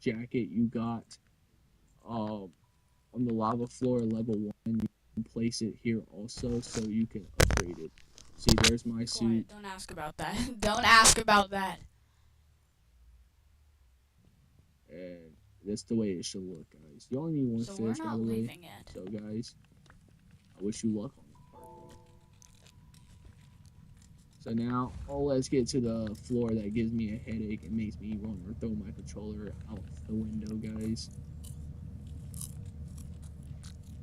jacket you got um on the lava floor level 1, you can place it here also so you can upgrade it. See, there's my suit, Quiet. Don't ask about that. Don't ask about that. and that's the way it should look, guys. You only need one So we're fish, by not the way. leaving it. So, guys, I wish you luck on that part, bro. So now, let's get to the floor that gives me a headache and makes me want to throw my controller out the window, guys.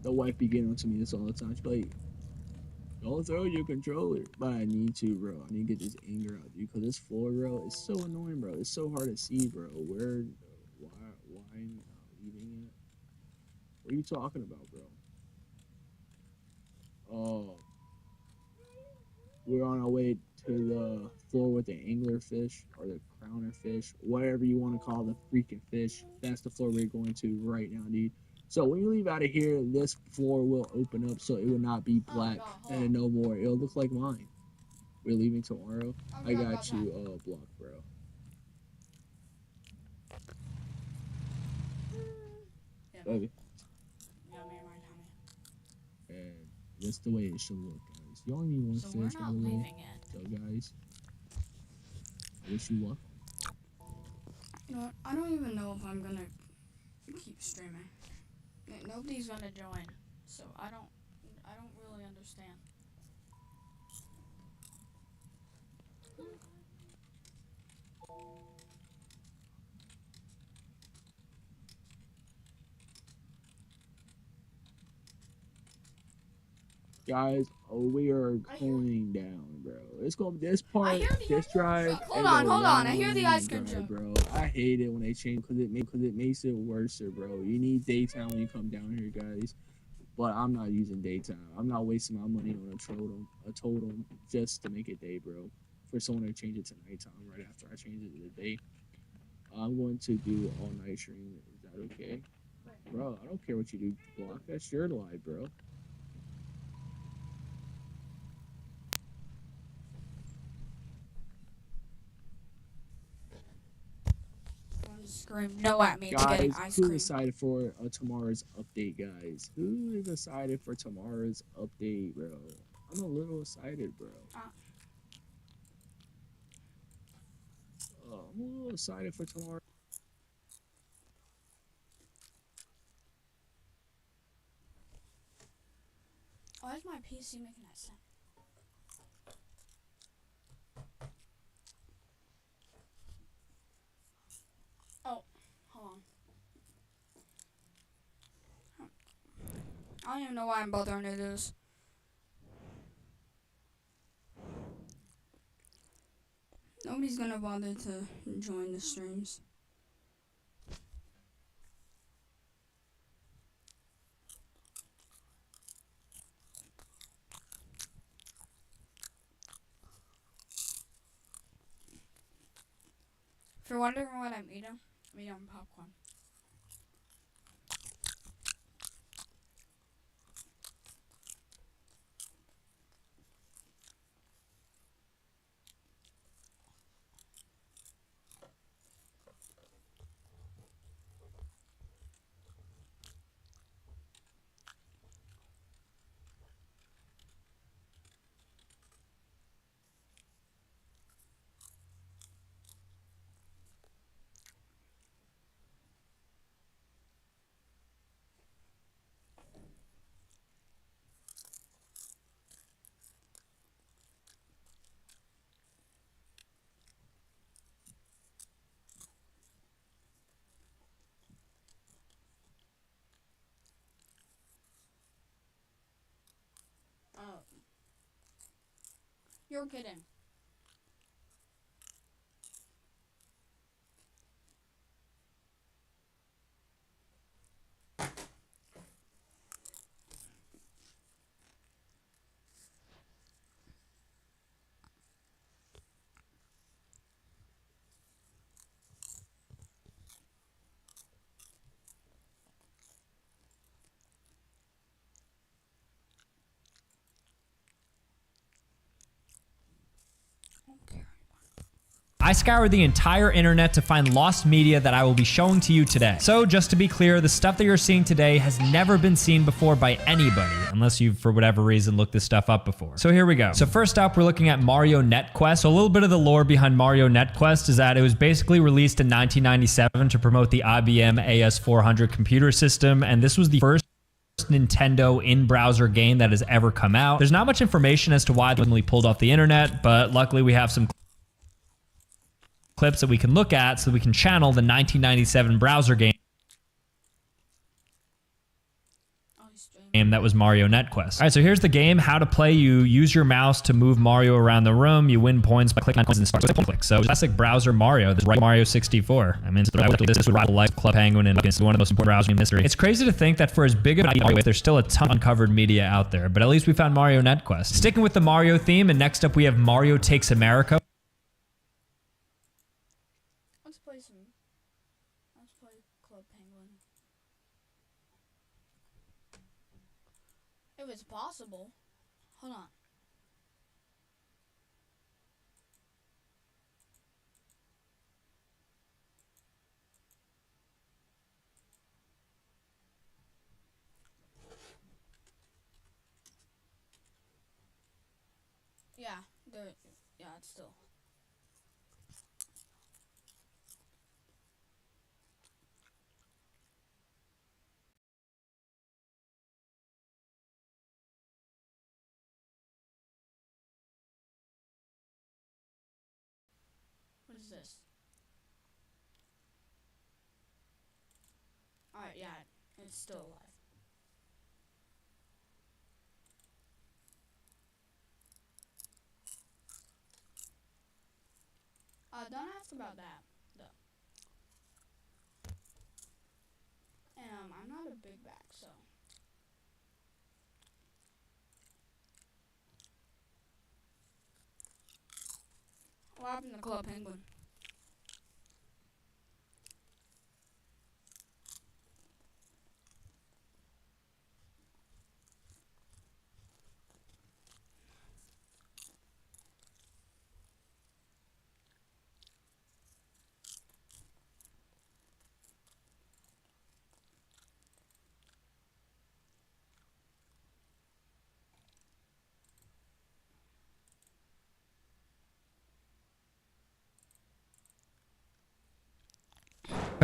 The wife be getting onto me this all the time. She's like, don't throw your controller. But I need to, bro. I need to get this anger out, dude. Because this floor, bro, is so annoying, bro. It's so hard to see, bro. Why not leaving it? What are you talking about, bro? Oh, we're on our way to the floor with the anglerfish or the crowner fish, whatever you want to call the freaking fish. That's the floor we're going to right now, dude. So when you leave out of here, this floor will open up so it will not be Oh my black god, hold and on. no more. It'll look like mine. We're leaving tomorrow. I I forgot about got that. you, block, bro. Yeah, Okay. yeah, me and my tummy. And that's the way it should look, guys. You only need one So we're fish, by not the way. leaving it. So, guys, I wish you luck on that part. You know what? I don't even know if I'm gonna keep streaming. Nobody's gonna join, so I don't really understand. Guys, we are I hear. going down, bro. It's gonna this I part, hear the this ice cream drive truck. is a Hold on. I hear the ice long cream drive, truck. bro. I hate it when they change because it makes it worse, bro. You need daytime when you come down here, guys. But I'm not using daytime. I'm not wasting my money on a totem just to make it day, bro. For someone to change it to nighttime right after I change it to the day. I'm going to do all night stream. Is that okay? Bro, I don't care what you do, block. That's your life, bro. Scream no at me to getting Guys, ice who's cream. excited for tomorrow's update, guys? Who is excited for tomorrow's update, bro? I'm a little excited, bro. Uh, I'm a little excited for tomorrow. why is my PC making that sound? Oh, hold on. I don't even know why I'm bothering to do this. Nobody's gonna bother to join the streams. If you're wondering what I'm eating popcorn. Oh, you're kidding. I scoured the entire internet to find lost media that I will be showing to you today. So just to be clear, the stuff that you're seeing today has never been seen before by anybody, unless you've, for whatever reason, looked this stuff up before. So here we go. So first up, we're looking at Mario NetQuest. So a little bit of the lore behind Mario NetQuest is that it was basically released in 1997 to promote the IBM AS400 computer system, and this was the first Nintendo in-browser game that has ever come out. There's not much information as to why it was pulled off the internet, but luckily we have some clips that we can look at so that we can channel the 1997 browser game that was Mario NetQuest. All right, so here's the game. How to play: you use your mouse to move Mario around the room. You win points by clicking on coins and start with a click. So classic browser Mario. This is right Mario 64. I mean, this would rival like Club Penguin and it's one of the most important browsers in history. It's crazy to think that for as big of an idea, there's still a ton of uncovered media out there, but at least we found Mario NetQuest. Sticking with the Mario theme, and next up we have Mario Takes America. Let's play Club Penguin. If it's possible. Hold on. Yeah, it's still. What is this? Alright, yeah, it's still alive. Don't ask about that, though. And, I'm not a big back, so. What happened to Club Penguin?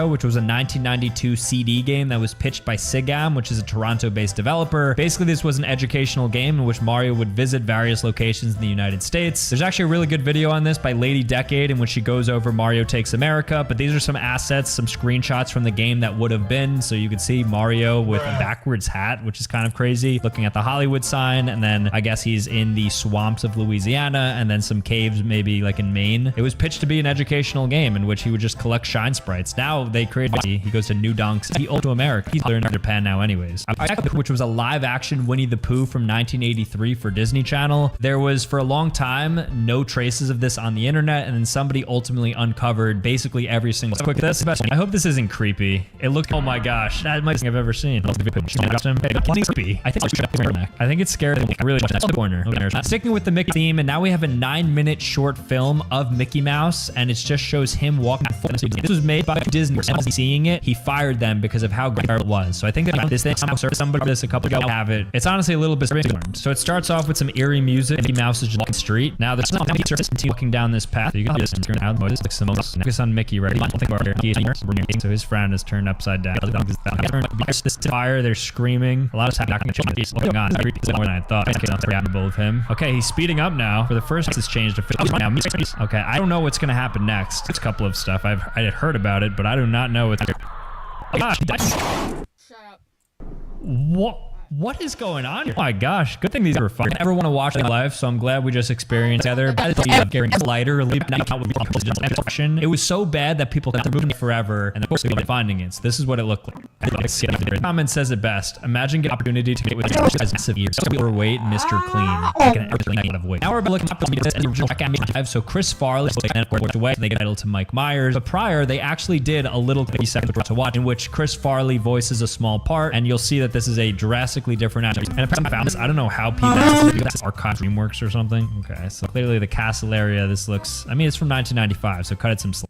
which was a 1992 CD game that was pitched by Sigam, which is a Toronto-based developer. Basically, this was an educational game in which Mario would visit various locations in the United States. There's actually a really good video on this by Lady Decade in which she goes over Mario Takes America, but these are some assets, some screenshots from the game that would have been. So you could see Mario with a backwards hat, which is kind of crazy, looking at the Hollywood sign, and then I guess he's in the swamps of Louisiana, and then some caves maybe like in Maine. It was pitched to be an educational game in which he would just collect shine sprites. Now they created, he goes to New Donk City, to America. He's in Japan now anyways. Which was a live action Winnie the Pooh from 1983 for Disney Channel. There was for a long time no traces of this on the internet, and then somebody ultimately uncovered basically every single quick this. I hope this isn't creepy. It looks, oh my gosh, that might be I've ever seen. I think it's scary. Really that's the corner. Sticking with the Mickey theme, and now we have a 9-minute short film of Mickey Mouse, and it just shows him walking. This was made by Disney. Seeing it, he fired them because of how great it was. So I think that this thing, somebody this a couple ago, have it. It's honestly a little bit. So it starts off with some eerie music. Mickey Mouse is just walking street. Now there's not many surface walking down this path. You can just turn out. Focus on Mickey, right? So his frown is turned upside down. This fire, they're screaming. A lot of happening. Going on. More than I thought. Of him. Okay, he's speeding up now. For the first, it's changed to now. Okay, I don't know what's gonna happen next. It's a couple of stuff I had heard about it, but I do not know what's. Oh gosh. Shut up. What is going on here? Oh my gosh, good thing these are fun. I never want to watch them live, so I'm glad we just experienced together. Lighter, it was so bad that people kept moving it forever, and of course they were finding it. So this is what it looked like. The comment says it best. Imagine getting opportunity to get with as massive ears. So overweight, Mr. Clean. Out of weight. Now we're looking up this original. So Chris Farley worked away. They get title to Mike Myers. But prior, they actually did a little 50 seconds to watch in which Chris Farley voices a small part, and you'll see that this is a Jurassic drastically different actors. And I found this, I don't know how PBS Archive DreamWorks or something. Okay, so clearly the castle area, this looks, I mean, it's from 1995, so cut it some slack.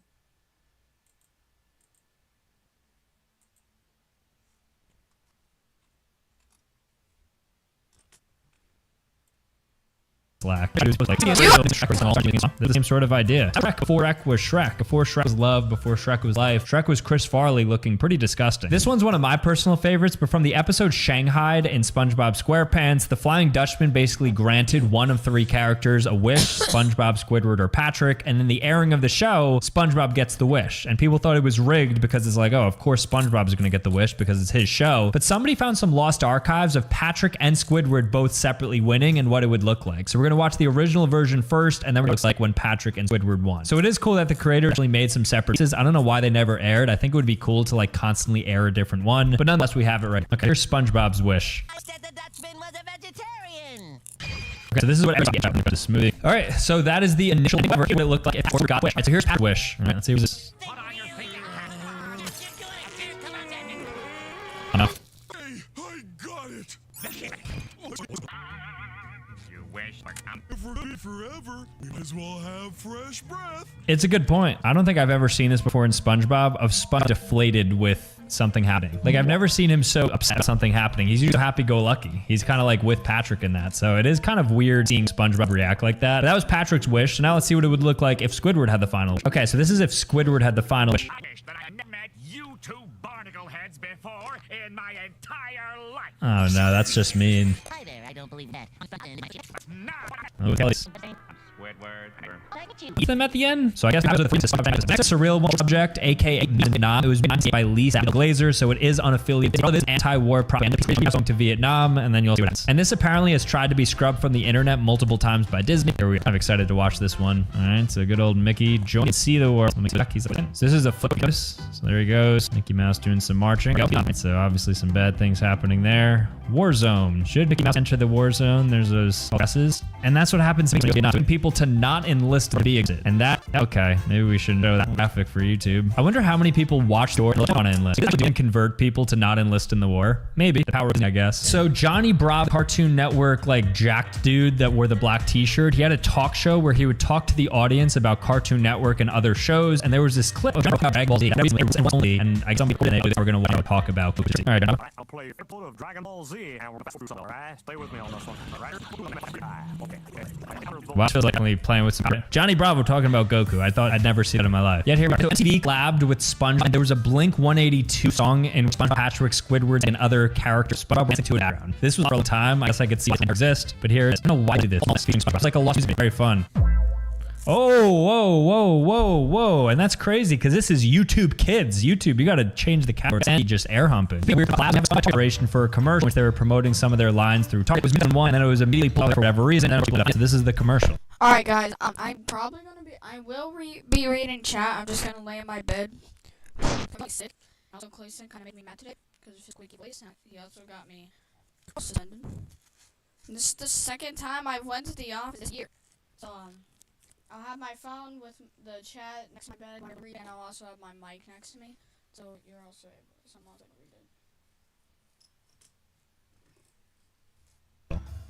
The same sort of idea. Shrek before Shrek was Shrek, before Shrek was love, before Shrek was life. Shrek was Chris Farley looking pretty disgusting. This one's one of my personal favorites, but from the episode Shanghai in SpongeBob SquarePants, the Flying Dutchman basically granted one of 3 characters a wish, SpongeBob, Squidward, or Patrick, and in the airing of the show, SpongeBob gets the wish. And people thought it was rigged because it's like, oh, of course SpongeBob is going to get the wish because it's his show. But somebody found some lost archives of Patrick and Squidward both separately winning and what it would look like. So we're going to watch the original version first, and then what it looks like when Patrick and Squidward won. So it is cool that the creator actually made some separate pieces. I don't know why they never aired. I think it would be cool to like constantly air a different one, but nonetheless we have it right. Okay, here's SpongeBob's wish. I said the Dutchman was a vegetarian. Okay, so this is what the smoothie. All right, so that is the initial what it looked like if Squidward got wish. Right, so here's Patrick's wish. All right, let's see who's this. Enough. Hey, I got it. If we're gonna be forever, we might as well have fresh breath. It's a good point. I don't think I've ever seen this before in SpongeBob, of SpongeBob deflated with something happening. Like, I've never seen him so upset at something happening. He's usually happy-go-lucky. He's kind of like with Patrick in that. So it is kind of weird seeing SpongeBob react like that. But that was Patrick's wish. So now let's see what it would look like if Squidward had the final wish. Okay, so this is if Squidward had the final wish. I wish that I had met you 2 barnacle heads before in my entire life. Oh no, that's just mean. Hi there, I don't believe that. Okay. Ethan at the end. So I guess that was the next surreal one subject, aka Vietnam. It was made by Lee Glazer, so it is unaffiliated. This anti-war propaganda going to Vietnam, and then you'll see what happens. And this apparently has tried to be scrubbed from the internet multiple times by Disney. I'm excited to watch this one. All right, so good old Mickey join see the world. So this is a focus. So there he goes, Mickey Mouse doing some marching. So obviously some bad things happening there. War zone. Should Mickey Mouse enter the war zone? There's those guesses, and that's what happens to people to not enlist to be exit. And that, okay, maybe we should know that graphic for YouTube. I wonder how many people watch the war and want to enlist. Maybe they can convert people to not enlist in the war. Maybe the power, I guess. So Johnny Bravo, Cartoon Network, like jacked dude that wore the black T-shirt. He had a talk show where he would talk to the audience about Cartoon Network and other shows. And there was this clip of Dragon Ball Z, and I guess some people were going to talk about. All right, I'll play a clip of Dragon Ball Z. Alright, stay with me on this one. Wow, feels like only playing with some Johnny Bravo talking about Goku. I thought I'd never seen it in my life. Yet here, MTV collabed with SpongeBob. There was a Blink 182 song in SpongeBob, Patrick, Squidward, and other characters. SpongeBob went into a background. This was for a time. I guess I could see it exist, but here, I don't know why I do this. It's like a lot of very fun. Oh, whoa, whoa, whoa, whoa. And that's crazy because this is YouTube Kids. YouTube, you got to change the camera and just air humping. We were have so much preparation for a commercial, which they were promoting some of their lines through Target. It was one, and then it was immediately pulled for whatever reason. And so this is the commercial. All right, guys. I'm probably gonna be. I will be reading chat. I'm just gonna lay in my bed. I'm sick. Also, Clayson kind of made me mad today because of his squeaky voice. And he also got me suspended. And this is the second time I've went to the office this year. So I'll have my phone with the chat next to my bed, and I'll also have my mic next to me, so you're also able, someone's able to read it.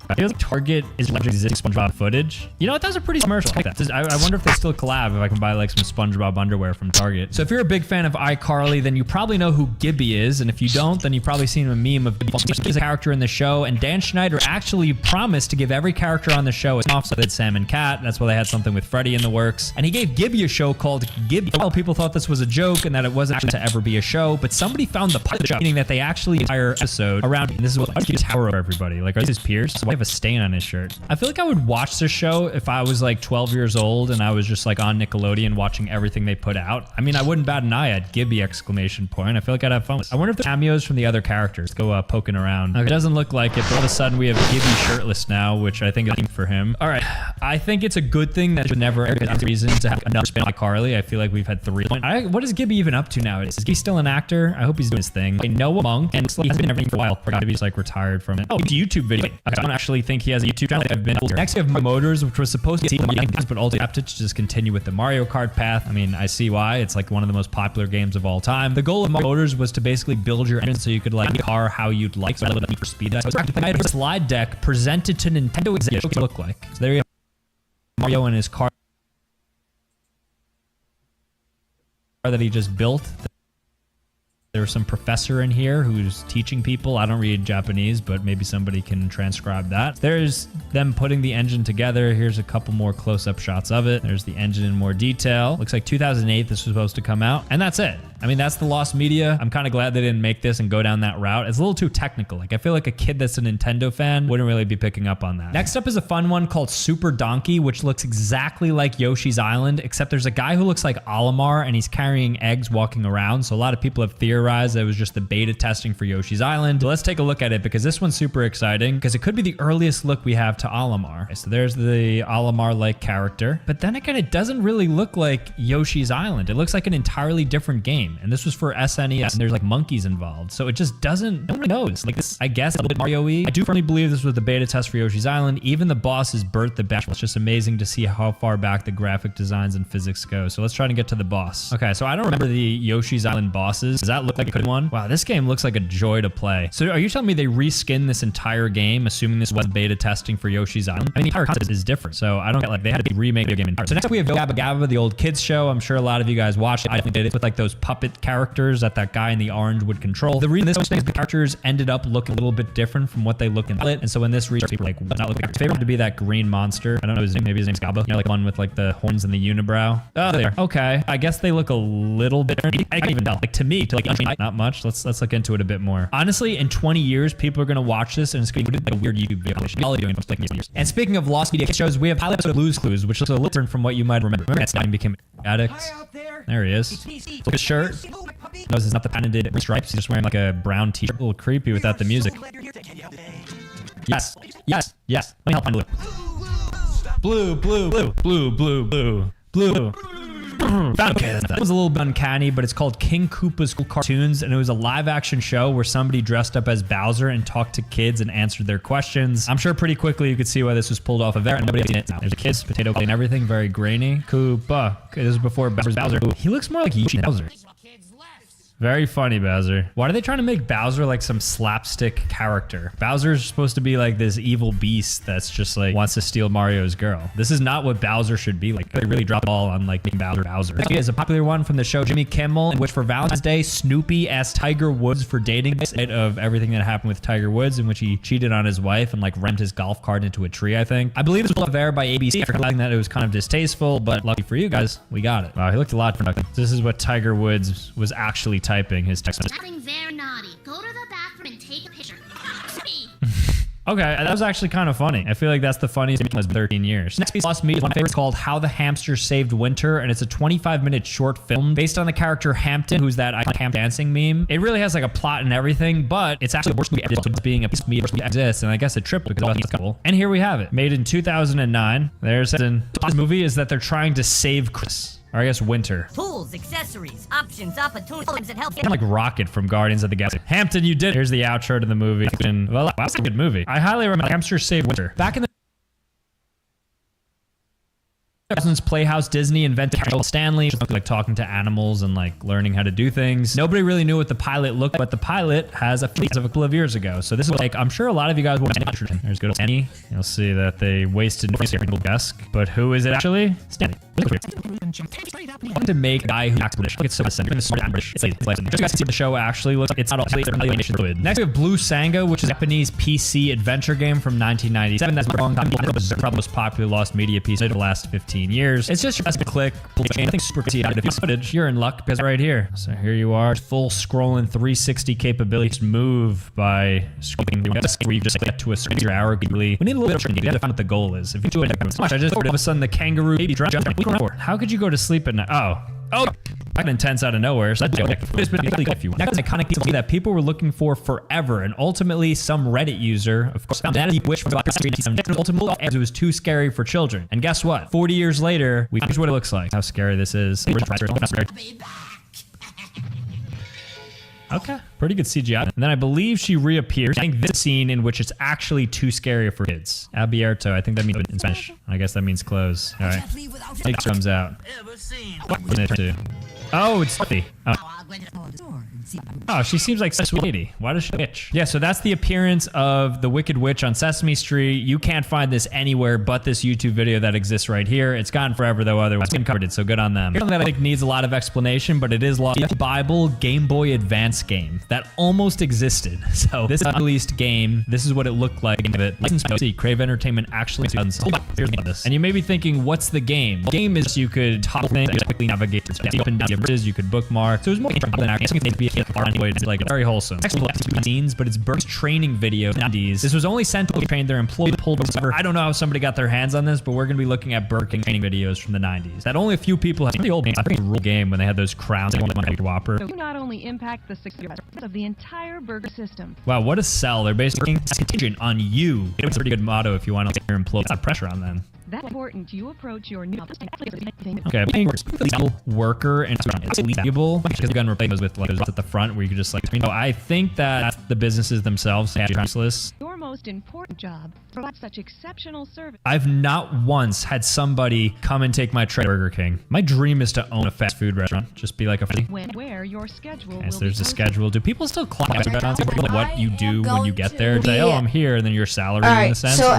I feel like Target is leveraging existing SpongeBob footage. You know what? That's a pretty commercial. I like that. I wonder if they still collab, if I can buy like some SpongeBob underwear from Target. So if you're a big fan of iCarly, then you probably know who Gibby is. And if you don't, then you've probably seen a meme of Gibby. He's a character in the show. And Dan Schneider actually promised to give every character on the show a spin-off. So they did Sam and Cat. That's why they had something with Freddy in the works. And he gave Gibby a show called Gibby. Well, people thought this was a joke and that it wasn't actually to ever be a show. But somebody found the pilot show, meaning that they actually entire episode around. And this is what he's tower over everybody. Like, are these his peers? So I have a stain on his shirt. I feel like I would watch this show if I was like 12 years old and I was just like on Nickelodeon watching everything they put out. I mean, I wouldn't bat an eye at Gibby exclamation point. I feel like I'd have fun with it. I wonder if the cameos from the other characters go poking around. Okay, it doesn't look like it, but all of a sudden we have Gibby shirtless now, which I think is for him. All right, I think it's a good thing that should never have a reason to have another spin like Carly. I feel like we've had 3. What is Gibby even up to nowadays? Is he still an actor? I hope he's doing his thing. Noah Monk, and he's been everything for a while. Forgot to be just like retired from it. Oh, it's a YouTube video. Okay, I'm gonna actually think he has a YouTube channel. I've been next we have Mario Motors, which was supposed to be but also adapted to just continue with the Mario Kart path. I mean, I see why. It's like one of the most popular games of all time. The goal of Mario Motors was to basically build your engine so you could like make a car how you'd like. So Need for Speed. So I had a slide deck presented to Nintendo executives. What it look like. So there you have Mario and his car that he just built. There's some professor in here who's teaching people. I don't read Japanese, but maybe somebody can transcribe that. There's them putting the engine together. Here's a couple more close-up shots of it. There's the engine in more detail. Looks like 2008 this was supposed to come out. And that's it. I mean, that's the lost media. I'm kind of glad they didn't make this and go down that route. It's a little too technical. Like, I feel like a kid that's a Nintendo fan wouldn't really be picking up on that. Next up is a fun one called Super Donkey, which looks exactly like Yoshi's Island, except there's a guy who looks like Olimar and he's carrying eggs walking around. So a lot of people have theorized that it was just the beta testing for Yoshi's Island. So let's take a look at it because this one's super exciting because it could be the earliest look we have to Olimar. Okay, so there's the Olimar-like character. But then again, it doesn't really look like Yoshi's Island. It looks like an entirely different game. And this was for SNES, and there's like monkeys involved. So it just doesn't, no one knows. Like this, I guess, a little bit Mario-y. I do firmly believe this was the beta test for Yoshi's Island. Even the boss is Bert the Bash. It's just amazing to see how far back the graphic designs and physics go. So let's try to get to the boss. Okay, so I don't remember the Yoshi's Island bosses. Does that look like a good one? Wow, this game looks like a joy to play. So are you telling me they reskinned this entire game, assuming this was beta testing for Yoshi's Island? I mean, the entire concept is different. So I don't get like they had to remake the game entirely. So next up we have Gabba Gabba, the old kids show. I'm sure a lot of you guys watched it. I definitely did it with like those puppet characters that guy in the orange would control. The reason this thing is the characters ended up looking a little bit different from what they look in Pilot. And so when this reached, people were like, what not look like? Favorite to be that green monster. I don't know his name. Maybe his name's Gabba. You know, like one with like the horns and the unibrow. Oh, there. Okay. I guess they look a little bit different. I can't even tell. Like to me, not much. Let's look into it a bit more. Honestly, in 20 years, people are gonna watch this and it's gonna be like a weird YouTube video. All doing like years. And speaking of lost media shows, we have pilot episode of Blue's Clues, which looks a little different from what you might remember. Remember that became addict. There he is. Look at his shirt. Notice it's not the patented stripes. He's just wearing like a brown t-shirt. A little creepy without the music. Yes. Yes. Yes. Let me help find Blue. Blue. Okay, that was a little bit uncanny, but it's called King Koopa's Cool Cartoons, and it was a live-action show where somebody dressed up as Bowser and talked to kids and answered their questions. I'm sure pretty quickly you could see why this was pulled off of there, and nobody has seen it now. There's a kid's potato and everything, very grainy. Koopa. Okay, this is before Bowser. Ooh, he looks more like Yoshi than Bowser. Very funny, Bowser. Why are they trying to make Bowser like some slapstick character? Bowser's supposed to be like this evil beast that's just like wants to steal Mario's girl. This is not what Bowser should be like. They really dropped the ball on like making Bowser. He is a popular one from the show Jimmy Kimmel, in which for Valentine's Day, Snoopy asked Tiger Woods for dating advice of everything that happened with Tiger Woods, in which he cheated on his wife and like rammed his golf cart into a tree, I think. I believe this was pulled there by ABC after realizing that it was kind of distasteful, but lucky for you guys, we got it. Wow, he looked a lot different. This is what Tiger Woods was actually typing his text message. Nothing very naughty. Go to the bathroom and take a picture. Okay, that was actually kind of funny. I feel like that's the funniest in 13 years. Next piece lost me is one of my favorites called How the Hamster Saved Winter, and it's a 25-minute short film based on the character Hampton, who's that iconic ham dancing meme. It really has like a plot and everything, but it's actually the worst movie ever. It's being a piece of media that exists, and I guess it tripled because it's cool. And here we have it, made in 2009. There's this movie is that they're trying to save Chris. Or I guess winter. Tools, accessories, options, opportunities that help. Kind of like Rocket from Guardians of the Galaxy. Hampton, you did it. Here's the outro to the movie. Well, that's a good movie. I highly recommend Hamster Save Winter. Back in the Playhouse, Disney invented Stanley, just like talking to animals and like learning how to do things. Nobody really knew what the pilot looked like, but the pilot has a couple of years ago. So this is like, I'm sure a lot of you guys will watch. There's good old Stanley. You'll see that they wasted no desk. But who is it actually? Stanley. I want to make a guy who acts British. Look, it's so simple. It's British. It's like, just you guys can see the show actually looks like it's not all animation fluid. Next we have Blue Sanga, which is a Japanese PC adventure game from 1997. That's a long time. It's probably the most popular lost media piece of the last 15 years. It's just a click, pull the chain. I think super easy. If you footage, you're in luck because right here. So here you are, full scrolling 360 capabilities. Move by scrolling where you just get to a certain hour. We need a little bit of training. You have to find what the goal is. If you do it, I just all of a sudden the kangaroo baby jump. How could you go to sleep at night? Oh. I got intense out of nowhere, so that's if you want. That's an iconic piece that people were looking for forever, and ultimately some Reddit user, of course, found that wish for ultimately it was too scary for children. And guess what? 40 years later, here's what it looks like. How scary this is. Okay, pretty good CGI. And then I believe she reappears. I think this scene in which it's actually too scary for kids. Abierto, I think that means in Spanish. I guess that means close. All right. It comes out. Oh, it's Sophie. Oh, she seems like such a lady. Why does she witch? Yeah, so that's the appearance of the Wicked Witch on Sesame Street. You can't find this anywhere but this YouTube video that exists right here. It's gone forever though, otherwise we covered it, so good on them. Here's something that I think needs a lot of explanation, but it is lost. Bible Game Boy Advance game that almost existed. So this is a released game. This is what it looked like. Licensed by Crave Entertainment actually done this. And you may be thinking, what's the game? The game is you could toggle things, you quickly navigate through open down verses, you could bookmark. So it was more than actually it's like very wholesome. Scenes, but it's Burke's training video. This was only sent to train their employees. I don't know how somebody got their hands on this, but we're gonna be looking at Burke training videos from the 90s. That only a few people have seen the old game. I think rule game when they had those crowns and Whopper. So you not only impact the success of the entire burger system. Wow, what a sell! They're basically contingent on you. It's a pretty good motto if you want to get your employees. Not pressure on them. That's important. You approach your new okay, worker and it's legal because the gun replace with like those at the front where you could just like I think that the businesses themselves are useless. Your most important job provide such exceptional service. I've not once had somebody come and take my tray at Burger King. My dream is to own a fast food restaurant. Just be like a where your schedule yes, will there's a schedule. Do people still clock what you do am when you get there? Say, oh, I'm here, and then your salary in a sense. So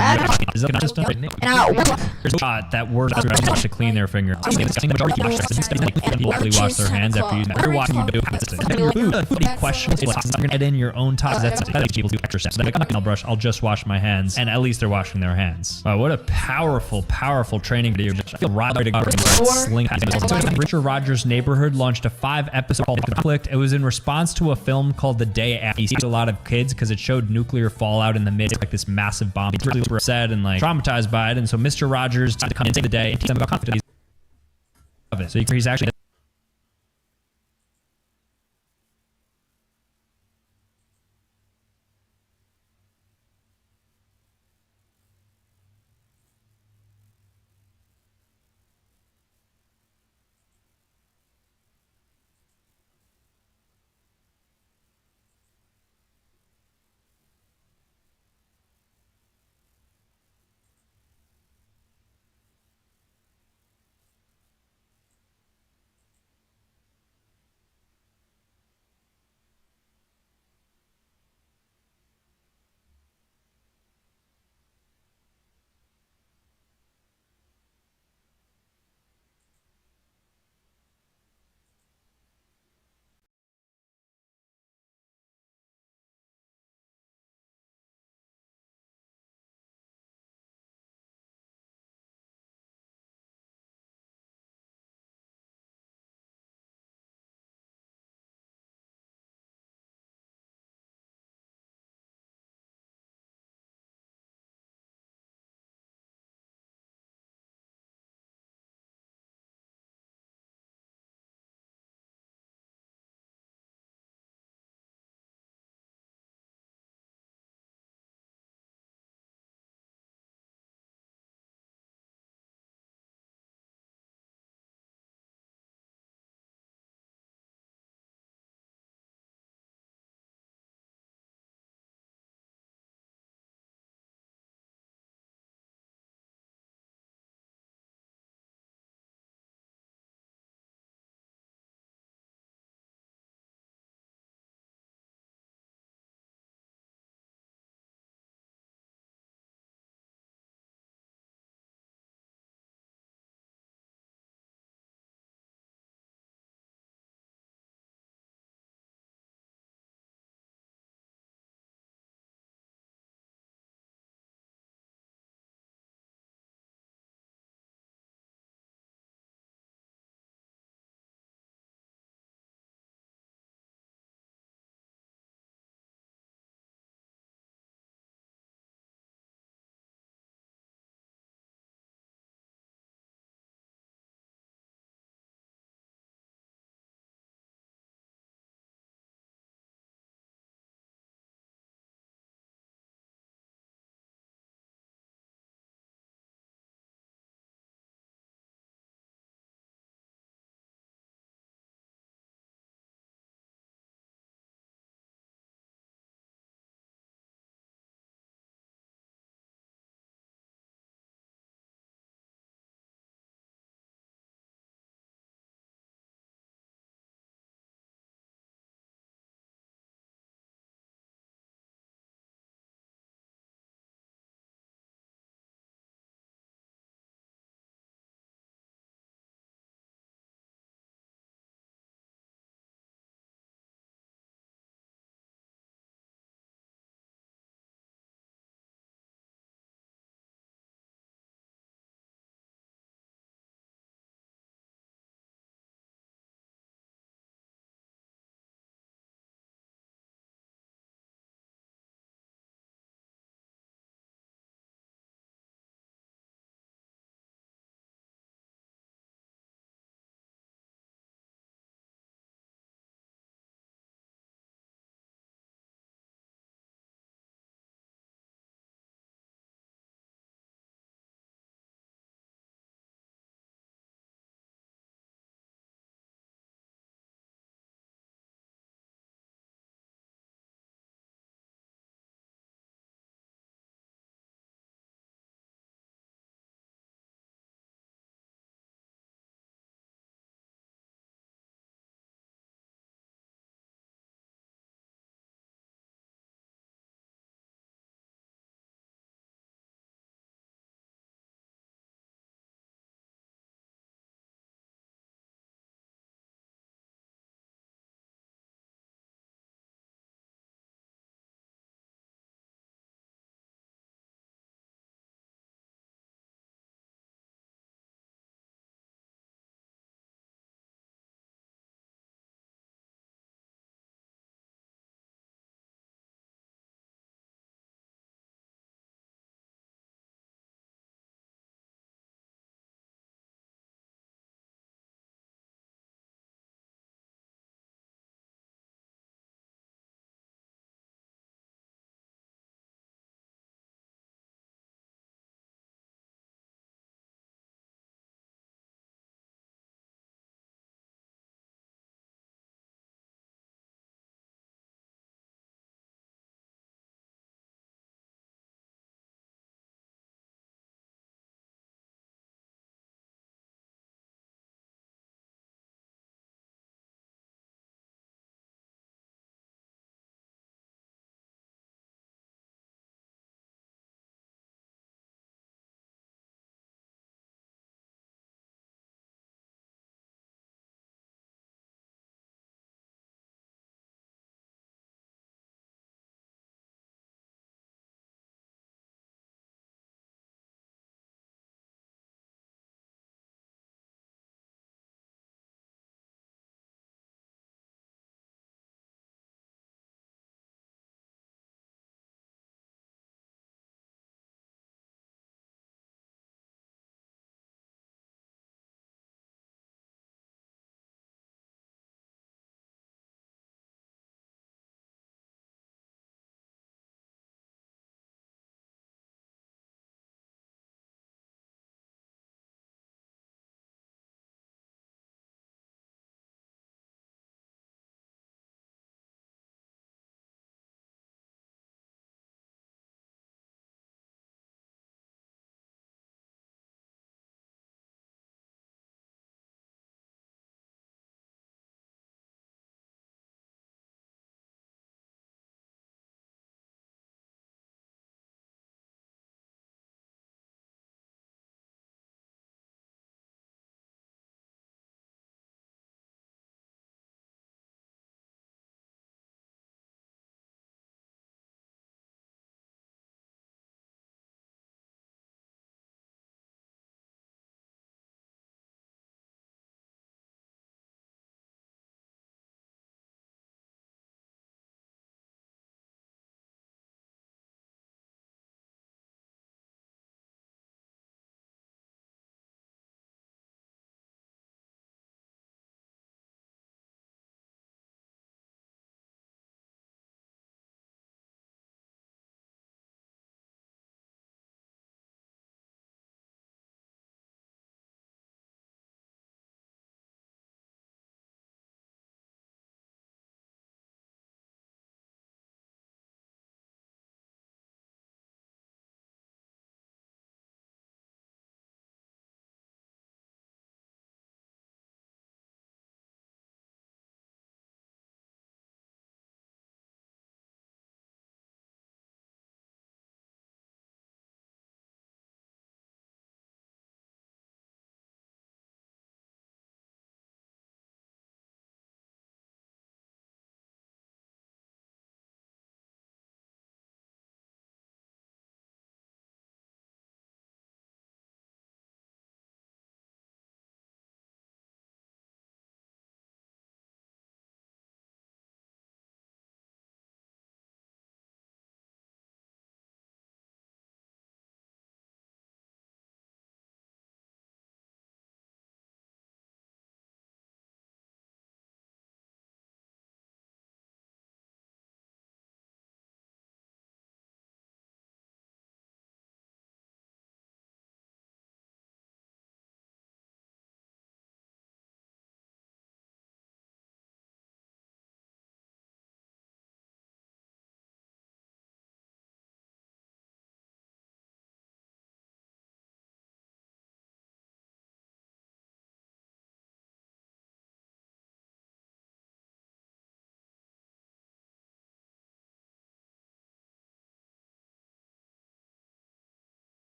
that word to clean their fingers. People wash their hands after you. You're watching you do it. Questions. You're gonna add in your own time. That's people do extra steps. I'm not gonna brush. I'll just wash my hands, and at least they're washing their hands. Wow, what a powerful training video. I feel right to go sling. Richard Rogers' Neighborhood launched a 5-episode called Conflict. It was in response to a film called The Day After. He sees a lot of kids because it showed nuclear fallout in the midst of like this massive bomb. He was really upset and like traumatized by it, and so Mr. Rogers decided to come and save the day and teach them about conflict of it. So he's actually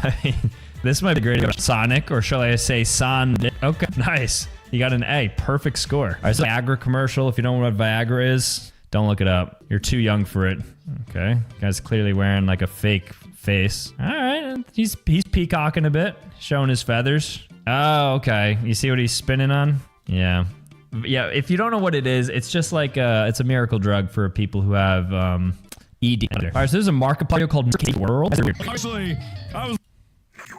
I mean, this might be great. Sonic, or shall I say Sonic? Okay, nice. You got an A. Perfect score. All right, so Viagra commercial. If you don't know what Viagra is, don't look it up. You're too young for it. Okay. Guy's clearly wearing like a fake face. All right. He's peacocking a bit, showing his feathers. Oh, okay. You see what he's spinning on? Yeah. Yeah, if you don't know what it is, it's just like it's a miracle drug for people who have ED. All right, so there's a Markiplier called World. Actually, I was.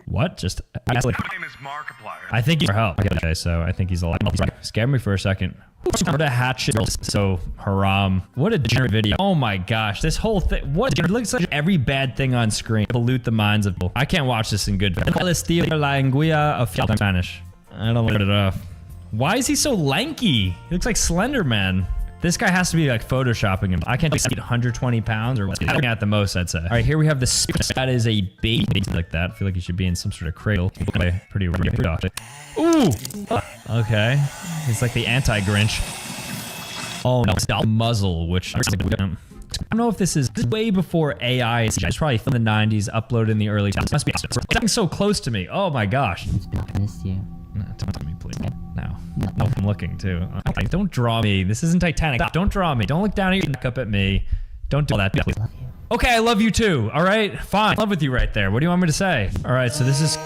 What? Just My name is Markiplier. I think he's for help. Okay, so I think he's alive. Scared me for a second. What a hatchet. So haram. What a degenerate video. Oh my gosh, this whole thing. What? It looks like every bad thing on screen. Pollute the minds of people. I can't watch this in good. La lengua of Spanish. I don't let it off. Why is he so lanky? He looks like Slender Man. This guy has to be like photoshopping him. I can't eat 150 pounds or what? At the most, I'd say. All right, here we have the. That is a baby like that. I feel like he should be in some sort of cradle. Pretty Ooh. Okay. It's like the anti-Grinch. Oh no, it's got muzzle, which I don't know if this is way before AI. It's probably from the 90s, uploaded in the early 2000s. Must be getting so close to me. Oh my gosh. No, don't to me, please. No, I'm looking too. Okay, don't draw me. This isn't Titanic. Stop. Don't draw me. Don't look down at your neck up at me. Don't do all that. Please. Okay, I love you too. All right, fine. I love with you right there. What do you want me to say? All right, so this is.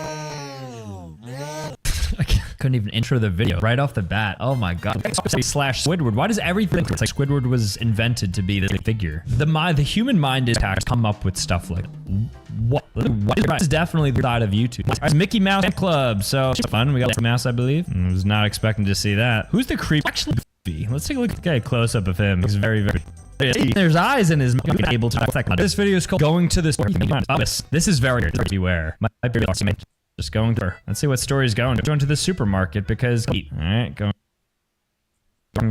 I couldn't even intro the video right off the bat. Oh my god. Slash Squidward. Why does everything it's like Squidward was invented to be this figure? The human mind is to come up with stuff like what is definitely the side of YouTube. It's Mickey Mouse Club. So it's fun. We got a mouse, I believe. I was not expecting to see that. Who's the creep? Actually, let's take a look at a close up of him. He's very, very. There's eyes in his mouth. Able to. This video is called "Going to the Store." This is very beware. My just going to. Let's see what story's going. Going to the supermarket because. All right, going.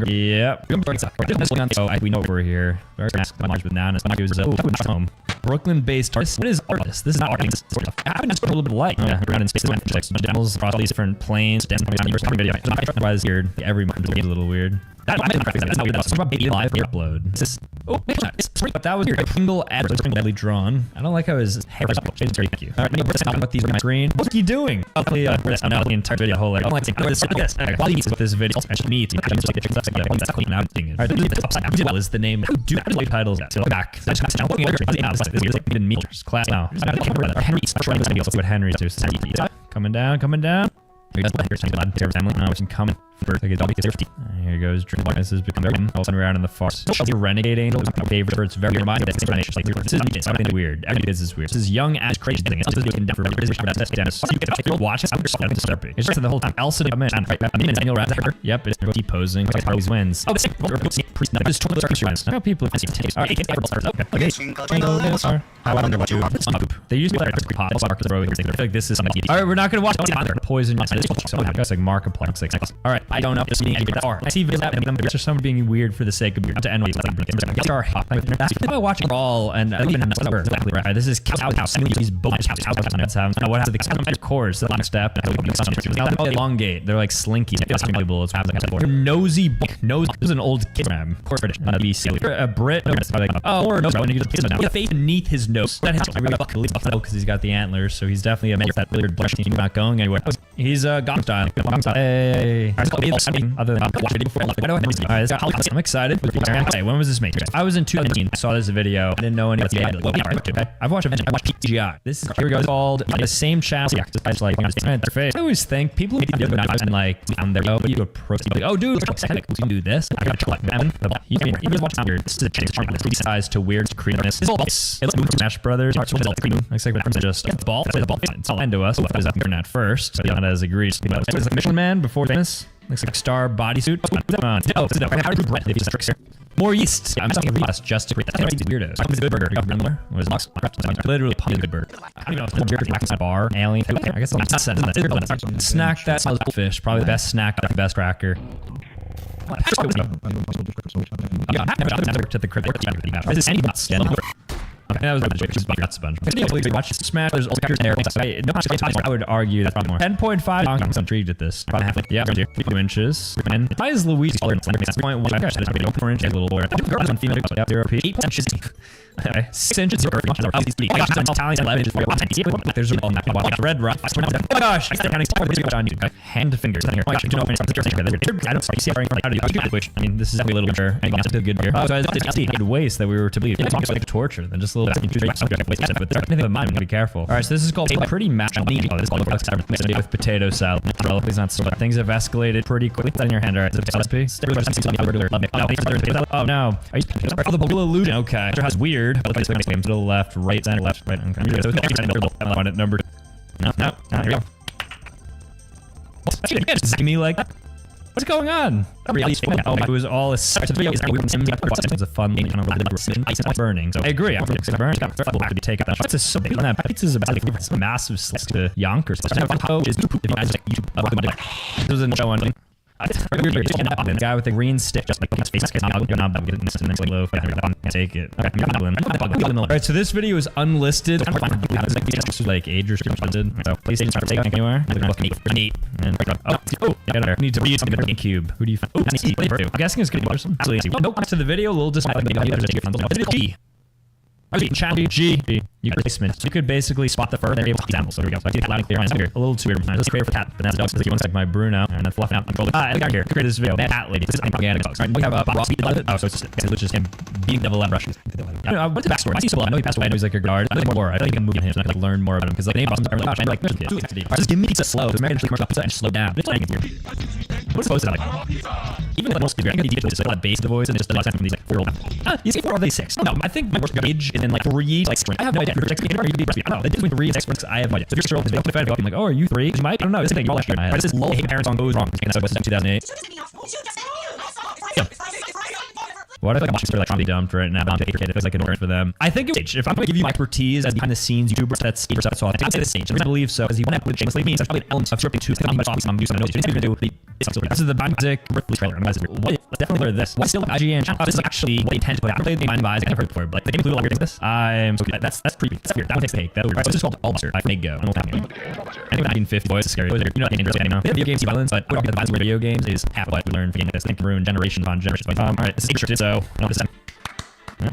Yep. So we know we're here. Very large bananas. Home. Brooklyn-based artist. What is artist? This is not artist. I happen to a little bit light. Yeah, around in space. Animals across all these different planes. Otherwise, weird. Every month is a little weird. That's not weird. That's about baby live upload. But that was weird. Single ad badly drawn. I don't like how his hair is. Thank you. All right, what these on my screen. What are you doing? I'm now the entire video. Whole like. I don't like this. While you this video, I need to. Alright, is the name. Do titles back. Class now. What Henry's do. Coming down. Here goes. This has become around in the farce. Renegade Angel is my favorite. It's very reminded. This is something weird. Everything is weird. This is young as crazy thing. It's just looking for Dennis. You watch it. It's disturbing. It's just the whole time. Elsa come in. Daniel Radcliffe. Yep, it's deposing. Always wins. Oh, this how people okay. I wonder what you they use pot. I feel like this is something. Alright, we're not gonna watch poison. It's like Markiplier. Alright, I don't know if this means anything. I see videos that just someone being weird for the sake of being to end with. If I watch Brawl and this is House. These bullshit house. What happens to the cores? The last step. Elongate. They're like slinky. It's valuable. Nosy. Nose is an old kid ram. A Brit. Oh, or no. With faith beneath his nose. Because he's got the antlers, so he's definitely a man that weird blush team not going anywhere. He's Gong style. Hey. Other than I'm excited. Hey, when was this made? I was in 2019. I saw this video. I didn't know any of the I've watched I watched PGI. This is here we go. It's called the same channel. I just like their face. I always think people and like down there. Oh, you approach like, oh dude, you can do this. I gotta check Evan. You can watch here. This is a change size to weird creatiness. It's Smash Brothers. Looks like just a ball. It's all into us. What is up at first? Not as agreed. It's like Michelin Man before famous. Looks like star bodysuit. More yeast. I'm talking about just to create that. Weirdos. It's a good burger. What is literally a good burger. I don't know. Bar. Alien. I guess it's snack that smells like fish. Probably the best snack. The best cracker. To the crib. This is any nuts. That was not Sponge. Watch Smash. There's also characters there. I would argue that's probably more. 10.5. I'm intrigued at this. Probably half. Yeah, 2 inches. And why is Luigi taller than Slender? 3.1. I gosh, that's 4 inches. A little lower. Girl is on female. 0 P. 8 inches. Okay, 6 inches. 0 P. I got some Italian 11 inches. There's all that. Red rock. Oh my gosh! I started counting on you. Hand to fingers. Here. I don't see how do you do which I mean, this is definitely a little bit sure. I think it's good here. Oh, so I had waste that we were to believe. It's almost like torture than just a little bit. But there's anything of mine. I'm gonna be careful. All right, so this is called pretty match. Oh, this is called with potato salad. Please not so. Things have escalated pretty quickly. Put that in your hand. All right, so LSP. Oh no! Are you? Oh, the blue illusion. Okay, it has weird. To the left, right, center, left, right. Okay. So it's on it. Number. No. Here we go. It's me like. What's going on? Oh my, it was all a separate video. It was a fun kind of burning. So I agree. I'm burning. To be taken. It's so big. Pizza is about a massive slice to Yonkers. This was a show on. The guy with the green stick just like his face. Take it. Alright, so this video is unlisted. This is like age restricted. So PlayStation's trying to take anywhere. I need to read something about GameCube. Who do you find? Oh, I'm guessing it's gonna be awesome. Absolutely. Nope. To the video, a little disappointed. G. You placement. So you could basically spot the fur. There you go. Example. So here we go. So I see that loud and clear on here. A little too weird. Let's create for cat. But that's the dog. One sec. My Bruno and then fluffing out. I got here. Create this video. Cat lady. This is propaganda dogs. Right. We have Bob Ross. Oh, so it's just him beating devil and brushes. I don't know. What's the backstory? I see Soul. I know he passed away. I know he's like a guard. I think more. I think you can move him so I can like learn more about him because like the name Boston are like, like just give me pizza slow. Because American commercial pizza and slow down. It's like here. What's supposed to like? Even like most people, I think it's like a base the voice and just the last time from these like 4-year-old. You see 4 of these 6. No, I think my worst age is in like 3 like strength. I have no idea. I don't know. The difference between 3 and 6 I have no idea. So if you're still defending, I'm like, oh, are you 3? You might. I don't know. This is like all last year. This is lull. Hate parents on goes wrong. So what's in 2008? What if like I'm watching like trying to be dumped right now? I'm taking it feels like an orange for them. I think if I'm going to give you my expertise as behind the scenes YouTuber, that's 8%. So I think I'd say the same. I believe so. As you want to with shamelessly means there's probably an element of scripting too. I'm using this is the music trailer. Definitely this. What's still IGN channel? This is like actually what they intend to put out. I played the mind buys. I've heard it before, but they include a lot of weird things. This. I'm so good. That's creepy. That's weird. That one takes the cake. That's weird. So this is called Allbuster. I may go. I don't know what's happening. I think 1950 boys is scary. You know, video games see violence, but the violence of video games is half what we learn from this. I think ruin generations on generations. All right, this is restricted, so I know this time.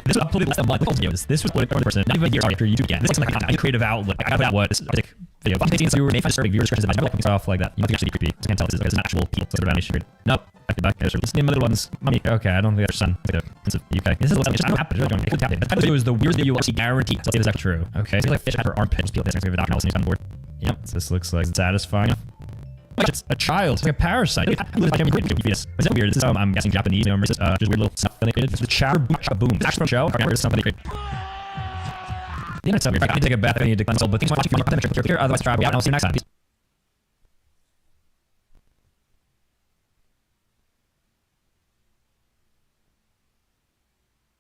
This was uploaded less than 1 videos. This was uploaded for the person. Not even a year after YouTube again. This is like a creative outlet. I got what this is like video. I'm taking viewer made for viewer restrictions. I like off like that. You might think actually creepy. I can't tell this is an actual people sort of animation. Nope. Back. Just name the little ones. Mommy. Okay, I don't think that's son. It's UK. This is what happened. That video is the weirdest video you guarantee. So it is actually true. Okay. So like fish had her armpit. Just peel this. Maybe on board. Yep. So this looks like satisfying. It's a child. It's like a parasite. Is that weird? This is I'm guessing Japanese. Just weird little stuff that they created. This is the Chaboom. It's actually from a show. I remember something they created. Yeah, it's weird. I need to take a bath. I need to consult. But things want to keep temperature here. Otherwise, try out. I'll see you next time.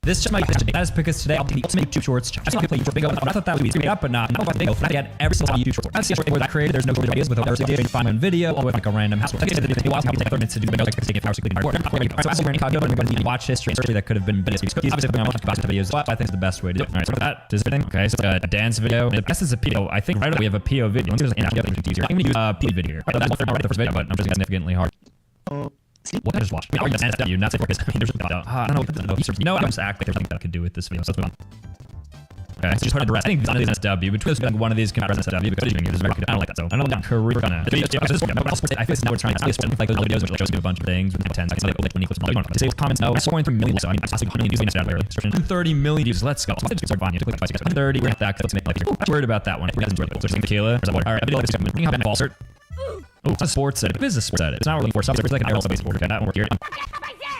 This just might be that is because today I'll do the ultimate YouTube shorts. I saw people play YouTube bingo. I thought that would be made up, but not about bingo. I get every single time YouTube short. That's the short that I created. There's no good ideas with every single day. Find one video or with like a random house. Like I said, it was take 30 minutes to do bingo. Like taking power cycling hard. So as we're in Chicago, we're going to watch history that could have been better. Obviously, I'm watching the videos, but I think it's the best way to do it. All right, so that is everything. Okay, so a dance video. I guess it's a PO. I think right away we have a PO video. Let's do an easier. I'm going to use a PO video. Right, that's the first video, but I'm just significantly hard. What I just watched? I mean, that's you, not say focus. I mean, there's I don't know. You know, I just act like there's something that I could do with this video. So let's move on. Okay, so just put it to rest. I think none of these SW, but like one of these can represent SW because it's very good. I don't like that. So I don't know. Career gonna. I feel it's now we're trying to like those videos which shows you a bunch of things with 10 seconds. Like when equals to say comments. No, it's 4.3 million. So I mean, it's 100 million views. Now barely. 30 million views. Let's go. Let's start buying. 30. We're at that. Let's make like. I'm worried about that one. If we guys enjoy it, there's tequila. All right, I video like this. Bring up false cert. Oh, it's a sports set. It is a sports set. It's not really for something. It's like an IRL based sport. Okay, that won't work here.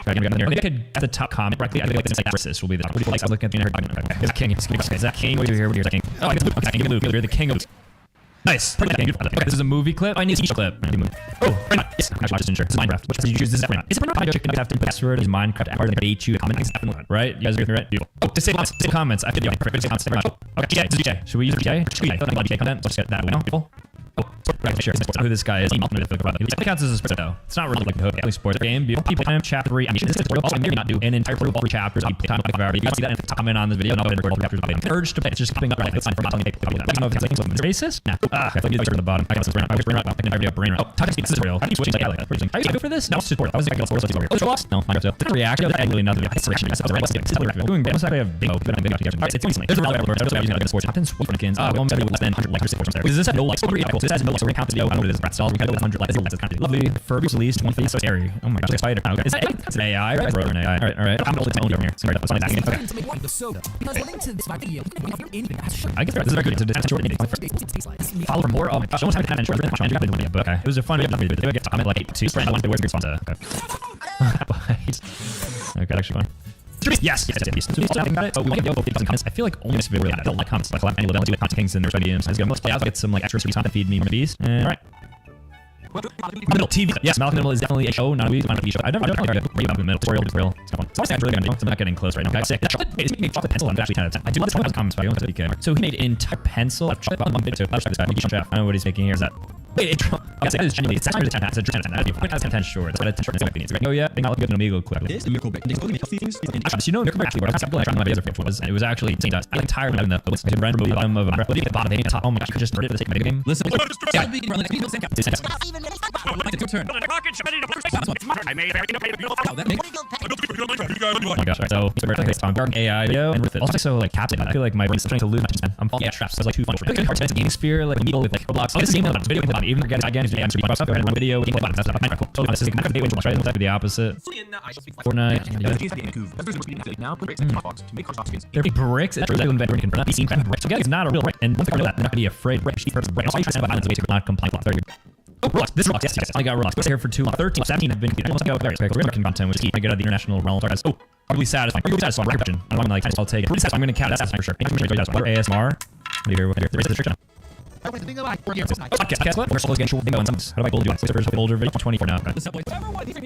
I think I could at the top comment correctly. I think like this like versus will be the top. What do you like? I was looking at the internet. Is that king? Is that king? What do you hear? What do you hear? King? Oh, I guess Luke. Okay, King Luke. You're the king of. Nice. Okay, this is a movie clip. I need a clip. Oh, yes. I'm just unsure. This is Minecraft. Which you choose this right now? Is it Minecraft? You have to password. Is Minecraft ever they bait you? Comment definitely right. You guys are with me, right? Oh, just say comments. I feel perfect. Okay, DJ. Should we use DJ? I don't think DJ content. Let's get that. We know people. Oh. Who this guy is? It counts as a sport though. It's not really like a totally sports game. People time chapter 3. I mean, this is also maybe not do an entire all 3 chapters. You time like you can see that in the comment on this video. Not record all chapters. Urge to play. It's just coming up right. It's time for telling me. I don't know if it's like racist. Nah. I feel like on the bottom. I got this brain. I was brain right. I can brain right. Oh, touch speed. This is real. I need switching like I like that. How do you go for this? No support. I was like, let's over here. Oh, lost. No, I got to. Reaction. I really nothing. It's reaction. I was right. Doing games. I have bingo. But I'm bingo. Alright, it's recently. There's a lot of I was using the sports. Happens for Kins. We almost have less than 100 likes for there. Does this have no likes? This has no likes. So we count the video. I don't know what it is. Brad Stalls. We count 100 likes. It's kind of lovely. Furby's released 20. So scary. Oh my gosh. Spider. Okay. It's an AI. Right? An AI. All right. I'm holding my own over here. Sorry, that's something that's okay. I guess this is very good. It's a short. Follow for more. Oh my gosh. Almost having 10 short. But okay. It was a fun video. They would get to comment like 2 friends. I want to wear good sponsor. Okay. Okay, actually fine. Yes. So we still about it, but we might go with comments. I feel like only this video really, I don't like comments. Like, any level, I do like content kings and there's ideas. Let's go. Let's play out. Get some like extra content, feed me more bees. All right. Middle TV. Yes, Malcolm Middle is definitely a show, not a movie. It's not a TV show. I've never heard of the middle tutorial. It's real. It's always really good. I'm not getting close right now. Okay, sick. It's making chocolate pencil. I'm actually 10 out of 10. I do love this comments, but I don't think you care. So he made an entire pencil. I've chocolate on one video too. I'll check this out. I don't know what he's making here. Is that? Wait, intro. Okay, so that is genuinely. It's actually 10 out of 10. It's 10 short. That's what it's 10 short. Oh yeah, they not good an amigo clip. This is Nickelback. You know, Nickelback actually works. I tried my videos of was, and it was actually insane. I entirely in the list. I can run from the bottom of the bottom of the top. Oh my gosh, I could just start it for the sake of the game. Listen. Your turn. I made everything beautiful. Oh my gosh, so it's on dark AI video and with it. Also like Captain. I feel like my brain's trying to lose my attention. I'm falling traps. So it's like too fun for me. It's hard to game sphere like a needle with like Roblox. This game video with the bottom. Even again is the answer. But go ahead and run video. Gameplay bottom. That's not Minecraft. So this is like Minecraft gateway. Right? Exactly the opposite. Fortnite. They're big bricks. It's really invented. You can be seen bricks. So it's not a real brick. And once you know that, they're not gonna be afraid. Brick. She's first brick. Also, you try to have violence way to not comply. Oh, Roblox. This Roblox. Yes. I got Roblox. We're here for 2, 13, 17 have been completed. Almost go. Okay, we're making content, which is key. I get out of the international realm. Oh, really satisfying. Really satisfying. Record question. I'm like, I'll take it. Really satisfying. I'm gonna count. That's satisfying for sure. ASMR. What do you hear? There is the trick channel. Podcast. We're still getting bingo and some. How do I build you? There's a older video 24 now.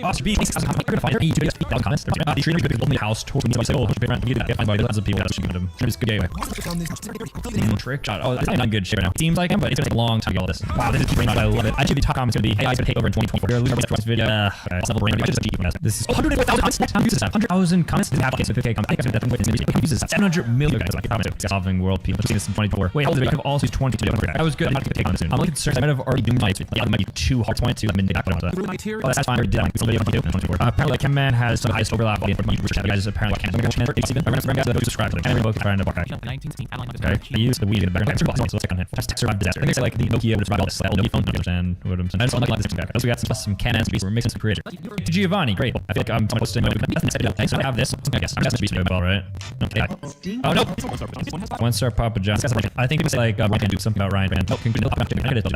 Foster B. I'm gonna find her. YouTube videos. Comments. The streamer could build me a house. Tour me. Like, oh, different. You get that. Find lots of people. That's good. It's good anyway. Trick shot. Oh, it's not good shit right now. Seems like him, but it's gonna take a long time to get all this. Wow, this is brain rot. I love it. I should be top comments gonna be AI's gonna take over in 2024. We're losing this video. Level brain rot. This is 100,000 comments. Next time use this. 100,000 comments. Didn't have kids with 50K comments. I think I'm definitely waiting. Use this. 700 million guys like comments. Solving world people. This in 2024. Wait, hold it. I have also 22. That was good. I'm not gonna take on this soon. I'm looking concerned. I might have already done my tweet. Yeah, it might be too hard to point to. I'm in the back of that. Oh, that's fine. I already did that. It's a video on YouTube. Apparently, like, Chem Man has some highest overlap. You guys apparently can't. I'm going to go to Instagram guys that subscribe to. Can't revoke trying to block. Okay. I use the weed in the background. So let's click on it. Just survive disaster. I think it's like the Nokia would survive all this. Nokia phone. I understand what I'm saying. I just don't like this back. Also, we got some Canons. We're mixing some creators. Giovanni, great. I feel like I'm posting. Thanks. I have this. I guess I'm just a video, all right. Okay. Oh no. 1-star Papa John. I think it's like we can do something about Ryan Band. No, can do the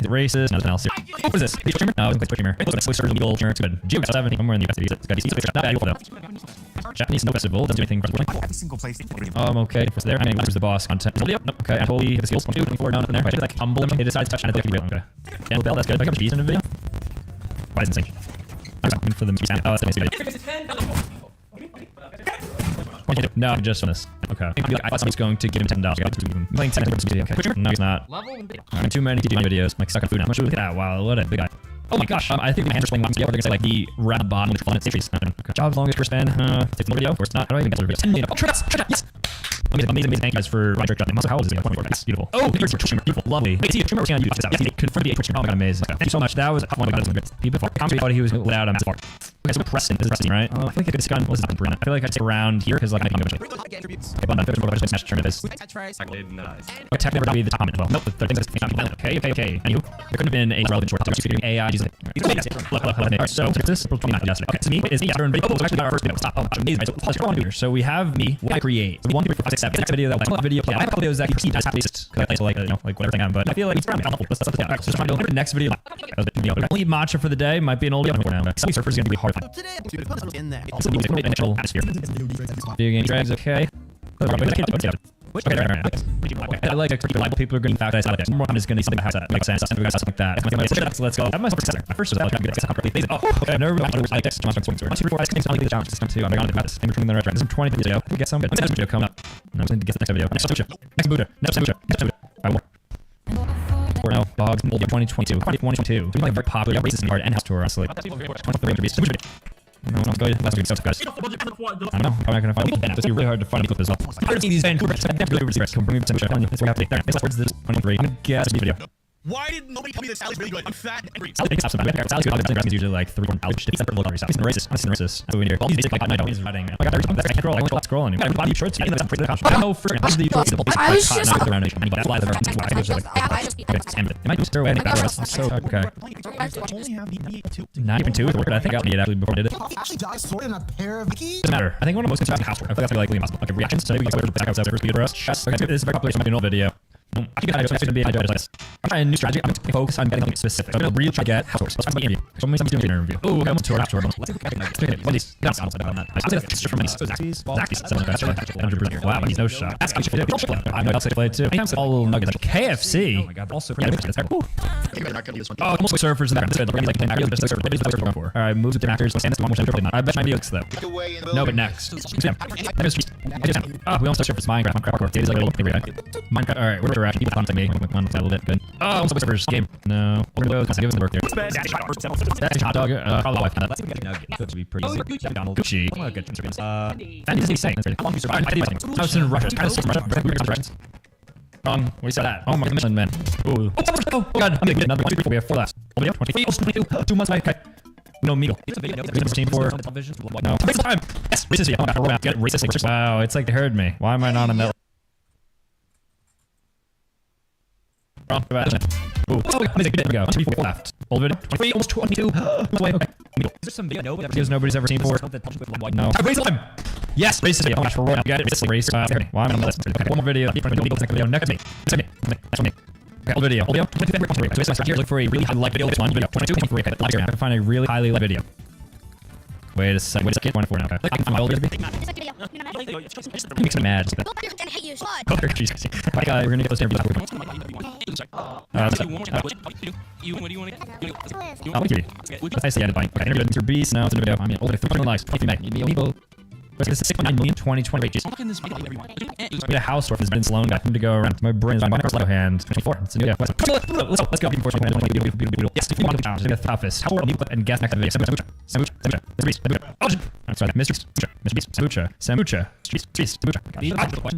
racist. Nothing else. What is this? No, it's Twitch streamer. It's like Switch legal. It's good. Geo 7. Somewhere in the US. It's got DC. Not bad. Though. Japanese no festival. Doesn't do anything. Every single place. Okay. For there. I mean, where's the boss content? Okay. I totally hit the skills. 24 down there. I just like humble him. He decides to touch and I think he will. Okay. Daniel Bell. That's good. I got cheese in the video. Why is it insane? I'm for them. Oh, that's amazing. No, just on this. Okay. I thought somebody's going to give him $10. Playing 10 video. Okay. No, he's not. Too many TV videos. Like stuck on food now. Look at that. Wow, what a big guy. Oh my gosh. I think my hands are swinging. They're gonna say like the round bottom which on series. Okay. Jobs longest per span. Take the video. Of course not. How do I even get the video? 10 minutes. Oh, yes. Amazing. Thank you guys for Roger Trick. Also, how old is it? 24. That's beautiful. Oh, here's your Twitch streamer. Beautiful. Lovely. Wait, see your streamer. We're going to use this out. Yes, confirm the Twitch streamer. Oh my god, amazing. Okay. Thank you so much. That was a tough one. I got it. People thought he was let out on Massive Fart. Okay, so Preston. This is Preston, right? Oh, I feel like I could gun. What's happening? I feel like I'd take around here because like I can go. Okay, but I'm going to smash turn this. Okay, tech never got me the top comment. Well, nope. The things that's not okay. Anywho, there couldn't have been a relevant short topic. Just AI. Alright, so this April 29th yesterday. Okay, so me is me after video. Oh, so actually got our first video. Stop. Oh, amazing. So let's go on computer. So we have me. What I create. So 1, 2, 3, 4, 5, 6, 7. Next video that was video. Yeah, I have a couple videos that you perceive as half racist because I play so like like whatever thing I'm. But I feel like it's probably helpful. Let's yeah. So just trying to go to the next video. Lead matcha for the day might be an old video now. Some surfers gonna be hard. In there. Also, initial atmosphere. Video game drags. Okay. Okay, right. I like reliable people are going to fact I like more I'm just going to something that makes sense. Something like that. Let's go. I have my successor. My first was like I'm going to okay. I've never been able to like text John Swing. 1, 2, 3, 4. I think the challenge system too. I'm going to do this. I'm returning the reference. This is 20 minutes ago. We get some good. Next video coming up. I'm going to get the next video. Next Buddha. Next Buddha. I will. Tour now. Dogs. 2022. 2022. Doing like very popular. Yeah, racist card and house tour. Honestly. No, no, good. That's gonna be so guys. I don't know. I'm not gonna find it. It's really hard to find a clip as well. I see these Vancouver. Come bring me some shit. That's what I have to. There. Where's this 23? I'm gonna guess this video. Why did nobody tell me that Sally's really good? I'm fat and angry. Sally's good. Sally's usually like 3 calories. It's low calories. It's racist. Honestly, racist. That's what we need here. All these basic like night is writing. I got I can't scroll. I only scrolling. I got shorts. I know for I was just around it. That's why the it might be stir away. So okay. Not even 2 is working. I think I need it actually before I did it. Actually, died sorted in a pair of Vickies. Doesn't matter. I think one of the most concerned house work. I feel like that's really impossible. Like reactions. So maybe we can back outside first video for us. Okay, this is very popular. So I'm making an old video. I'm trying a new strategy. I'm going to focus on getting something specific. I'm going to really try to get houseworks. Let's talk about interview. Show me somebody's doing an interview. Oh, okay, almost 2 hours tour. Let's take one of these. That's not on that. I say that's from Zaxby's. Wow, he's no shot. That's actually I know that's played too. All nuggets. KFC. Oh my god, also yeah, that's there. Oh, almost surfers in there. All right, moves with the actors. Let's stand this one more time. I bet my videos though. No, but next. Oh, we almost surfers Minecraft. Data's like a little Minecraft. All right, we're People contact me. One a little bit good. Oh, Subway Surfers game. No. Give us the work there. That's hot dog. Probably wife. Let's see if we get a nugget. Could be pretty easy. McDonald's. Gucci. Oh, good. That is insane. How long you survived? I was in Russia. Wrong. We said that. Oh my god, man. Ooh. Oh god. I'm gonna get another 1, 2, 3, 4. We have 4 left. 23. 2 months. Okay. No Meagle. It's a video. Team 4. No. Time. Yes. Racist. Oh my god. Get racist. Wow. It's like they heard me. Why am I not on that? Wrong. Ooh. Oh, amazing. There we go. 3, 4 left. Old video. 23. Almost 22. Okay. Is there some video nobody's ever seen before? No. Race time. Yes. Race video. Oh gosh. We're rolling. Got it. Race. Why am I on this? Okay. One more video. Video. Next to me. That's me. Okay, old video. Old video. So here, look for a really high like video. This one video. 22. 23. Okay. Live here. I can find a really highly liked video. Wait a second. 24 now. Okay. I can find my old video. It makes me mad. We're gonna get those interviews. I see added buying. Okay, interview Mr. Beast. Now it's a video. I mean, older 3 likes. If you make illegal. This is 6.9 million 2020 wages. We had a house where there's been Sloan got him to go around. My brain is on my first hand. 24. It's a new Let's go. Yes, if you want to challenge, the toughest. How and guess next video. I'm sorry, Mr. Sambucha.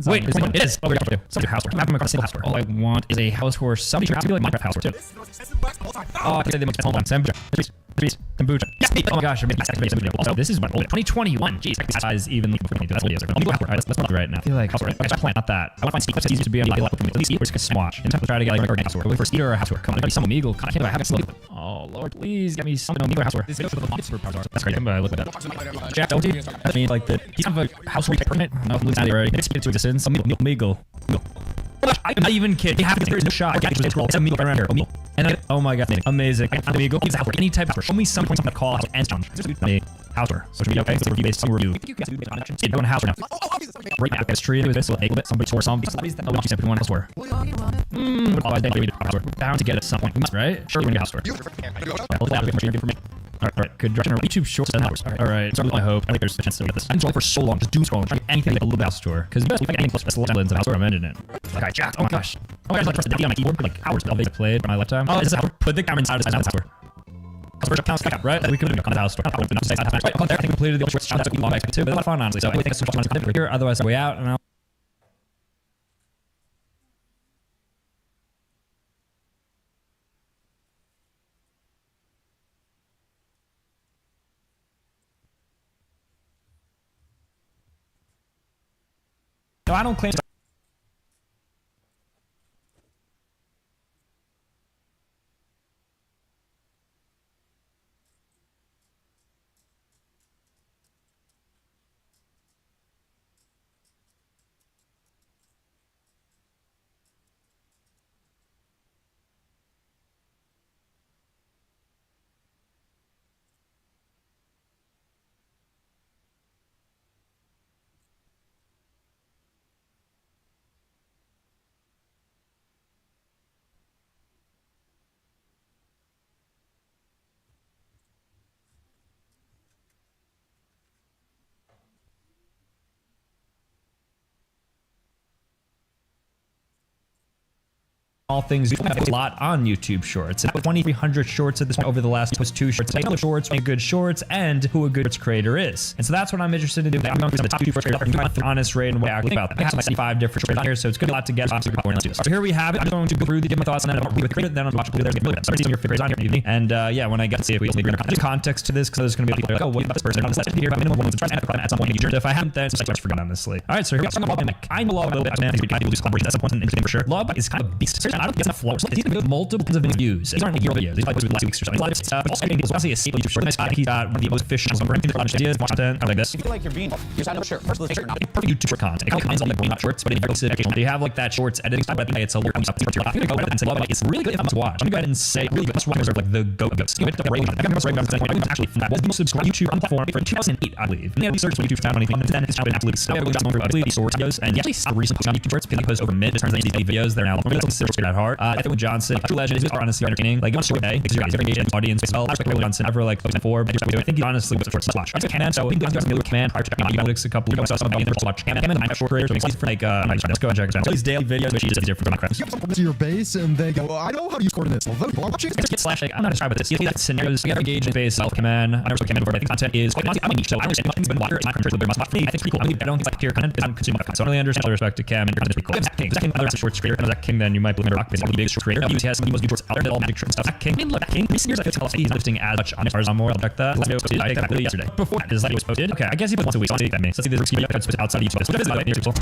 Wait, it is. Oh, we're going to do. Some housework. I'm going to house work. All I want is a house horse. Somebody should be like Minecraft housework too. Oh, I can say they hold on. Sambucha. Kombucha. Yes, oh my gosh, I'm making a video. Also, this is what 2021. Jeez, that size even before we do that. Let's not do right now. I feel like house work. I plan not that. I want to find Steve. It's easy to be on the level. At least we're just gonna watch. And try to get like a house work. Wait for Steve or a house work. Come on, maybe some Meagle. I can't have it slow. Oh Lord, please get me some Meagle or house work. This is that's great. I'm gonna look at that. Jack, don't you? That means like that. He's kind of a house work permit. No, lose out already. It's into existence. Some Meagle. I'm not even kidding. You have to. There's no shot. It's a Meagle around here. And I, oh my god, amazing. I can Meagle. He's any type of house. Show me something to call house and challenge. House tour. So it should be okay. It's a review based. Some review. See, going house now. Right now, this tree. This will make somebody score some. Oh, you simply want house tour. Bound to get at some point. We must, right? Sure, we're gonna get house tour. Alright, good direction. YouTube shorts and hours. Alright, so I hope. I think there's a chance to get this. I'm scrolling for so long, just doom scrolling, trying to get anything like a little house tour. Because you guys anything close to the semblance of house tour, I'm ending it. Okay, Jack. Oh my gosh. Oh my gosh, I pressed the D on my keyboard for like hours. I'll played for my lifetime. Oh, is this how put the camera inside of the house tour? Right? We could have done the house tour. Right, I think we completed the shorts. That's a long back too, but a lot of fun, honestly. So I think it's much here. Otherwise, way out and I'll. No, I don't claim. all things a lot on YouTube Shorts. And with 2,300 shorts at this point over the last post 2 shorts, make shorts, make good shorts, and who a good shorts creator is. And so that's what I'm interested in doing. I'm going through some of the top YouTube shorts creators, honest rate, and what I actually think about them. I have like 65 different shorts on here, so it's good a lot to get. Let's do this. So here we have it. I'm going to go through the different thoughts, and then I'll with it. Then I'll watch videos. Start seeing your favorites on here in the evening. And yeah, when I get to see if we can leave context to this, because there's going to be people like, oh, what about this person? This here about minimum ones. At some point, if I haven't, then it's like I forgot honestly. All right, so here we go. I kind of love a little bit. Man, people do collaborations. That's one interesting for sure. Love is kind of a beast. Seriously, I don't think it's enough flows. He's going to do multiple kinds of views. These aren't like hero videos. These like last 2 weeks or something. A lot of stuff. But also, I think it's a staple YouTube short. Nice guy. He's got one of the most efficient ideas, content, kind of like this. You feel like you're being you're not sure. First, let's not perfect YouTube short content. It kind of comes on like not shorts, but in very specific occasion. They have like that shorts editing style, but I think it's a little I'm gonna go ahead and say love it. It's really good to watch. I'm gonna go ahead and say really good. That's why like the go-go's. You know, I got most right now. I actually that was the most subscribed YouTube on platform for 2008, I believe. And yeah, we searched YouTube found anything, and then it's been absolutely so. I believe these shorts videos, and actually stopped recently on YouTube shorts because I post over mid. It turns out these videos they're now considered at heart. I think with Johnson, True Legend is honestly entertaining. Like one short day because you're very engaged audience as well. I respect Johnson. I've like 4, but I think he honestly was a short watch. I just can so I think there's a command prior to checking out analytics a couple of some of the watch and I'm short creators doing for like let's go and check it out. These daily videos which is different from Minecraft. You come to your base and they go, I know how to use coordinates. Although watching /like I'm not describing this. You see that scenarios you engage in base self command. I never saw command before. I think content is quite I'm a niche, so I understand nothing's been water. It's not controlled by my me. I think it's pretty cool. I don't think like pure content is consumed by content. So I really understand all respect to Cam and content is pretty cool. Zach King, another short creator, and Zach King then you might believe Rock is one of the biggest short creator. He has some of the most shorts out there that all magic short stuff. Zach King, look, Zach King, this year's I feel he's lifting as much on as far as more. I'll check that. This video was posted I think yesterday. Before this video was posted. Okay, I guess he put once a week. So I'll take that me. So let's see this risky video that's outside of YouTube. So this is like people.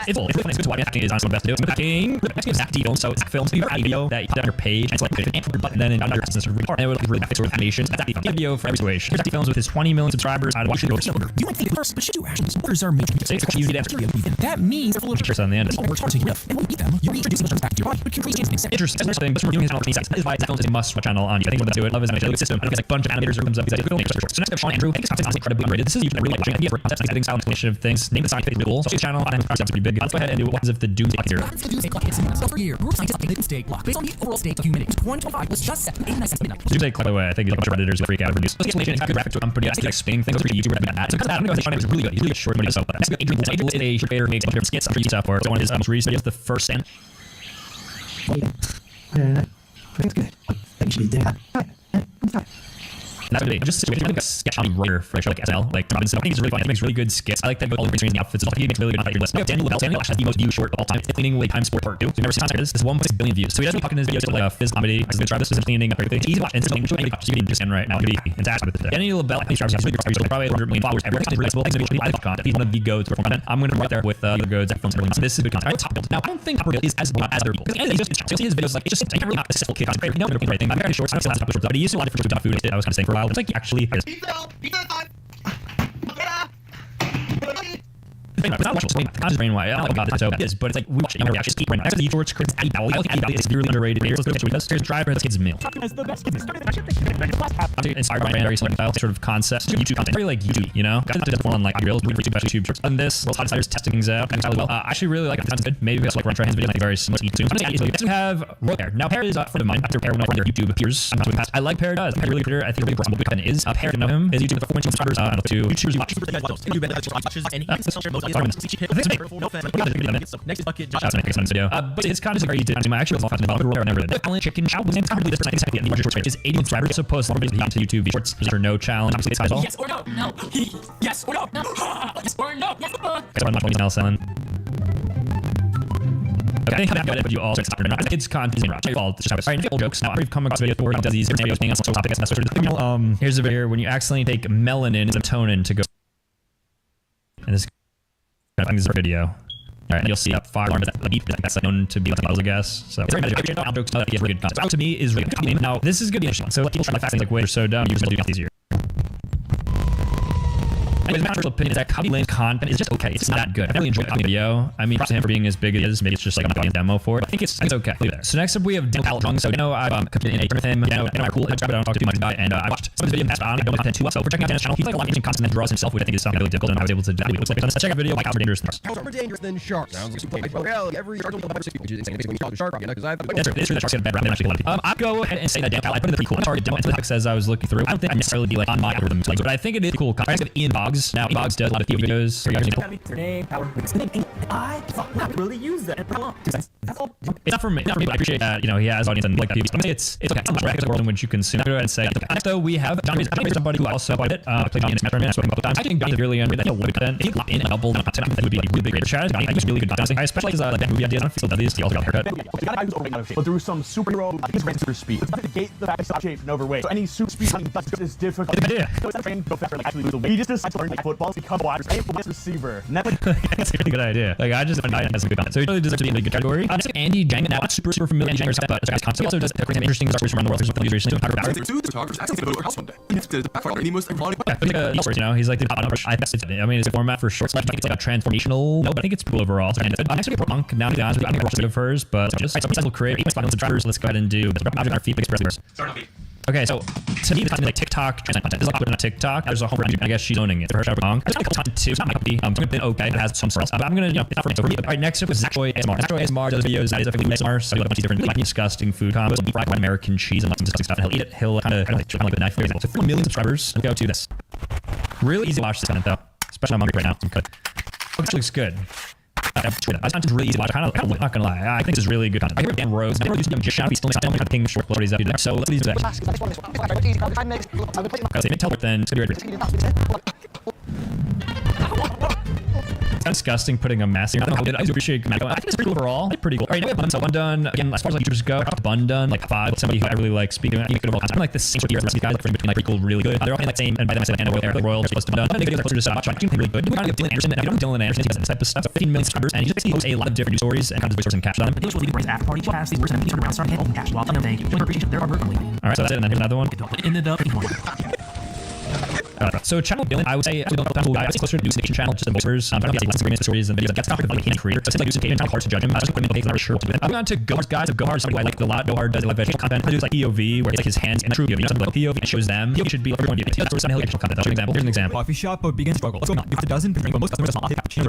It's cool. It's really good to watch. Acting is honestly one of the best videos. King, Zach D films. So it's films. You have a video that you put on your page. And it's like a button then under your business report. And it would really fit with animations. That's a video for every situation. Zach D films with his 20 million subscribers. I'd watch it go. You might think first, but should you rations? Orders are made. Easy to answer. That means they're full of pictures on the end. We're targeting enough. And when you eat them, you're introducing the back to your body, which can create things. Interesting. But we're doing his channel on sites. That is why Zach films is a must-watch channel on YouTube. I think we'll do it. Love his analytics system. I think it's like a bunch of animators or comes up. He's like, so next up, Sean Andrew. I think his content is incredibly underrated. This is YouTube really watching. Idea for content, setting style, explanation of things. Name the scientific cool. So his channel on his pretty big. Let's go ahead and do what if the doomsday clock zero. Doomsday clock is so for a year. Group scientists updated the doomsday clock based on the overall state of humanity. 125 was just set 89 cents midnight. Doomsday clock, by the way, I think a bunch of redditors will freak out over news. Explanation, it's graphic to a company. That's explaining things over to YouTube and that. So because of that, I'm going to say Sean is really good. He's really short money so. That's good. Adrian is a short creator, makes a bunch of different skits. I'm sure you stuff for one of his most recent videos, the first and. That's good. Thank you, Dad. And that's what it is. Just like a sketch writer for a show like SNL, like Robinson. I think he's really funny. He makes really good skits. I like that all the green screens and the outfits. He makes really good on your list. We have Daniel Lavelle. Daniel has the most viewed short of all time. It's Cleaning Away Time Sport Part 2. So you've never seen this. It's 1.6 billion views. So he doesn't talk in his videos like a fizz comedy. I'm going to try this. This is cleaning up everything. It's easy to watch. And it's something you can just end right now. It's going to be fantastic with it. Daniel Lavelle, I think he's probably 100 million followers everywhere. He's really flexible. I love content. He's one of the goats for content. I'm going to right there with the goats that films everything. This is good content. Right, Top Build. Now, I don't think Top Build is as good as other people. Because it's just you'll see his videos like it's just like really not a successful kid. It's great. No, they're right thing. I'm very short. I don't see lots of shorts, but he used to a lot of different shorts about food. I was kind of saying for a while. It's like he actually. It's not watching the conscious brain why. Oh my god, it's so bad. But it's like we watch it. We actually keep brain. Actually, the shorts creates Addy Valley. I think Addy Valley is severely underrated. Here's the driver. This kid's meal. That's the best. I'm inspired by very similar style, sort of concepts. YouTube content, very like YouTube, you know. Guys just one on like reels, doing YouTube shorts. On this, World's Hottest testing things out. Kind of well. I actually really like it. Sounds good. Maybe it's like run try his video like very similar to YouTube. Next we have Pear. Now Pear is a friend of mine. After Pear, when I YouTube appears, I'm not doing past. I like Pear does. Pear really good. I think really possible content is. Pear to know him. His YouTube with 4 million subscribers. I don't know to YouTubers you watch. Next is Bucket. But his content is very easy. I actually was often about it. Never did. Only chicken chow was probably this person. I think the larger short is 80 subscribers. So post more videos to YouTube shorts for no challenge. Obviously, it's yes or no. No. Yes or no. Yes or no. Yes or no. I'm not now selling. Okay, I think I'm but you all start to not. Kids content is rock. All just have old jokes. Now I've come across videos where he does these videos being on social topics. That's sort of the thing. Here's a video here when you accidentally take melanin as a tonin to go. And this is a video. Alright, and you'll see up far that the beat that's known to be like puzzle, I guess. So it's very magic. I'll jokes that he has really good content. So to me is really good. Now this is gonna be interesting. So let people try to fast things like wait, you're so dumb, you just do it easier. Anyways, my personal opinion is that Cubby Lane's content is just okay. It's not that good. I really enjoyed the video. I mean, props to him for being as big as he is. Maybe it's just like I'm not a demo for it. I think it's okay. Leave it there. So next up we have Daniel Paltrong. So I've competed in a tournament with him. I'm cool. I don't talk too much about it. And I watched some of his videos on. I don't content too well. So we're checking out Daniel's channel. He's like a lot of interesting content that draws himself, which I think is something really difficult. And I was able to do. It looks like let's check out a video like how dangerous than How more dangerous than sharks? Sounds like super. Well, every shark will have 60, which is insane. When you talk to shark, because I've. That's true. It's true that sharks get a bad rap. Actually, a lot of people. I'll go ahead and say that Daniel. I put it pretty cool. Target demo. Until the says I was looking through. I don't think I necessarily be like on my algorithm, but I think it is cool. I have Ian Boggs. Now Ian Boggs does a lot of videos. I thought not really use that. That's all. It's not for me, but I appreciate that, he has audience and like that. But it's okay. It's a world in which you consume. Go ahead and say, okay. Next, though, we have John Mason, somebody who also quite a bit. I played Johnny in Smash Bros. I spoke a couple times. I think Johnny is really under that. If you lock in and double down content, that would be like really great. Chad, Johnny, I think it's really good. Honestly, I especially his like movie ideas. I don't feel that he also got a haircut. But through some superhero, he's ran super speed. It's not to gate the fact that shape and overweight. So any super speed hunting is difficult. Good idea. So it's not training to go faster, like actually lose the weight. He just decides to learn like football, become a wide receiver. That's a really good idea. Like I just that's a good content. So he really deserves to be in a good category. Next, Andy Jang. Now, not super familiar with Andy Jang stuff, but this guy's also does interesting stories from around the world. There's some recently doing Power. He's like the I mean, it's a format for short stuff. It's like a transformational. No, but I think it's cool overall. So next week, Punk. Now, to be honest with you, I think we're of hers, but just some will create 8 spot subscribers. Let's go ahead and do our feed express. Okay, so to me, it's like TikTok content. There's a lot on TikTok. There's a home run. I guess she's owning it. For her, Punk. There's kind of content too. It's not my cup of tea. It's been okay. It has some stuff. But I'm gonna, it's not for me. So all right, next up is Zach Joy ASMR. Zach Joy ASMR does videos. That is effectively ASMR. So a bunch of different like disgusting food combos, deep fried American cheese, and lots of disgusting stuff. And he'll eat it. He'll kind of like with a knife. For example, so 4 million subscribers. Let's go to this. Really easy to watch this content though, especially I'm hungry right now. Some good. Oh, this looks good. This content's really easy to watch. I'm not gonna lie. I think this is really good content. I hear Dan Rose. I never used to just shout. He's still making kind of king short what he's up to. So let's do that. Because they didn't tell then it's gonna be It's disgusting putting a mask here. I don't know how good. I do appreciate Matt. I think it's pretty cool overall. It's pretty cool. Alright, now we have Bun. So Bun Done, again, as far as like YouTubers go, Bun Done, like 5, somebody who I really like speaking about. Good overall content. I'm like the same sort of years as these guys, like between like pretty cool, really good. They're all like same, and by them I say like Anna Royal, supposed to be done. I think videos are closer to stuff. I think really good. We're gonna get Dylan Anderson, and if you don't know Dylan Anderson, he does this type of stuff. So 15 million subscribers, and he just basically hosts a lot of different news stories and kind of voice and captions on them. Those will be the after party. Pass the worst and turn around, start hit open cash. Well, thank you. Appreciation. There are verbally. Alright, so that's it, and then here's another one. Ended up. So channel Dylan, I would say actually don't know guy. I think closer to News Nation channel, just the voiceovers. I'm trying to get some stories and videos. That's not like a creator. So it's like News Nation, kind of hard to judge him. I just equipment okay, not sure what to do. I'm going to Gohard's guys. Of Gohard, somebody who I like a lot. Gohard does a lot of educational content. I do like POV, where it's like his hands in a true POV. You know, something like POV and shows them. POV should be like everyone do. That's some educational content. That's an example. Here's an example. Coffee shop but begin struggle. What's going on? If it doesn't, but most customers not cappuccino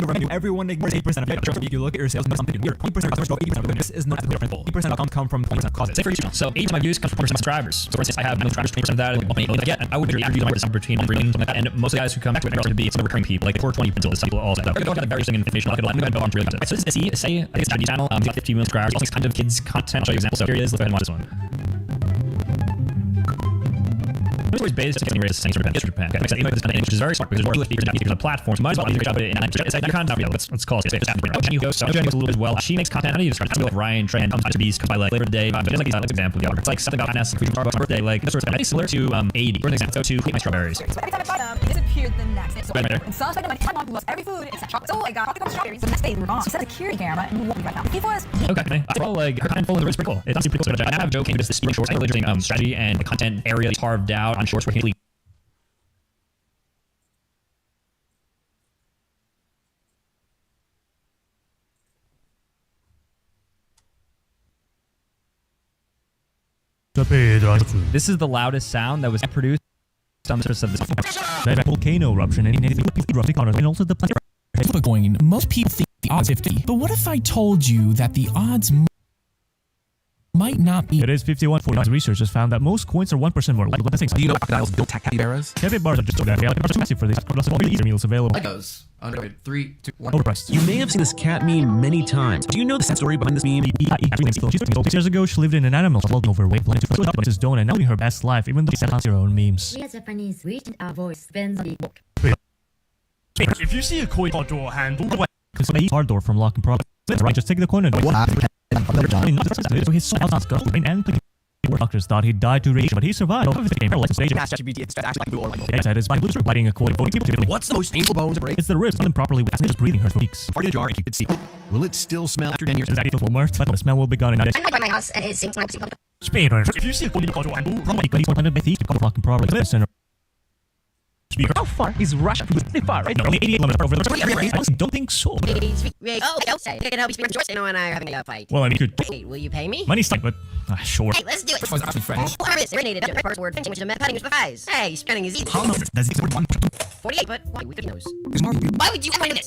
revenue. Everyone ignores 8% of it. If you look at your sales, something weird. 20% of customers drop 80% of it. This is not the principle. 80% of come from 20% causes. Say for each channel. So 80% of my views comes from 20% of subscribers. So for instance, I have no subscribers, 20% of that, and I get. I would agree on my between something like that. And most of the guys who come back to it are going to be some recurring people, like 420 until some people all set up. We're going to go various information. I'm going to go on to really content. So this is SE. Say I think it's Johnny's channel. He's got 15 million subscribers. Also, kind of kids content. I'll show you examples. So here he is. Let's go ahead and watch this one. This is based on the same sort of Japan. Okay, makes sense. Which is very smart because there's more features on platforms. Might as well put it in. It's like content. Let's call it. Jenny goes. So Jenny goes a little bit as well. She makes content. I don't need to describe it. Like Ryan Trey and to Beast by like Labor Day. But just like an example, it's like something about finance, Starbucks birthday, like this sort of thing. I think similar to 80. For an example, so to Eat My Strawberries. So every time I buy them, it disappeared the next day. So and so I spent money. My mom lost every food except chocolate. So I got chocolate strawberries. The next day they were gone. She set a security camera and won't be right now. If was okay. Well, like her content full of the pretty cool. It's honestly pretty cool. I have Joe King just this shorts. I really interesting strategy and the content area that's carved out on shorts where he This is the loudest sound that was produced on the surface of this volcano eruption and also the planet going. Most people think the odds 50, but what if I told you that the odds might not be? It is 51.49. Researchers found that most coins are 1% more likely. Do you know crocodiles don't attack capybaras? Capybaras are just so damn massive for these. Easier meals available. Legos. Under 3, 2, 1. Overpriced. You may have seen this cat meme many times. Do you know the sad story behind this meme? 6 years ago, she lived in an animal world overweight, planning to put his donut and now living her best life, even though she sent out her own memes. We as Japanese, we and our voice depends on the book. If you see a coin or door handle, it's a hard door from Lock and Product. Right, just take the coin and what happened? So his soul was going and doctors thought he died to radiation, but he survived. Biting a coin. What's the most painful bone to break? It's the ribs. Improperly with just breathing hurts for weeks. Fart in a jar, you could see. Will it still smell after 10 years? The smell will be gone in a day. I my house and it sinks my Speedrunners. If you see a coin or door handle, probably 100 by thieves, Lock and Product. Center. Speaker. How far is Russia from the far? Right? No, only 88 kilometers over the I don't think so. Oh, say, I can help you speak George. No, and I are having a fight. Well, I mean, you could. Wait, will you pay me? Money's tight, but sure. Hey, let's do it. Harvest, irritated, first word, finishing, which is a petting with the thighs. Hey, spending is easy. How much does it worth? 48, but why? We could knows. Why would you want this?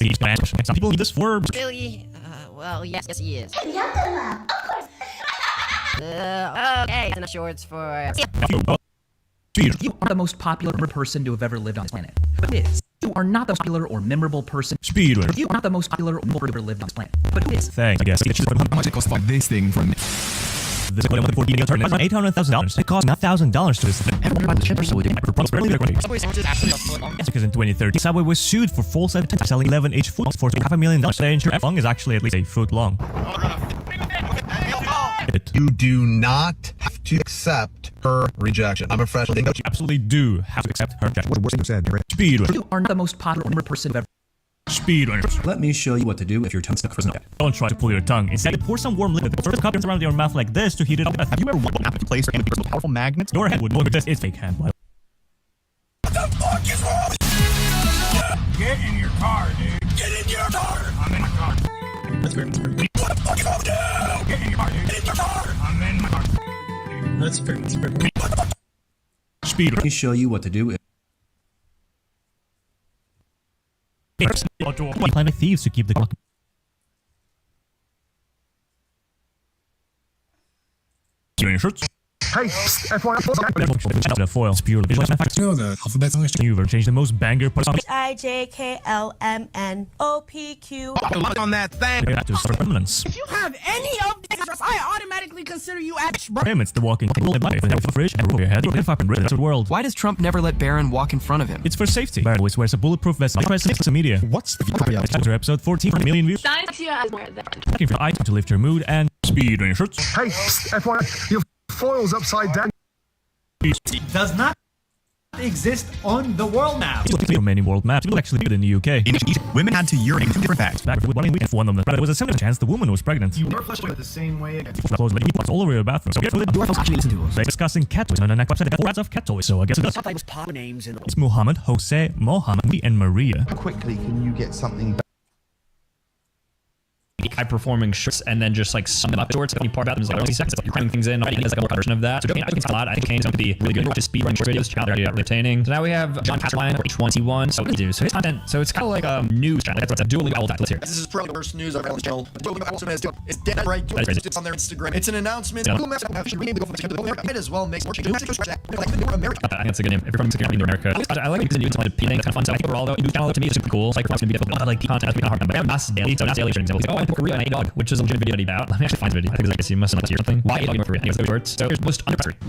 Some people need this for. Really? Well, yes, he is. Okay, and shorts for. You are the most popular person to have ever lived on this planet. But it is. You are not the most popular or memorable person. Speedrunner. You are not the most popular or memorable person who ever lived on this planet. But who is? Thanks, I guess. How much it costs to buy this thing from me? This is $800,000. It cost $1,000 to this. Everyone bought the ship, so we didn't Yes, because in 2013, Subway was sued for false evidence selling 11-inch food for $500,000. The inch long is actually at least a foot long. You do not have to accept her rejection. I'm a freshman. You absolutely do have to accept her rejection. What you said, Speedrunner. You are not the most popular or memorable person who ever. Speedrunners. Let me show you what to do if your tongue's stuck for some. Don't try to pull your tongue. Instead, pour some warm liquid. First, cup around your mouth like this to heat it up. Have you ever wondered what place and powerful magnets? Your head would look this. It's fake hand. What the fuck is wrong with you? Get in your car, dude. Get in your car. I'm in my car. That's fair. What the fuck is wrong with you? Get in your car, dude. Get in your car. I'm in my car. That's fair. That's fair. Speedrunner. Let me show you what to do if. Plan with thieves to keep the clock. Your shirts. Hey, The foil. Pure visual effects. You know the alphabet song. You ever change the most banger parts of IJKLMNOPQ. On that thing. to start permanence. If you have any of these, I automatically consider you ash, bro. Him, it's the walking life. A fridge and your head. If I can rid the world. Why does Trump never let Barron walk in front of him? It's for safety. Barron always wears a bulletproof vest. Press social media. What's the Episode 14 million views. Looking for item to lift your mood and speed on your shirts. Hey, FYI, your foil's upside down. Does not exist on the world map. Many world maps. People actually did it in the UK. In Egypt, women had to urinate 2 different facts. Back with 1 week, one of them. There was a similar chance the woman was pregnant. You were flushed the same way again. All over your bathroom. So carefully. Actually listen to us. They're discussing cat toys on the next website. They got 4 ads of cat toys. So I guess it's was pop names in It's Muhammad, Jose, Mohammed, and Maria. How quickly can you get something high-performing shirts and then just like sum them up shorts. Like, part about them is like 30 seconds. It's like you're cramming things in. Already is like a more version of that. So I think it's a lot. I think Kane's going to be really good. Just speedrunning short videos. Channel already entertaining. So now we have John Casterline for H1T1. So what do we do? So his content. So it's kind of like a news channel. That's a dually old title here. This is probably the worst news I've ever on this channel. It's dead right. It's on their Instagram. It's an announcement. Yeah. Might as well make more changes. I think it's a good name. If you're from Mexico, you're America. I like it because the news is kind of fun. So I think overall though, news channel to me is super cool. It's like it's going to be difficult. Like content has become hard. But I have Nas Daily. So Nas Daily for example. Oh, I'm Korea and a dog, which is a legit video about. Let me actually find the video. I think it's like you must have or something. Why a dog in Korea? I think it's shorts. So here's most underpressed.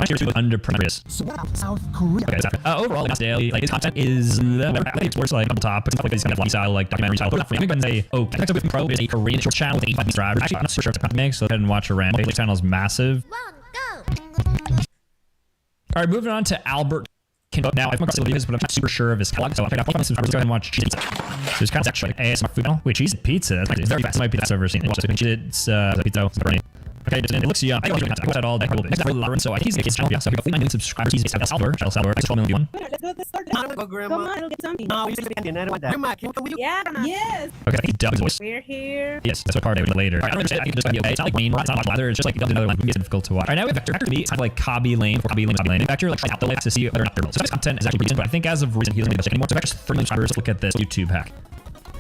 Actually, underpressed. South Korea. Okay, that's overall, Nas Daily, like his content is I think it's worse like double top. It's not like this kind of vlog style, like documentary style. But I'm going to say, oh, Next Up Pro is a Korean short channel with 85 subscribers. Actually, I'm not super sure what it makes, so go ahead and watch around. The channel is massive. All right, moving on to Albert. Now, I've come across the videos, but I'm not super sure of his catalog, so I figured out subscribers. Go ahead and watch Cheez It Pizza. So it's kind of actually like ASMR food channel. Wait, Cheez It Pizza? It's very fast. It might be the best I've ever seen. Watch it. Cheez It pizza. It's burning. Okay, it looks young. I don't know what all that. Next up, Lauren. So I think he's his channel. So 9 million subscribers. He's El Salvador. El Salvador. 12 million. Let's go get started. Grandma. Come on, get something. No, we just candy. I don't want that. Grandma, can we? Yeah. Yes. Okay, I think he dubbed his voice. We're here. Yes, that's what part I would later. Alright, I don't understand. I think it's just okay. It's not like Wayne. It's not much lather. It's just like dubbed another language. It's difficult to watch. Alright, now we have Vector. Vector to me is kind of like Cobby Lane for Cobby Lane. Vector like tries out the life to see whether or not they're real. So his content is actually recent, but I think as of recent he doesn't make much anymore. So Vector's 30 million subscribers. Let's look at this YouTube hack.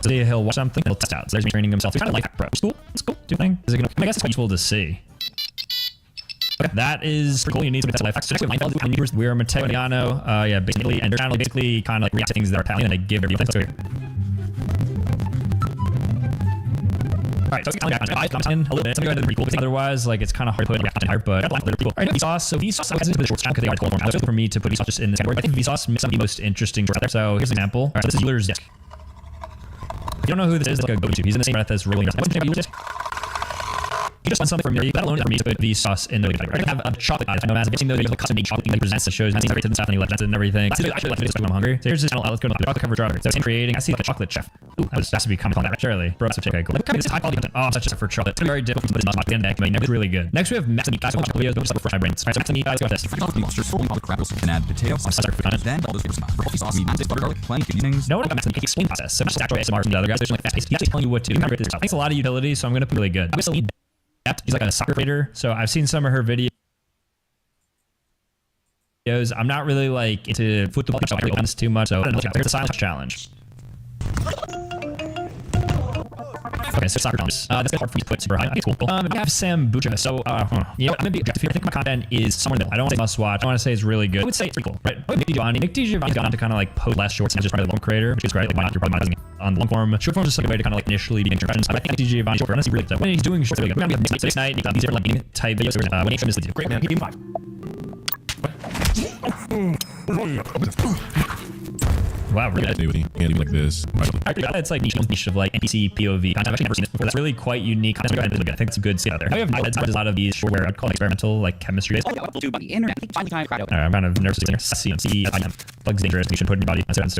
So he'll watch something. He'll test out. So there's me training himself. He's kind of like hack, bro. It's cool. It's cool. Do thing. Is it gonna? I guess it's quite useful to see. Okay, that is pretty cool. You need some life hacks. So next we have we're Matteo Diano. Yeah, basically, and their channel basically kind of like react to things that are Italian and they give their view. So alright, so I'm a little bit. Some of you guys did pretty cool, but otherwise, like it's kind of hard to put in here, but a lot of people. Alright, Vsauce. So Vsauce has into the shorts channel because they are cool format. So for me to put Vsauce just in this category, I think Vsauce makes some of the most interesting shorts out there. So here's an example. Alright, so this is Euler's Disc. If you don't know who this is, it's like a go-to. He's in the same breath as really interesting. Euler's Disc. He just wants something from me. That alone is for me to put Vsauce in the category. I have a chocolate guy. I know as I've seen those custom made chocolate that presents that shows everything and stuff and he left and everything. I actually like videos when I'm hungry. So here's his channel. Let's go to the chocolate cover strawberry. So it's him creating. I see like a chocolate chef. Ooh, that has to be comment on that. Surely, bro, that's okay, cool. This is high quality content. Oh, such a for chocolate. It's very difficult to put this on the end. But it's really good. Next we have Max and Meat. Guys, watch videos. Don't just look for my brains. Alright, so Max and Meat. Guys, got this. And add potatoes. And then all those flavors. For coffee sauce, meat, butter, garlic, plenty of seasonings. No one got Max and Meat explain process. So much is actually ASMR from the other guys. There's like fast paced. He's actually telling you what to do. Thanks a lot of utility. So I'm gonna put really good. I still need. He's like a soccer player, so I've seen some of her videos. I'm not really like into football, so I don't this too much. So here's the silence challenge. Okay, so soccer dollars. That's hard for me to put super high. Okay, cool. We have Sam Bucha. So, you know what? I'm gonna be objective here. I think my content is somewhere in the middle. I don't want to say must watch. I want to say it's really good. I would say it's pretty cool, right? Nick DiGiovanni's gone on to kind of like post less shorts and just probably the long creator, which is great. Like, why not? You're probably monetizing on the long form. Short form is just like a way to kind of like initially be impressions. I think Nick DiGiovanni short form, honestly, really good. When he's doing shorts, really good. We're gonna be Nick Night, these are like gaming type videos. When he is great, man. Give him 5. Wow, really good. Like this. It's like niche of like NPC POV content. I've actually never seen this before. That's really quite unique. I think it's a good scene out there. I have a lot of these short where I'd call experimental like chemistry. Alright, I'm kind of nervous there. CMC, bugs dangerous. You should put in your body. I just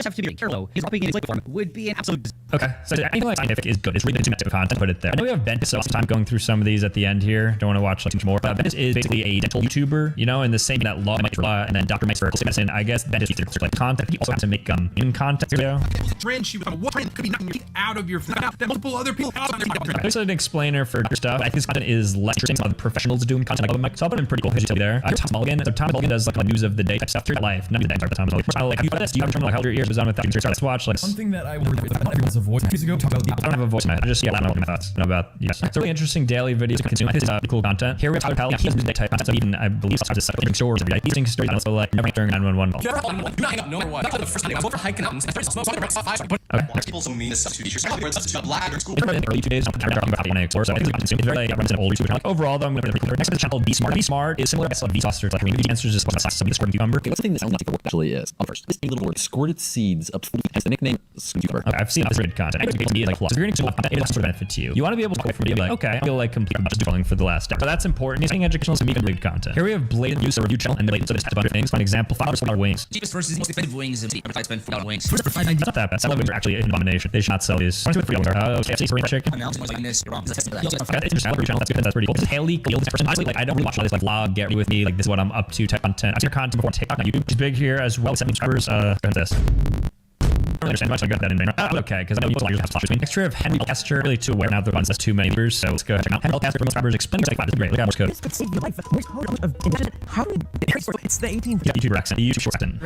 have to be careful. His upping in his liquid form would be an absolute. Okay, so anything like scientific is good. It's really good to content. Put it there. I know we have Ventus, so I'm going through some of these at the end here. Don't want to watch like too much more. Ventus is basically a dental YouTuber, you know, in the same that Law and then Dr. Mike's for medicine. I guess Ventus uses like content. He also has to make in content video. Trend she was what trend could be knocking your teeth out of your that multiple other people out of their There's an explainer for stuff. I think this content is less interesting than other professionals doing content like so I'll put him pretty cool. Here's you there. Tom Mulligan. So Tom Mulligan does like news of the day type stuff through life. None of the day Tom Mulligan. Like, have you got this? Do you have a terminal? Like, hold your ears. Was on with that. Let's watch like something that I wonder if not everyone's a voice. Years ago, talk about the. I don't have a voice in it. I just I don't know what my thoughts about yes. It's a really interesting daily video to consume. This is cool content. Here we have Tyler Pally. He has midday type content. So even I believe starts to set stores every day. He's doing stories. Also like never during 911. Okay. People so mean to such teachers. Early 2 days, I'm talking about how to explore. So I think it's very like runs an old YouTube. Like overall, though, I'm going to put next to the channel Be Smart. Be Smart is similar to Vsauce. Like the answer is just what's the size of the square cucumber. What's the thing that sounds like the word actually is? First, this little word squirted seeds up. Hence the nickname cucumber. Okay, I've seen this good content. I think it's like if you're going to content, it has sort of benefit to you. You want to be able to go from like, okay, I feel like complete just doing for the last step. So that's important. It's educational to make good content. Here we have blatant use of review channel and blatant so this type of other things. For example, $5 wings. Cheapest versus most expensive wings of the I spend $4 wings. It's not that bad. Some of them are actually an abomination. They should not sell these. Okay, KFC chicken. It's interesting. That's good. That's pretty cool. This is Haley. This person. Honestly, like I don't really watch all this like vlog, get ready with me. Like this is what I'm up to type content. I've seen your content before on TikTok, not YouTube. She's big here as well. 7 subscribers. This. I don't understand much. I got that in vain. Okay, because I know you have to between. Next year of Henry Kester, really too aware now the ones that's too many viewers. So let's go check out Henry Kester. Most subscribers explain like 5. This is great. Look at Morse code. This could save your life. Morse code of how do it's the 18th. Yeah, YouTuber accent. YouTube short accent.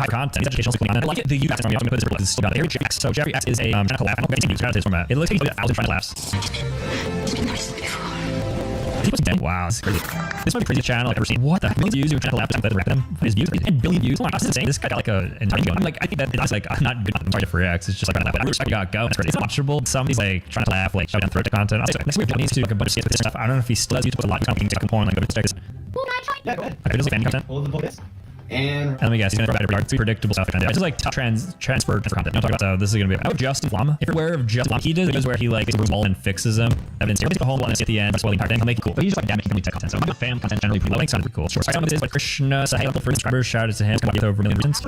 Content. Educational content. I like it. The YouTube accent. I'm gonna put this for Jerry X. So Jerry X is a channel laugh. I don't get his format. It looks like 1,000 trying to laughs. Wow, this is crazy. This might be the craziest channel I've ever seen. What the heck? Millions of views, you're trying to laugh at them. His views and billion views. Oh my gosh, this is insane. This guy got like a entire video. I'm like, I think that it's like not good. I'm sorry for reacts. It's just like I respect got go. It's crazy. It's not watchable. Somebody's like trying to laugh, like shove down throat to content. Next week, John needs to like a bunch of stuff. I don't know if he still does YouTube with a lot of content. Like porn, like go to check this. Okay, just like fan content. Hold the focus. And let me guess, he's gonna provide pretty predictable stuff. I just like transfer content. I'm talking about. So this is gonna be Justin Flama. If you're aware of Justin Flama, he does videos where he like takes a ball and fixes them. Evidence here. He's a whole one at the end. That's why the entire thing. He'll make it cool. But he's just like damaging really tech content. So I'm a fan content generally pretty low. It sounds pretty cool. Sure. So I this is like Krishna Sahel for subscribers. Shout out to him. With over 1 million views.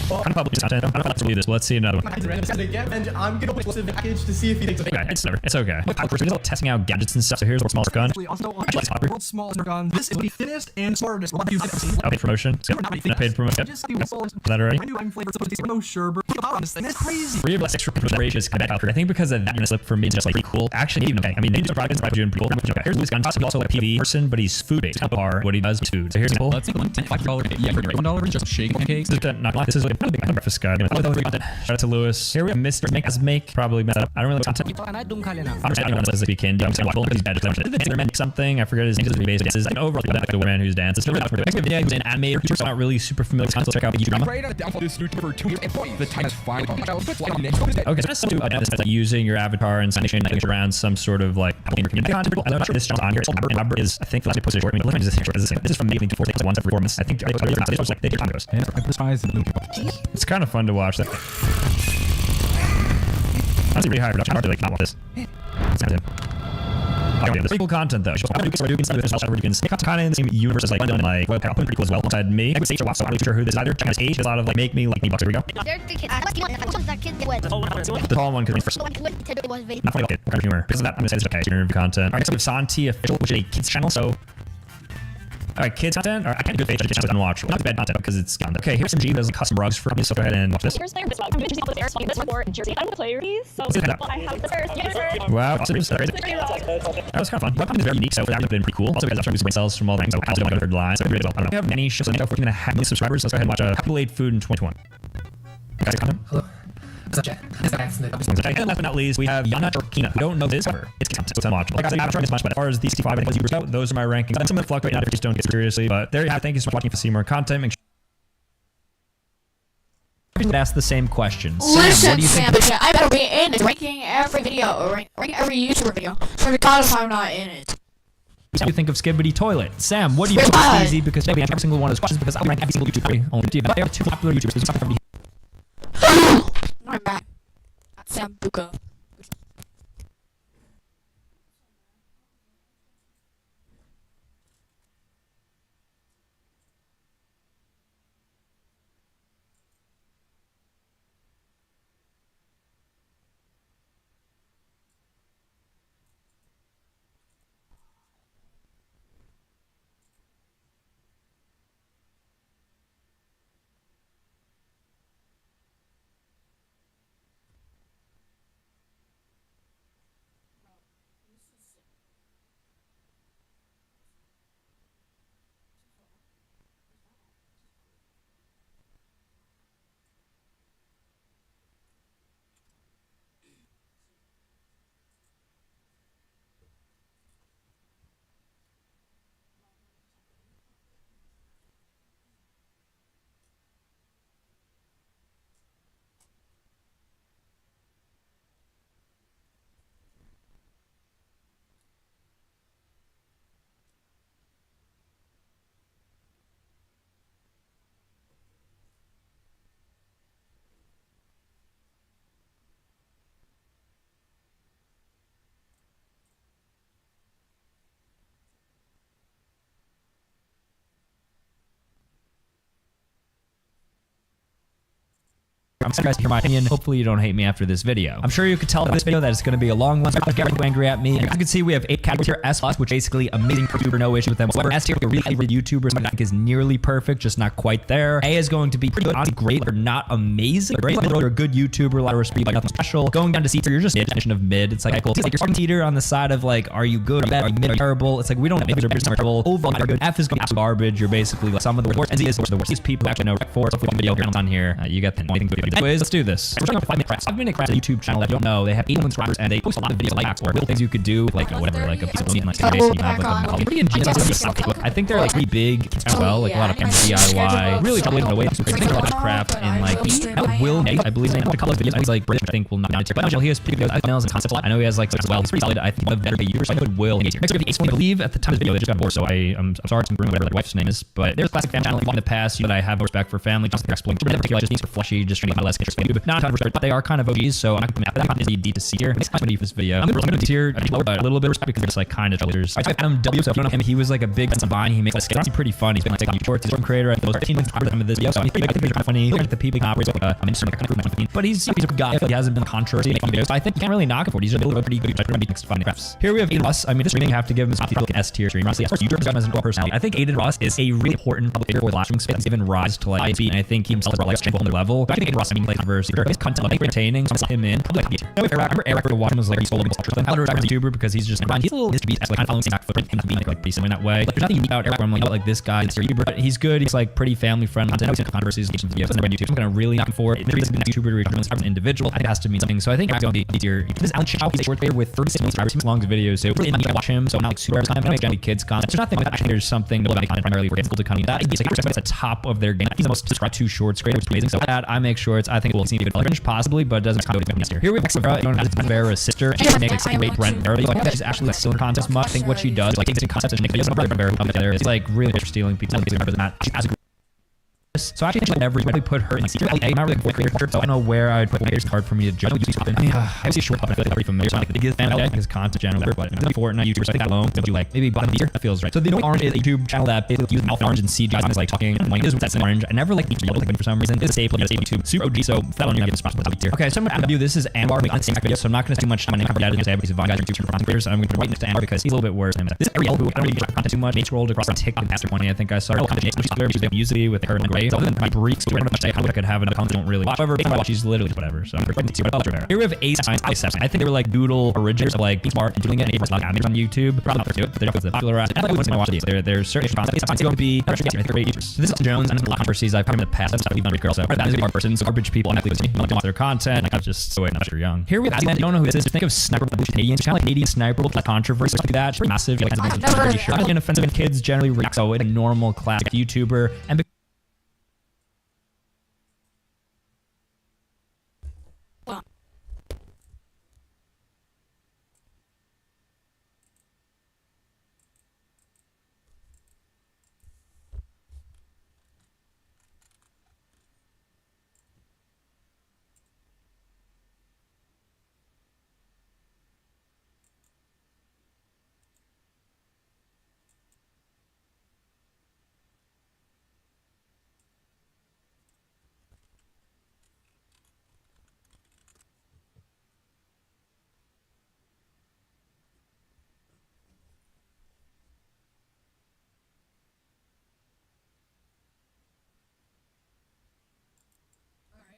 Kind of public content. I don't know if to believe this, but let's see another one. And I'm gonna put a package to see if he thinks okay, it's okay. We're still testing out gadgets and stuff. So here's the smaller gun. Also, world's smallest gun. This is the thinnest and smartest one you've ever seen. Paid promotion. Not paid promotion. Is that already? I knew I'm flavored supposed to taste no sure, but put on this thing. That's crazy. We have less extra gracious kind of I think because of that slip for me, it's just like pretty cool. Actually, even okay. I mean, they do products like doing pretty cool. Okay, here's this gun. He's also like a PvE person, but he's food based. Bar. What he does is food. So here's example. Let's take $5. Yeah, $1 just shake pancakes. This is like a big breakfast guy. Shout out to Lewis. Here we have Mr. Make probably messed up. I don't really content. I don't know if he can. I'm saying watch he's bad. They're meant something. I forget his name. It's based. It's an overall like the woman who's danced. It's really next video. He's an animator. So not really super familiar. So check out the YouTube drama. The time is fine. Okay, so let's do this using your avatar and signing around some sort of like community content. I'm not sure this channel's on here. Robert is I think last posted short. This is from maybe 4 once every 4 months. I think they did time goes. It's kind of fun to watch that. That's really high production. Hard to like not want this. This cool content though. Kind of in the same universe as like London and like webpack pretty cool as well alongside me. I would say so I'm not sure who this is either. Check out his age. There's a lot of like make me like me bucks. Here we go. The tall one because first. Not funny kid. What kind of humor? Because of that, I'm gonna say this okay. Interview content. Alright, so we have Santi Official, which is a kids channel. So. Alright, kids content. Alright, I can't do face channel unwatch. Not bad content because it's content. Okay, here's some G does custom rugs for me, so go ahead and watch this. Here's player I'm interested in this this report in Jersey. I'm gonna play these, so I have the first. Wow, awesome. That was kind of fun. My content is very unique, so that's been pretty cool. Also, because I'm brain cells from all the things, so I don't go third line, so really well. I don't know. We have many shows. I have 14.5 million subscribers. Let's go ahead and watch Happy Late Food in 2021. Hello. What's up, chat? And last but not least, we have Yana Turkina, who don't know this ever. It's unwatchable. Like I said, I haven't tried this much, but as far as the 65 and YouTubers out, those are my rankings. And some of them fluctuate, not if you just don't get seriously. But there you have it. Thank you so much for watching. To see more content, make sure ask the same question. Listen, what do you think? Sam, I better be in it, ranking every video, or ranking every YouTuber video. So regardless if I'm not in it. What do you think of Skibidi Toilet? Sam, what do you think is easy? Because maybe every single one of those questions because I rank every single YouTuber. Only two. But there are two popular YouTubers. There's something from me. I'm back. Sam Buka. I'm sorry guys to hear my opinion. Hopefully you don't hate me after this video. I'm sure you could tell in this video that it's going to be a long one, so I'm going to get angry at me. And as you can see, we have 8 categories here. S+, which basically amazing YouTuber, no issue with them whatsoever. S tier, really favorite YouTubers. My rank is nearly perfect, just not quite there. A is going to be pretty good, honestly great, but not amazing. Great, you're a good YouTuber, a lot of respect, like nothing special. Going down to C tier, you're just mid, definition of mid. It's like cool. It's like you're starting teeter on the side of like, are you good or bad? Are you mid or terrible? It's like we don't have maybe you're terrible. Overall, you're good. F is going to be garbage. You're basically like some of the worst. And Z is the worst. These people who actually know rec for. So if we video on here, you get the anything good. Anyways, let's do this. We're talking about 5 Minute Crafts. 5 Minute Crafts is a YouTube channel that you don't know. They have 8 million subscribers and they post a lot of videos like or little things you could do, like whatever, like a piece of meat and like base and you have like a pretty ingenious. I think they're like pretty big as well, like a lot of DIY. Really probably in a way. Things are like craft and like Will Nate, I believe his name. A couple of videos. He's like British, I think will not be on tier. But he has pretty good videos and concepts a lot. I know he has like as well. He's pretty solid. I think a better YouTuber. So I put Will Nate here. Next we have the Ace, I believe at the time of the video they just got divorced. So I'm sorry to ruin whatever their wife's name is. But there's a classic family channel in the past. You know that I have respect for family. Just exploiting. Just things are fleshy, just trying to get less interesting. Not a ton of respect, but they are kind of OGs, so I'm not going to that is the D to C tier. Next time for this video, I'm going to D tier a little bit of respect because they're just like kind of leaders. I type Adam W, so if you don't know him, he was like a big Vine. He makes like skits. He's pretty fun. He's been like taking shorts. He's a creator. I think those 15 minutes at the time of this video, so he's pretty big. I think he's kind of funny. Look at the people he operates with. I'm just kind of funny, but he's a guy. I feel like he hasn't been controversy making videos. So I think you can't really knock him for it. He's a pretty good YouTuber. Next Fun Crafts. Here we have Aiden Ross. I mean, this streaming have to give him his like an S tier stream. Honestly, as far as YouTubers got as a personality, I think Aiden Ross is a really important public figure for the live streaming space. He's given rise to like ISP, and I think he himself is like a level. But I think Aiden Ross, I mean, plays converse. His content like entertaining. So him in. I remember Eric for watching was like he stole him I love Eric as a YouTuber because he's just he's a little Mr. Beast, like kind of following back footprint, him being like decent in that way. Like there's nothing unique about Eric. I'm like this guy is a YouTuber, but he's good. He's like pretty family friendly. I know he's in controversies, videos, and YouTube. I'm gonna really knock him for it. There's been a YouTuber to as an individual. I think it has to mean something. So I think Eric's gonna be tier. This is Alan Chow. He's a short video with 36 minutes subscribers. He's long videos, so really not watch him. So I'm not like super every time. I don't make any kids content. There's nothing like that. Actually, there's something about content primarily for kids to come in. That he's like at the top of their game. He's the most subscribed to shorts creator, which is amazing. So that I make sure I think it will seem a good range possibly, but it doesn't kind of next year. Here we have Vera's sister. She makes like 68 Brent Vera. Like she's actually like still in contest much. I think what she does is like takes concepts and makes videos about Brent Vera who come together. It's like really interesting stealing people and better than that. She has a so I actually everybody put her in the secret. I'm not really a creator, so I don't know where I'd put it. It's hard for me to judge. I mean, I see short puppet. I feel like pretty familiar. So I'm like the biggest fan of his content generally, but it's Fortnite YouTubers. So I think that alone would you like maybe bottom tier. That feels right. So the No Orange is a YouTube channel that basically uses Mouth Orange and CGI guys like talking and like this that's in orange. I never like YouTube like for some reason. It's a staple of YouTube. Super OG. So that one you're getting sponsored with tier. Okay, so I'm gonna do this is Ambar on the same video, so I'm not gonna do much time on him. Because everybody's Vine guys YouTube content creators. I'm gonna put right next to Ambar because he's a little bit worse than him. This is Ariel who I don't really get content too much. Nate scrolled across on TikTok past 20. I think I saw her content which is very music with her and Gray. say. So other than my briefs, I don't say how I could have an account I don't really watch. However, I watch, she's literally whatever. So I'm going to see what else there. Here we have Ace Science i7. I think they were like doodle originals of like Be Smart and doing it and animators on YouTube. Probably not there too, but they're the popular ass. I like what's going to watch these. There's certain content. It's going to be great YouTubers. So this is Jones and a lot of controversies I've covered in the past. I've done girls. So that is a hard person. So garbage people actually don't watch their content. Like I was just so not sure young. Here we have, I don't know who this is. Just think of Sniper Canadian. Kind of like Canadian Sniper like controversy like that. It's pretty massive. Like pretty sure. Inoffensive and kids generally react so it's a normal classic YouTuber and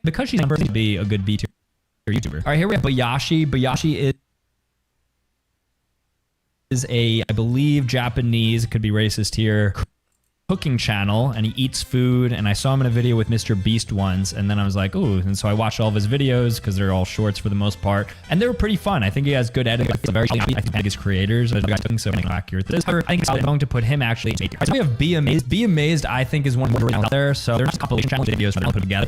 because she's to be a good B-tier YouTuber. All right, here we have Bayashi. Bayashi is a, I believe, Japanese, could be racist here, cooking channel, and he eats food, and I saw him in a video with Mr. Beast once, and then I was like, ooh, and so I watched all of his videos because they're all shorts for the most part, and they were pretty fun. I think he has good editing. It's very, I think his creators, I think so accurate. This, I think I'm going to put him actually. We have Be Amazed. Be Amazed, I think, is one more out there. So there's a compilation channel videos that I'll put together.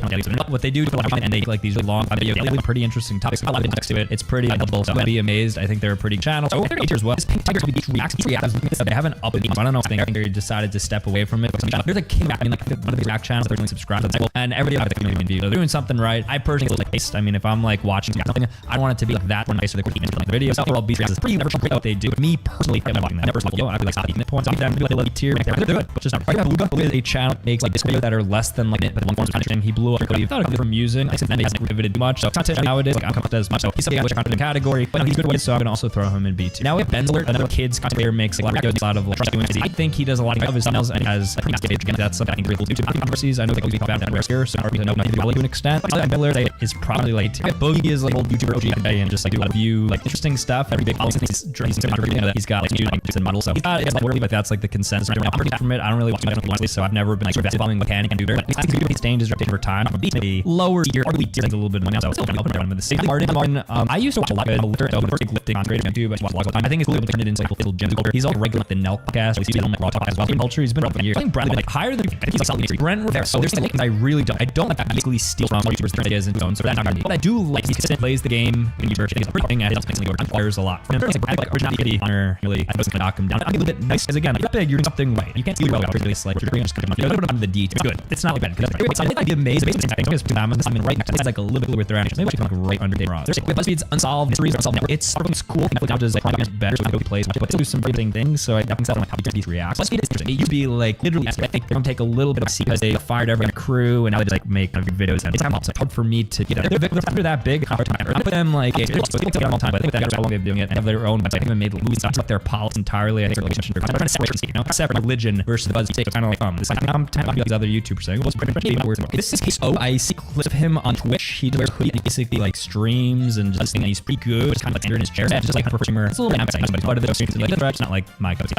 What they do, and they like these really long videos, really pretty interesting topics. A lot of next to it. It's pretty double. So Be Amazed, I think they're a pretty channel. So they're as well. This Pink Tiger reacts. They haven't uploaded. I don't know. I think they decided to step away from it. There's a king back. I mean, like one of these react channels that they're subscribed to, and everybody I think view. They're doing something right. I personally like based. I mean, if I'm like watching something, I don't want it to be like that when I start the video. So overall, Beast is pretty never great what they do. Me personally, I'm watching that. Never like, yo, I like stop eating it points on them. They like tier. They're good, but just not. I got Luga with a channel that makes like this video that are less than like it, but one form of interesting. He blew up. He thought of it from using. I said then he hasn't riveted too much. So content nowadays, like I'm coming as much. So he's something I wish I content category, but he's good with. So I'm gonna also throw him in B2. Now we have Benzler, another kids content creator, makes like a lot of like doing. I think he does a lot of his thumbnails and has a pretty nice page. Again, that's something I think really YouTube controversies. I know they talk about that here, so I don't know to an extent. But Benzler is probably like Bogey is like old YouTuber OG and just like do a lot of view like interesting stuff. Every big follows he's got like and models. So he's got it's like but that's like the consensus from it. I don't really watch much so I've never been like invested following mechanic and do very. I think he stained his reputation over time. Maybe lower tier or a little bit more now. So I'm still open with the same Martin. I used to watch a lot of lifting on creative YouTube. I think it's cool to turn it into like a little gym. He's all regular like the Nelk podcast. He's on like Raw Talk as well. Culture he's been around for years. I think Bradley like higher than I think he's selling Brent Rivera. So there's things I really don't. I don't like that basically steal from YouTubers their ideas and own. So that's not me. But I do like he's consistent, plays the game. And YouTuber things pretty thing. And it makes me requires a lot. And like originality, honor, really. I was gonna knock him down. I'm a little bit nice because again, like, you're doing something right. You can't see well. Really like you're just kind of put on the D. It's good. It's not like bad. Because I'd be amazed. I'm in right next. It's like a little bit with their actions. Maybe like right under Dave Ross. There's like BuzzFeed's Unsolved Mysteries Unsolved Network. It's cool. Netflix now does like better. So I go plays, but still do some interesting things. So I definitely saw like how these react. BuzzFeed is interesting. It used to be like literally. I think they're gonna take a little bit of C because they fired every crew and now they just like make videos. And it's kind of hard for me to get it. They're that big. I put them like so they take all the time, but I think that's how long they've been doing it and have their own. But I think they made movies about their politics entirely. I think they're trying to separate religion versus BuzzFeed. So kind of like this. I'm kind of these other YouTubers saying what's pretty words. This is case. Oh, I see clips of him on Twitch. He wears hoodie and basically like streams and just and he's pretty good. It's kind of like in his chair. It's just like a perfumer. It's a little bit emphasizing somebody. Part of the streams like it's not like my cup. Here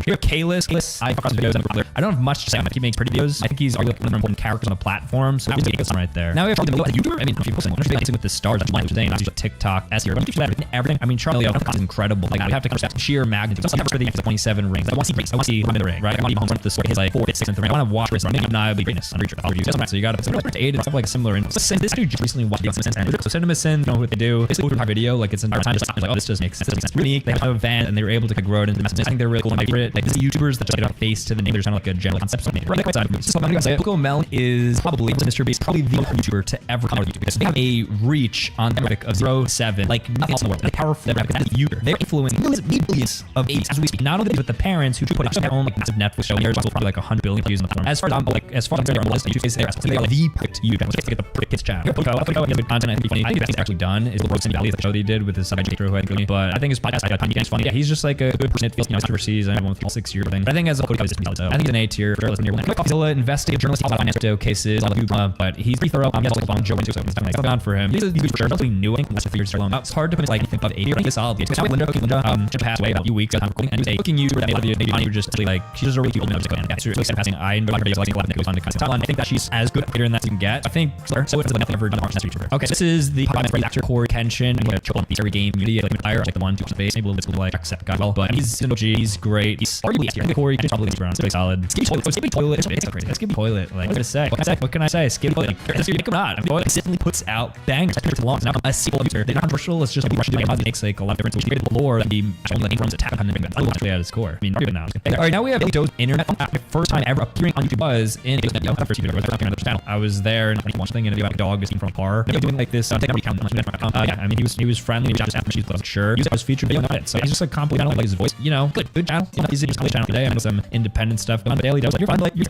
we have Kalis. I fuck his videos. I don't have much to say on it. He makes pretty videos. I think he's arguably one of the more important characters on the platform. So he's right there. Now we have the YouTuber. I mean, people saying with the stars. I'm like saying TikTok, SEO, everything. I mean, Charlie is incredible. Like we have to kind of sheer magnitude. For the 27 rings. I want to see rings. I want to see him in the ring. Right? I want to home this. He's like 4, 5, 6, and 3. I want to watch this. Maybe now be greatness. I'm so you got to 8 and stuff like similar. This dude recently watched the Simpsons. So CinemaSin, you know what they do? They do a video like it's entire time just like, oh, this doesn't make sense. It's unique. They have a van and they were able to grow it into messages. I think they're really cool. My favorite, like, these YouTubers that just get a face to the name. There's kind of like a general concept. So maybe right side of movies. So I'm gonna say CoComelon is probably Mr. Beast, probably the YouTuber to ever come out of YouTube because they have a reach on the of 0.7, like nothing else in the world. They're powerful. They're YouTuber. They're influencing millions of apes as we speak. Not only with the parents who put out their own like massive Netflix show. They're probably like 100 billion views on the platform. As far as I'm like, as far as they're on the list, YouTube is they are the perfect YouTuber. Let's get the perfect kids channel. Good content. I think funny. I think that's actually done is the Rosen Valley, the show they did with his subject crew. But I think his podcast, I think he's funny. Yeah, he's just like a good person. It feels, you know, overseas. I went through 6 years thing. But I think as a probably just so I think he's an A tier for journalism. Godzilla, investigative journalist, all about finance crypto cases, all the drama, but he's pretty thorough. He has also long Joe into, so it's definitely gone for him. He's good for sure. Relatively new, I think, once the figures start blowing up. It's hard to put like above 80 or anything solid. It's Linda just passed away about a few weeks ago. And he was a cooking YouTuber that made a lot of videos. Maybe you just like she's just a really cute old music fan. Yeah, so really passing. I enjoy her videos. I like a lot of videos on the content top line. I think that she's as good a creator in that as you can get. I think so it's like nothing ever done on YouTuber. Okay, so this is the podcast actor Corey Kenshin. And he chill on the every game community. Like McIntyre, like the 1-2 base, maybe a little bit like accept guy well, but he's an OG. He's great. He's arguably here. Corey Kenshin probably around. It's pretty solid. Skippy Toilet. It's so crazy. Skippy Toilet. Like what can I say? Skippy Toilet. Like not. I mean, consistently puts out bangers. It's long. It's not a sequel user. They're not controversial. It's just like Russian doing it makes like a lot of difference. She created the lore that the only runs attack on him. Actually at his core. I mean, arguably now. All right, now we have Billy Joe's internet. The first time ever appearing on YouTube was in the first video. On the channel. I was there and watched thing and about a dog is from a car. They're doing like this. Take recount. Yeah, I mean, he was friendly. He was just asking she's wasn't sure. He was featured video on it. So he's just like complete. I don't like his voice. You know, good channel. You know, he's his channel today. I'm with some independent stuff going on. But Daily does like you're fine. Like you're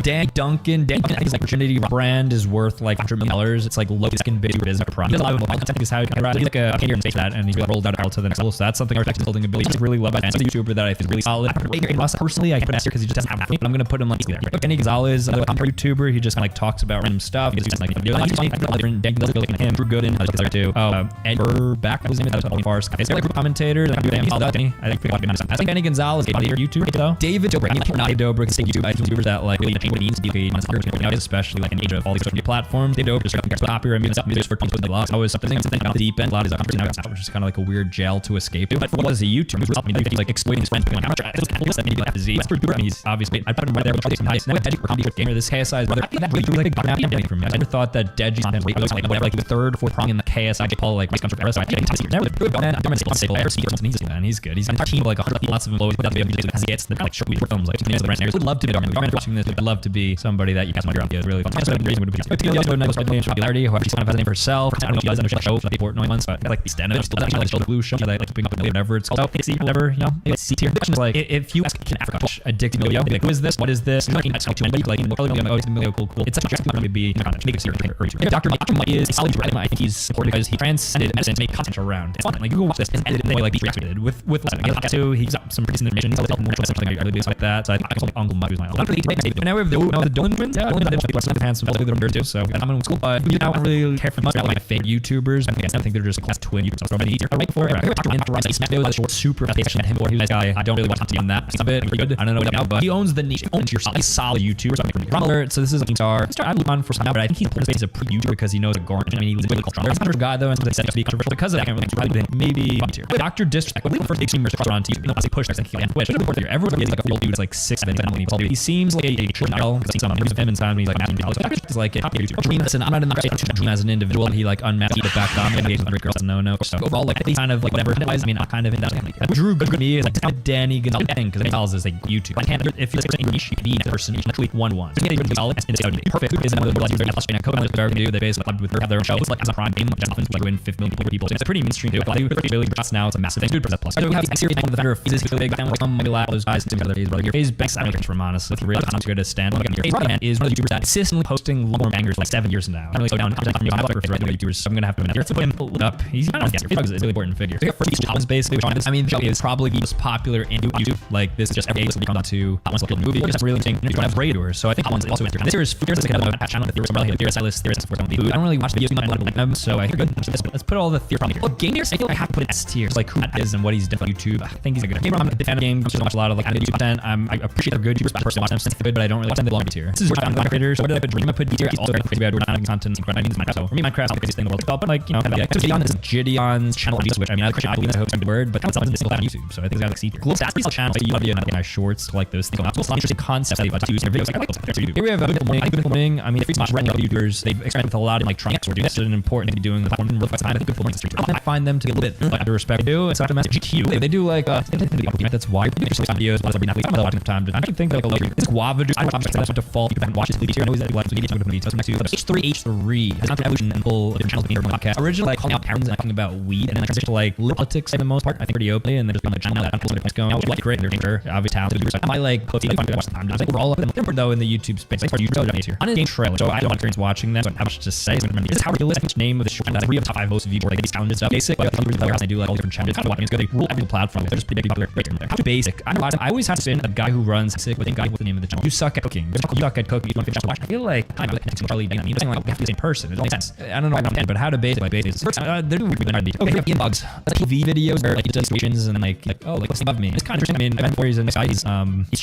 Dan Duncan. His like Virginity brand is worth like $100 million. It's like low second video business pro. He does a lot of content because how he's like a canadian space that and he's really rolled out to the next level. So that's something our building ability. He's really loved by fans. He's a YouTuber that I think is really solid. Personally, I can't put S here because he just doesn't have that. But I'm gonna put him like there. Kenny Gonzalez, another YouTuber. He just kind of like talks about random stuff. He just like different him, Drew Gooden, I was there too. Ed Burback was his name. That was all farce. It's like commentators. I think Kenny Gonzalez, YouTuber though. David Dobrik, not David Dobrik, state YouTubers that like really change what it means to be nowadays, especially like in the age of all these social media platforms. David Dobrik just popular and music for people blogs. Always something about the deep end. A lot of his content which is kind of like a weird jail to escape to. But what was a YouTuber? He's like exploiting his friends. Maybe like Z. He's obviously I put him right there with nice. Now Deji comedy gamer. This KSI's brother. I think that really like a good from me. I never thought that Deji content was like whatever, like the third or fourth prong in the KSI Paul like race country era. So I think he's never good. And he's good. He's on a team of like 100 lots of employees. Put out the video as he gets the like short films like the rent. Would love to be watching this. I'd love to be somebody that you guys might be really fun. That's what reason would be. Popularity. However, she kind of has a name for herself. I don't know if she does understand the show for like 4 months, but I like the stand up. Still like the blue show. Like keeping up with whatever it's called. See whatever you know. It's C tier. The question is like if you ask in Africa watch a Dick video, like who is this? What is this? Like cool. It's such a drastic to be in the content. Make it serious or Dr. Mike is a solid director. I think he's supported because he transcended medicine to make content around. It's fun. Like you go watch this and edit it in a way like he's reacted with podcast too. He's got some pretty information. He's also more something I really do like that. So I think Uncle Mike is my own. Now we have the Dolan twins. Yeah, Dolan twins are handsome. They're under too. So I'm in school, but you know I don't really care for much about like fake YouTubers. I think they're just class twin YouTubers. So many right before Dr. Smack videos, short super fast met him or he was guy. I don't really want to see on that. It's a bit good. I don't know what now, but he owns the niche. He owns your solid YouTuber. So this is a star. I've been on for some now, but I think he's a pre-YouTuber because he knows a Gordon. I mean, he's a really cultural. He's not a guy though, and they said to be controversial because of that. I can't really think maybe tier. Dr. Disrespect. When we first big streamers on TV, you know, I say push. I think Twitch. Everyone is like a real dude. It's like 6'7". He seems like a true idol because I've seen some interviews of him and time. He's like Dr. Disrespect is like a top YouTuber. Listen, I'm not in the Dream as an individual. He like unmatched the back on and with girls. No. So overall, like he's kind of like whatever. I mean, I'm kind of in that. Drew good me is like Danny Gonzalez because Gonzalez is like YouTube. I can't if you're like niche, you can be that person each week 1-1. So he's solid and it's perfect. Is another one like Flash and Coco and do they basically with their own shows like as a prime game which often like win 5 million people. So it's a pretty mainstream too. I do really just now it's a massive thing. Dude, plus. So we have series on the vendor fees is big down like maybe allow those guys to together. Your face banks I don't think from honestly really not good to stand. Like your face is one of the YouTubers that consistently posting long bangers like 7 years now. I really slow down. I'm YouTubers, so I'm gonna have to put him up. He's not on guest. He's a really important figure. So first jobs basically which I mean the show is probably the most popular in YouTube. Like this is just every day we come down to Hot Ones like movie. It's really interesting. You don't have Raiders, so I think Hot Ones also interesting. This year's like a channel that theorists really theorist for some food. I don't really watch videos much like them, so I think good. Let's put all the theory here. Well, gamers, I feel like I have to put an S tier. Like who that is and what he's done on YouTube. I think he's a good gamer. I'm a big fan of games. I watch a lot of like YouTube content. I appreciate the good YouTubers, but I personally watch them since good, but I don't really watch them the long tier. This is where I'm creators. So what did I put Dream? I put D tier. He's also very crazy bad. We're not content. I mean, Minecraft. So for me, Minecraft's the craziest thing in the world. But like you know, Gideon is Gideon's channel, which I mean, I believe that's a good word, but it's not a single on YouTube. So I think he's got like C tier. Cool stats channel. You have my shorts like those things. It's interesting concepts that you use in videos. I like those. Here we have a good morning. I mean, if it's random YouTubers, they've experimented with a lot in like trying to do this. It's important to be doing the platform and look I think good points. I find them to get a little bit like under respect. They do. It's not a message. GQ. They do like that's why videos. I'm watching time. I think like a low. This guava juice. I watch that's default. You haven't watched this video. I know that like the video movie. So next to H3 is not the evolution and full channels being podcast. Originally like calling out parents and talking about weed and then transition to like politics for the most part. I think pretty openly and then just on the channel that points going. I would like to create their nature. Obviously talented. I like posting fun to watch the time. I think we're all up in them though in the YouTube space. Like for YouTube here. On a game trailer. So I don't have experience watching them. So I don't have much to say. So this is how realistic each name of the show. That we have top 5 most views or like these talented stuff. Basic. But I do like all different channels. Kind of watching. It's good. They rule every platform. They're just pretty big popular. How basic. I always have to spin a guy. guy who runs sick with the guy with the name of the channel. You suck at cooking. You suck at cooking. You want to watch. I feel like I'm connecting Charlie Day. I mean, like we have to be the same person. It all makes sense. I don't know why I'm but how to basically they're doing really good. Okay, inbox. Like TV videos where like situations and like oh like what's above me. It's kind of interesting. I mean, Evan Foyer's in this guy. He's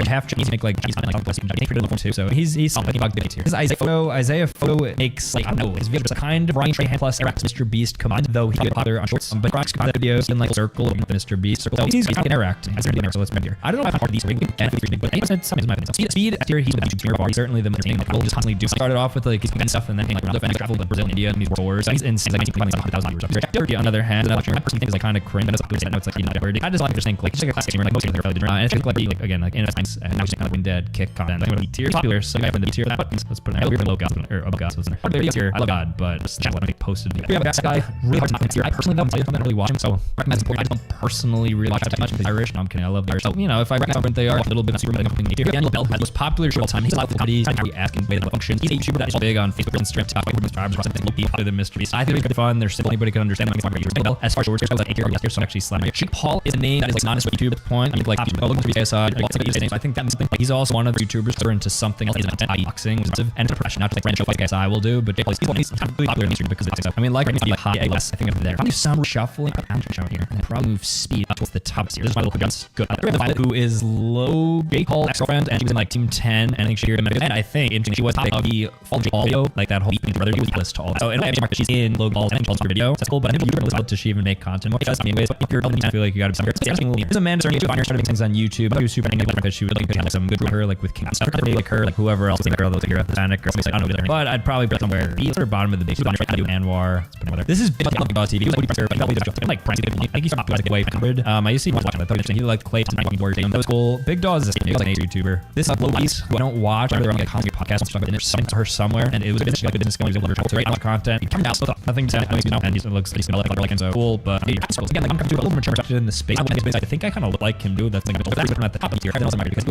half Chinese. Make like he's like too. So he's like bug videos here. This Isaiah photo makes like I don't know. His videos are kind of Ryan Trahan plus Mr. Beast combined. Though he's popular on shorts, but Rock's got videos in like circle of Mr. Beast circle. So he's interacting. So let's here. I don't know how hard these are, but he said something in my opinion. Speed here he's with YouTube bar. He's certainly the entertaining. Like we'll just constantly do. Started off with like he's doing stuff and then like around traveled to Brazil and India and these tours. He's in like 1,000 viewers. Dirty on the other hand, another person thinks like kind of cringe. I know it's like not dirty. I just like to think like just like a classic gamer like most of them probably didn't. And it's like again like in a sense and now just kind of dead kick content. Like B tier popular. So I have in the B tier that buttons. Let's put it in low gospel or above gospel. I love God, but just channel I don't posted. We have a guy really hard to not here. I personally don't really watch him, so recommend support. I don't personally really watch that much because Irish. No, I'm kidding. I love the Irish. So you know if I recommend they are a little bit super like something here. Daniel Bell has the most popular show of all time. He's a lot of comedies and how he asks and way that functions. He's a YouTuber that is big on Facebook and Instagram, TikTok, subscribers, or something popular than Mr. Beast. I think it's pretty fun. They're simple. Anybody can understand them. As far as shorts, I was like 8 years, so actually slamming it. Sheik Paul is a name that is like not as YouTube at the point. I mean, like look at KSI. I think that means like he's also one of the YouTubers that are into something else. He's into boxing and it's a profession, not just like random show like KSI will do, but he's really popular in the stream because it's I mean, like high ALS. I think I'm there. Probably some shuffling show here, and probably move speed up towards the top here. This is my local guns. Good. We have Violet, who is low Jake Paul ex-girlfriend, and she was in like Team 10, and I think she heard him. And I think she was topic of the Fall Jake Paul video, like that whole brother. He was list to all. So in a way, she's in Logan Paul's and Paul's video. That's cool, but I think you're listening to she even make content. Well, anyways, but if you're I feel like you gotta be some There's a man starting to find starting things on YouTube. She was super that she would like some good her like with King stuff. Like her, like whoever else, like girl, those like Hispanic or something. I don't know. But I'd probably put somewhere either bottom of the base. Anwar. This is about TV. Like like he's not like away from covered. I used to watch him. I thought he liked Clay. That was cool. Big Dog is a YouTuber. This is Louise, who I don't watch. They're on like a comedy podcast. I'm to her somewhere, and it was like a business going to right on content. He turned out nothing to and he looks like him so cool. But again, like I'm to a little mature in the space. I think I kind of look like him, dude. That's like at the top of the tier. That doesn't matter because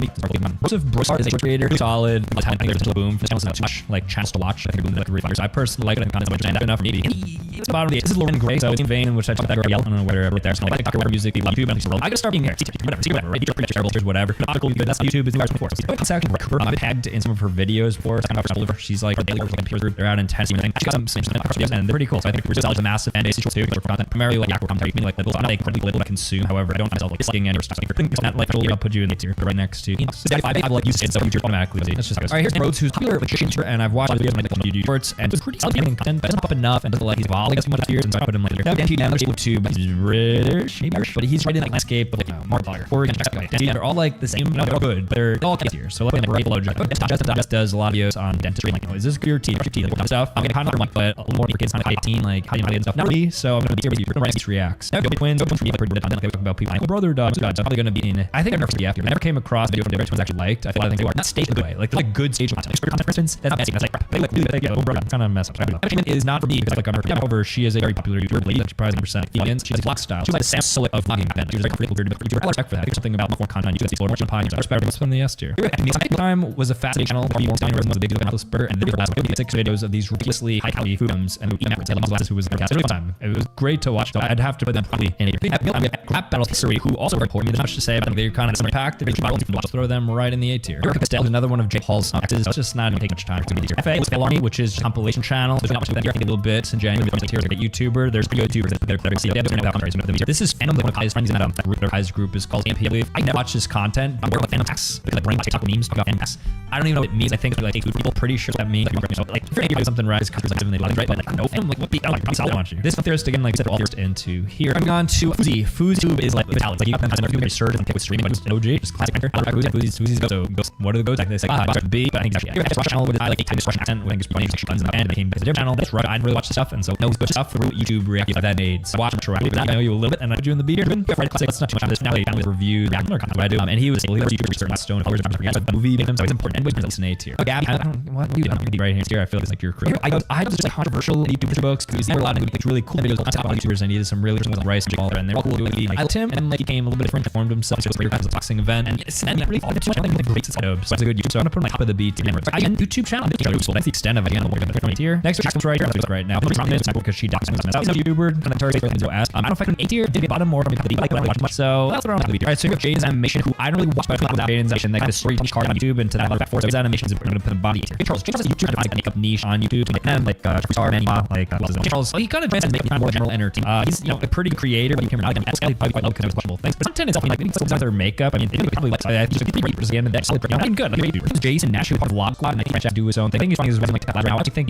Joseph Broussard is a creator, solid. I think there's a boom. The channel's not too much like chance to watch. I think boom like reflectors. I personally like it. I think it's enough for me. It's the bottom of the. This is Lauren Gray, so it's in vain in which I talk that girl. I don't know where right there. So like Dr. Music, YouTube, and I gotta start being here. Whatever, right? Whatever. That's YouTube is the before. So it's actually Cooper. I've tagged in some of her videos for kind of she's like daily work like peer group. They're out in Tennessee and she got some videos and they're pretty cool. So I think we're just a massive and basic too for content. Primarily like Yakko commentary, meaning like the not like little that I consume. However, I don't myself like disliking any or stuff like not like I'll put you in the tier right next to I've like used it so YouTube automatically. That's just how it goes. Alright, here's Rhodes, who's popular with YouTuber, and I've watched videos on like YouTube shorts and it's pretty solid content, but doesn't pop enough and doesn't like he's evolved like much tiers and so I put him later. Dan Hugh YouTube, he's British, maybe Irish, but he's right in like landscape of like Mark Blogger. Oregon, they're all like the same, they're all good, but they're all here. So like right below just does a lot of videos on dentistry, like is this your teeth, like stuff. I'm gonna kind of like but a little more for kids on 18, like how you and stuff. Not really, so I'm gonna be here with you. We're gonna write these reacts. Now, twins, pretty good content. Like about people. My brother died. So I'm probably gonna be in. I think I've never seen after. I never came across a video from the ones actually liked. I feel like they were not staged in a good way. Like good stage content. Content, for instance, that's not messy. That's like they like do that. Yeah, kind of mess up. Entertainment is not for me because like I'm over. She is a very popular YouTuber lady. She's probably 100% the audience. She's like vlog style. She's like the Sam Sulek of vlogging content. She's like a pretty cool YouTuber. I respect for that. I think something about more content. You explore more pie. I respect what's from the S tier. Time was a fascinating channel. Was a big deal about burger and the last 6 videos of these ridiculously high quality food items and who was the cast. It was great to watch. So I'd have to put them probably in a Rap Battle History, who also report me. There's much to say, but they're kind of similar packed. They're just throw them right in the A tier. Castell is another one of Jake Paul's actors. It's just not taking much time to be here. FA was Army, which is a compilation channel. There's not much of that here. I think a little bit in January. There's a YouTuber. There's video YouTubers that this is fandom. One of Kai's friends in that Kai's group is called AMP. I believe. I never watch this content. I'm working with fandom packs because I bring TikTok memes about fandom packs. I don't even know what it means. I think it's like food people. Pretty sure that means like if you're doing something right, it's because they like right, but like no fandom. Like what the hell? I'm solid on you. This theorist again, like I said, all first into here. I'm gone to Fuzi. FuziTube is like Like you have to surge and with streaming, but it's OG, just classic anchor. Fuzi's go. So what are the goes? Like they say, B, but I think actually I channel with like this Russian accent when it's funny and the band became a different channel. That's right. I didn't really watch the stuff, and so no good stuff for YouTube react that made. So watch him try. I know you a little bit, and I put you in the beat here. Let's not too much on this. Now they kind of review the content I do. And he was a YouTuber certain Stone colors and movie victims, so it's important. And was an A tier. Gabby, I don't what you right here. I feel like it's like your career. I was just like controversial YouTube books because there were a lot of like really cool videos on top of YouTubers. I needed some really good rice and all, and they're all cool doing. I liked him, and like he came a little bit different, formed himself. So it was a boxing event, and it's really all the too much. I think the great setup. So it's a good YouTube. So I'm gonna put him on top of the beat. Again, YouTube channel. That's the extent of it. Again, here. Next is right here. Right now, because she docs out. So YouTuber and the Terry so ask. I don't know if I can A tier. Did bottom more from the like I don't watch much. So that's what I'm gonna be. Alright, so you have Jay's animation, who I don't really watch by animation, like the story card on YouTube, and to that for those animations, we're gonna put a body tier. Charles is a YouTuber like a makeup niche on YouTube, like Star Man, like Charles. He kind of advanced and making more general entertainment. He's a pretty good creator, but you can really probably quite low because of questionable things. But content is definitely like some other makeup. I mean, it probably like just pretty great at the end of that. Solid, I'm good. Like Jason Nash, who's part of Vlog Squad, and I think Rich do his own thing. I think he's funny as well. Like I actually think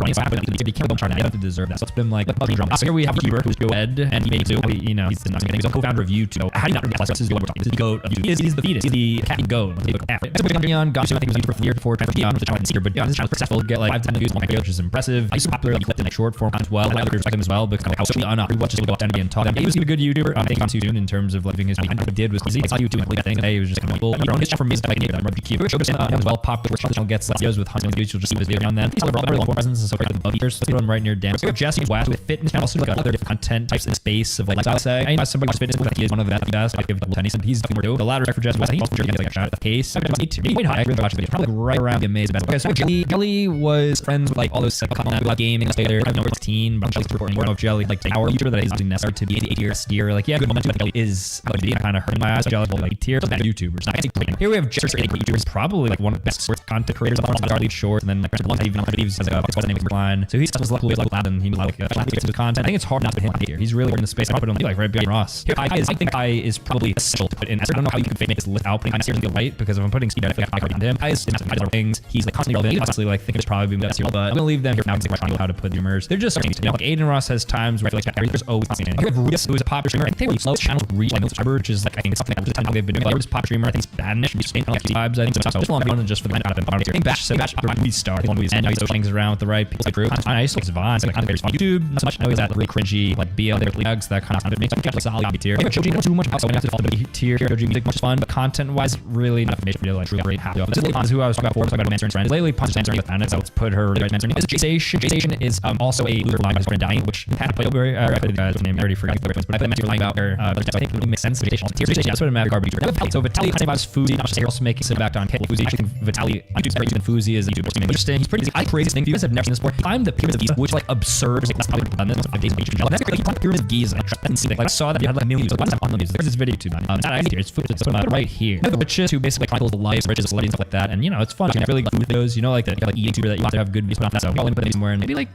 he can't don't try to get to deserve that. So it's been like drama. So here we have a YouTuber who's Joe Ed, and he made he's a co-founder of YouTube. How do you not realize this is the one we're talking? This is the goat of YouTube. He's the fetus. He's the cat goat. So on gosh, I think he was YouTube for a year before trying to on the seeker, but this channel was successful. Get like 5 views on my video, which is impressive. He's popular. He clipped in like short form as well. I like respect him as well because how socially watches will go up and talk. He was a good YouTuber. I think on too soon in terms of living his what he did was easy. I saw you doing that thing today. It was just kind of cool. His from his like I'm really cute. As well popular channel gets videos with hundreds of views. You'll just see his video on that. He's a very long presence and so forth. Above years, so put him right near Dan. So we have Jesse West with fitness channel, so like other different content types in space of like lifestyle. Say I know somebody who's fitness, but he is one of the best. I give double tennis, and he's definitely more the latter for Jesse West. He's also getting like a shot at the case. I'm going to wait high. I really watch the video. Probably right around the amazing best. Okay, so Jelly was friends with like all those like gaming and stuff. I don't know 16, but I'm just reporting more of Jelly like our YouTuber that is using necessary to be 8 year. Like yeah, good momentum. Jelly is going to be kind of hurting my eyes. Jelly like tier better YouTubers. Here we have Jesse, great YouTubers, probably like one of the best sports content creators of all time. Lead short, and then like one even has like a what's name line. So he's was luckily like and he was like content. I think it's hard not to put him here. He's really in the space. I put him like right behind Ross. Here, I think I is probably essential to put in. I don't know how you can make this list out, putting seriously right because if I'm putting speed, I feel like I behind him. I is other things. He's like constantly relevant. Honestly, like think it's probably been best, but I'm gonna leave them here now because I'm how to put rumors. They're just like Aiden Ross has times where I feel like there's always something. Here we have Rhys, who is a popular streamer. I think they really slow channel reach like subscriber, which is like I think something that they've been doing. Like this pop streamer, I think Spanish, and just like vibes. I think so. Just long one just for the out of him. I think Bash restart. And now he's things around with the right people. Like Drew, I used to like Vaughn, like kind of on YouTube. Not so much. I know he's that really cringy, like BL, there legs, that kind of stuff. It makes like solid hobby tier. Joji, not too much about so I have to follow the tier. Joji music much fun, but content wise, really not information video like truly great. Happy. This is who I was talking about before. Talking about Mansour and friends. Lately, Punch answering with Planet, so let's put her right Mansour. Is Jason is also a loser line by his friend dying, which had to play over. I put the guy's name. I already forgot, but I put Mansour lying about her. I think it makes sense. Jason, that's what a matter garbage. So Vitaly talking about his Fuzi, not just also making it back on Fuzi. I think Vitaly YouTube's very good. Fuzi is YouTube interesting. He's pretty. I crazy thing. You guys have never seen this before. I'm the Pyramids of Giza, which like absurd. Like, that's probably done this 5 days of Asian gel. That's like Pyramids of Giza. Like I saw that you had like millions. Like, why does that on views? There's this video too, man. It's not actually here. It's food. It's right here. The riches who basically chronicles the lives, riches, celebrities, stuff like that. And you know, it's fun. I really like food videos. You know, like the like YouTuber that you have to have good views on that. So I'll put them somewhere and maybe like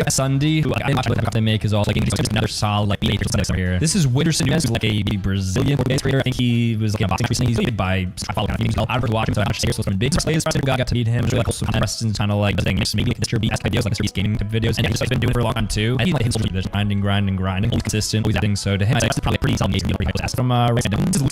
Sunday, who like I watch what they make is also like just another solid like creator something here. This is Winterson, who's like a Brazilian creator. I think he was like a boxing recently. He's made by follow kind of meetings. I'll watch him. So I'm not serious. So some big slays. Got to meet him. Really like also Preston's kind of like the thing. Just maybe Mr. B ask videos like Mr. Beast gaming videos, and he's like been doing it for a long time too. And he like his grinding, always consistent, always acting. So to him, it's probably pretty solid. From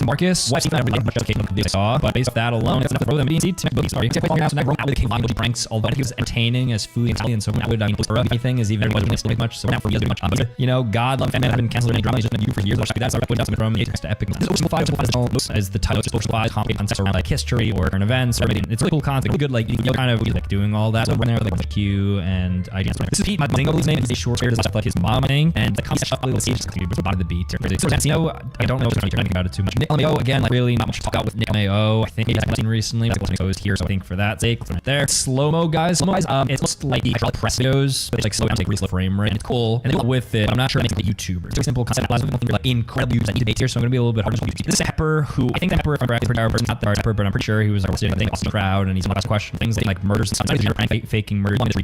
Marcus, wife's not really much of a videos I saw, but based off that alone, it's enough to throw them in the sorry. Except for that room out with the King Long pranks, although he was entertaining as food and Italian, so I would anything is even wasn't still much. So now for me, doing much. You know, God love family. I've been canceled any drama. He's just been you for years. That's what down from Apex to Epic. This is five as the title just socialize, complicated concepts around like history or current events or anything. It's really cool content, really good like kind of like doing all that. So we're there like Q and IGN. This is Pete. My Mango his name is a short hair stuff like his mom thing and the concept of let's see just the bottom of the beat. So you know, I don't know if I'm thinking about it too much. Nick Mayo again, like really not much to talk out with Nick Mayo. I think he's seen recently. Like listening to those here, so I think for that sake, right there. Slow-mo guys, it's just like the hydraulic press videos, but it's like slow down, take really slow frame rate, and it's cool. And they go with it. I'm not sure anything the YouTuber. It's a simple concept. Lots of people think like incredible users that need debate here, so I'm gonna be a little bit hard to YouTube. This is Pepper, who I think Pepper, if I'm correct, is a person not the Pepper, but I'm pretty sure he was sitting in the crowd and he's one of the questions things like murders and sometimes you're faking murder. This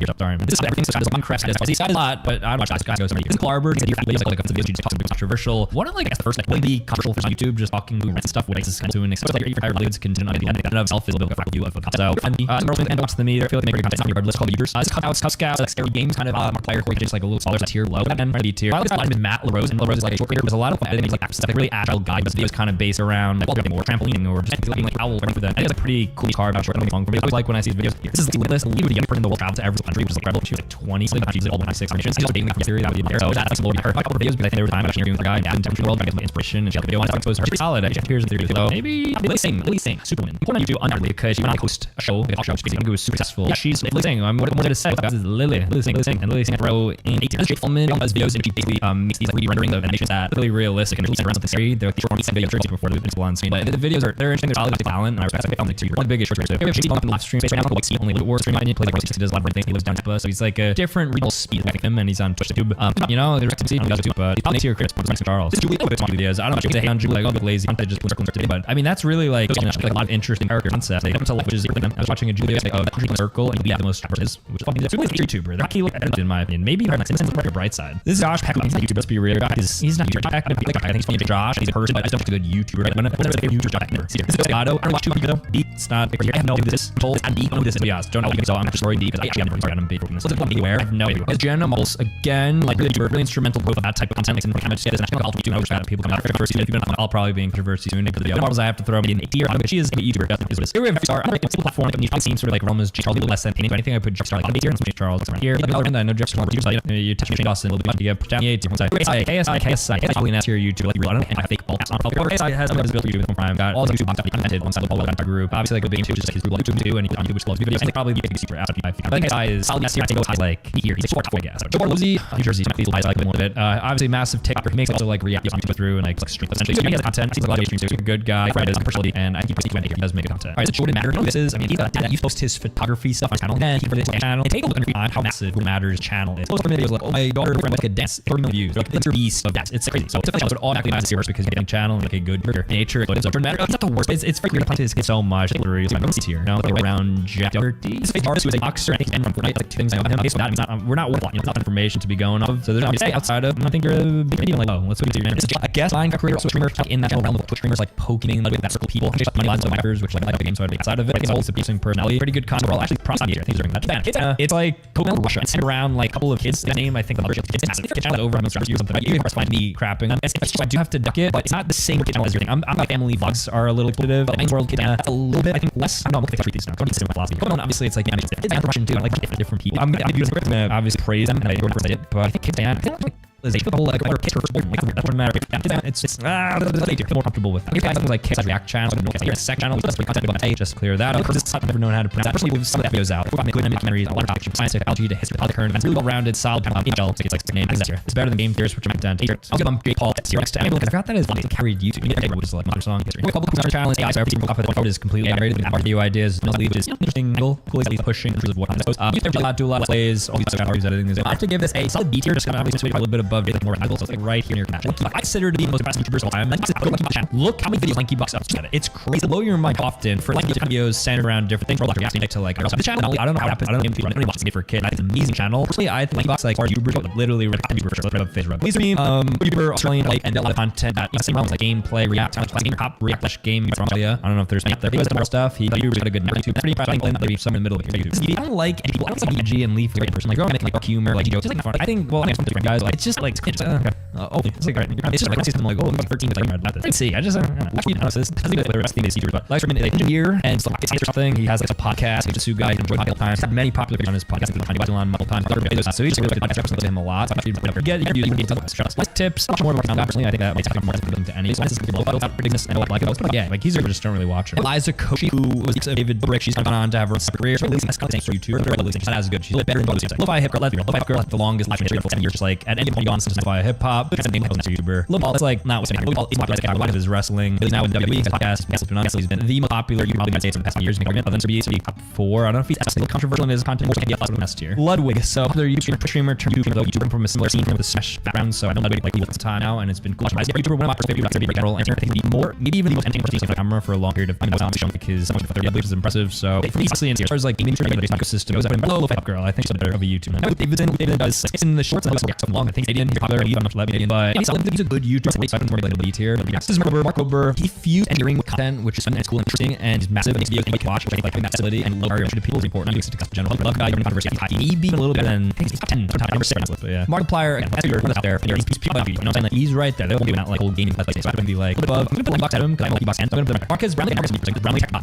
is everything. So Minecraft is a lot, but I don't watch this guy goes. This is Clarber. He's a videos like videos just talking about controversial. One of like I guess the first like really controversial things on YouTube, just talking rent stuff. What is kind of doing? Except like your Hollywood's content on the end of self is a little bit of you of a so and watch the meter. I feel like they make content on regardless. Call the YouTubers. It's cutouts, cutouts, like scary games, kind of Markiplier, where just like a little smaller tier low and B tier. I like with Matt LaRose, and LaRose is like a short creator. There's a lot of editing like stuff, like really agile guide videos kind of based around like more trampolining or just like owl for them. I think it's a pretty cool car about short and long for me. I always like when I see these videos. This is the list. Lead with the young person in the world travel to every country, which is incredible. She was like 20, something. She's all 96 missions. She's also dating like yesterday. That would be there. So that's flexibility. Her a couple of videos, but I think every time I was interviewing with a guy in the world, I get my inspiration and she had the video on. So it's pretty solid. Here's the theory. So maybe Lily Singh, Superwoman. Important to do undoubtedly because she went on to host a show, like a talk show. It was super successful. Yeah, she's Lily Singh. What to say? This is Lily Singh, and Lily Singh pro in 18. Jake Fulman does videos and she basically makes these like 3D rendering of animations that really realistic and around something scary. They're short videos before the principal on screen. But the videos they're interesting. They're solid, like talent, and I respect it. Like two. One of the biggest short videos. She's on the live stream space right now. Like see only war stream. And he plays like 60 does a lot of things. He lives down Tampa, so he's like a different regional speed like him, and he's on Twitch YouTube. You know, there's some on YouTube, but he's probably next year Chris Charles. This is Julie. Videos. I don't know. He's a hand Julie like a bit lazy. I just circling today, but I mean that's really really like a lot of interesting character concepts. They come to life, which is them. I was watching a video of the Circle, and we have the most is, which is fucking a YouTuber. They're actually like, in my opinion, maybe they're like a bright side. This is Josh Peck. He's not a YouTuber. Let's be real, guys. He's not a YouTuber. I think he's funny. Josh, he's a person, but I just don't think a good YouTuber. Whenever they YouTuber, Josh Peck. This is Otto. I don't watch too much video. It's not. I have no idea who this is. Told and deep. I know who this is. But yeah, don't know. So I'm just story deep because I actually have never started on big from this. So it's aware. I have no idea. As Jenna Moles again, like really instrumental growth of that type of content. Like kind of just get this national culture. You know, which people come out for controversy. If you've been, I'll probably be in controversy soon because the video models I have to throw in a tier. She is a YouTuber. That's what it is. Here we have Star. I'm like a simple platform. Like you've seen sort of like Roma's Charles, a little less than anything. I think I put Star like on tier and some Charles around here. Like I know Jeff Star. You touch Shane Dawson a little bit. You get down the 8 different side. KSI. Probably an tier YouTube like real. And I fake all apps on KSI has a visibility YouTube with Prime. Got all the YouTube box commented on side of all the group. Obviously like a big too, just like his group YouTube too, and on YouTube which loves videos. And probably be a super app. I think KSI is solid. I think it's like here. He's a halfway gas. Joe Lozzi, New Jersey, please like a little bit. Obviously massive TikToker. He makes also like react on through and like stream essentially. So he has content. He's a lot of streams. He's a good guy. Fred is personality, and I think he does make good content. Alright, so Jordan Matter. This is, I mean, he's got data. He posts his photography stuff on his channel. And he put it on his channel. And take a look on how massive Jordan Matter's channel is. Most of the videos like, oh my daughter friend could dance 30 million views. Like, it's your beast of that. It's crazy. So it's definitely automatically nice to see yours because you're getting channel and like a good nature. But so Jordan Matter, it's not the worst. It's freaking to his kids so much. Like, literally, my mom's here. You know, like around Jack Doherty. This artist who is a boxer. I think and from Fortnite, like two things I know about him. Okay, so that means not, we're not worth, you know, it's not information to be going off of. So there's obviously outside of, I think you're a big video like, oh, let's look at your name. I guess I got creator, also streamers in that realm of Twitch streamers like poking like that circle of people. Just like money lines of Minecrafters, which like the game, so I'd be outside of it. It's also producing personality, pretty good content. We're all actually props here. Things are doing that. It's like Copenhagen, Russia. It's around like a couple of kids. The name I think the mothership. It's massive. It's like over. I'm going to do something. But you can find me crapping. I do have to duck it, but it's not the same channel as everything. I'm like family vlogs are a little competitive. Like World Kid, that's a little bit I think less. I don't know if they treat these now. Don't need to sit with philosophy. Copenhagen, obviously it's like animation. It's Russian too. I like different people. I'm gonna obviously praise them and I go for it, but I think Kid is a couple like kids for like that wouldn't matter. It's more comfortable with. You guys something like Kids React channel, a sec channel, just content about hey, just clear that up. I've never known how to pronounce that. Personally, we've some of that videos out. We've got good documentaries, a lot of topics from science, psychology to history, all the current events. Really well-rounded, solid angel. It's like name is here. It's better than Game Theorist, which I'm done. I'll give them Jake Paul next to anyone because I forgot that is one carried YouTube. Which is like another song history. A couple of channels, AI, so everything off of the is completely integrated. Our video ideas, which is interesting, cool, pushing in terms of what I'm supposed to do a lot plays, all these other categories, editing. I have to give this a solid B tier, just kind of obviously a little bit above more valuable. So it's like right here in your connection. I consider to be the most impressive YouTubers of all time. Look how many videos Lanky Bucks up together. It's crazy. Blow your mind often for Lanky videos centered around different things. Like reacting to like the channel. I don't know how it happens. I don't know if anybody watches it for a kid. I think it's an amazing channel. Personally, I think Lanky Bucks like are YouTubers literally YouTubers face rub. Please read YouTuber Australian like and a lot of content that same realms like gameplay, react, game from Australia. I don't know if there's any up there. He does more stuff. He YouTube's got a good YouTube. Pretty probably maybe somewhere in the middle of YouTube. I don't like any people. I don't like EG and Leaf like person like girl like humor like jokes. It's like fun. I think well I think some different guys like it's just like it's like it's just like system like oh 13 like about this. Let's see. I just actually analysis. I think the rest thing they see but live streaming engineer and like or something. He has like a podcast. He's a Sue guy. He enjoys podcast times. He's had many popular videos on his podcast. He's behind on multiple times. Other videos. So he just really podcast episodes with him a lot. So I actually forget interviews. Tips. Much more working on that. Personally, I think that makes it more interesting to any. So this is below about predictness and like it. But yeah, like he's just don't really watch her. Eliza Koshy, who was David Brick. She's gone on to have her career. She's releasing this content for YouTube. She's not as good. She's a bit better than those. Lo-fi hip girl. Lo-fi girl. The longest live stream for 7 years. Just like at any point gone since lo-fi hip hop. Because the name like YouTuber. Lo-ball is like not what's happening. Lo-ball is popular. A lot of his wrestling. He's now in WWE. His podcast. He's been the most popular YouTuber in the United States in the past years. Making argument of them to be top 4. I don't know if he's absolutely controversial in his content. Most of the best here. Ludwig. So other YouTuber turned YouTuber from a similar scene with a Smash background. So I know Ludwig like he looks time now and it's been cool. YouTuber one of my first favorite YouTubers in general. And I think more maybe even the most entertaining person on camera for a long period of time. I was shown because someone I believe is impressive. So for me, honestly, as far as like gaming ecosystem goes, I've been below Lo-Fi Girl. I think she's better of a YouTuber. David does it's in the shorts and looks so long. I think Canadian, popular. I'm not Canadian, but he's a good YouTuber. So I don't more like tier. This is Mark Ober. He fused engineering with content, which is fun and it's cool and interesting, and it's massive. And it's videos that you can watch, which I think like accessibility and low barrier to people is important. I think it's general. I love guy. You're in controversy. Maybe a little bit than I think he's top 10, top number 6. But yeah, Markiplier. Again, that's your out there. He's people. You know what I'm saying? Like he's right there. They won't be out like old gaming plays. So I'm gonna be like above. I'm gonna put like box at him because I know box and I'm gonna put Marcus Brownlee.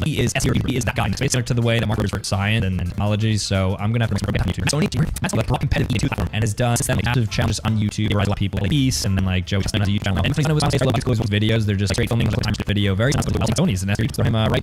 He is SEO. He is that guy. It's similar to the way that Mark Ober's for science and technology. So I'm gonna have to make on YouTube. Sony tier. That's like competitive YouTube platform and has done systematic active challenges on YouTube. They rise a lot of people like Beast and then like Joe on YouTube channel. And I know I love those videos. They're just straight filming like times video. Very nice. Sony's and that's I'm right.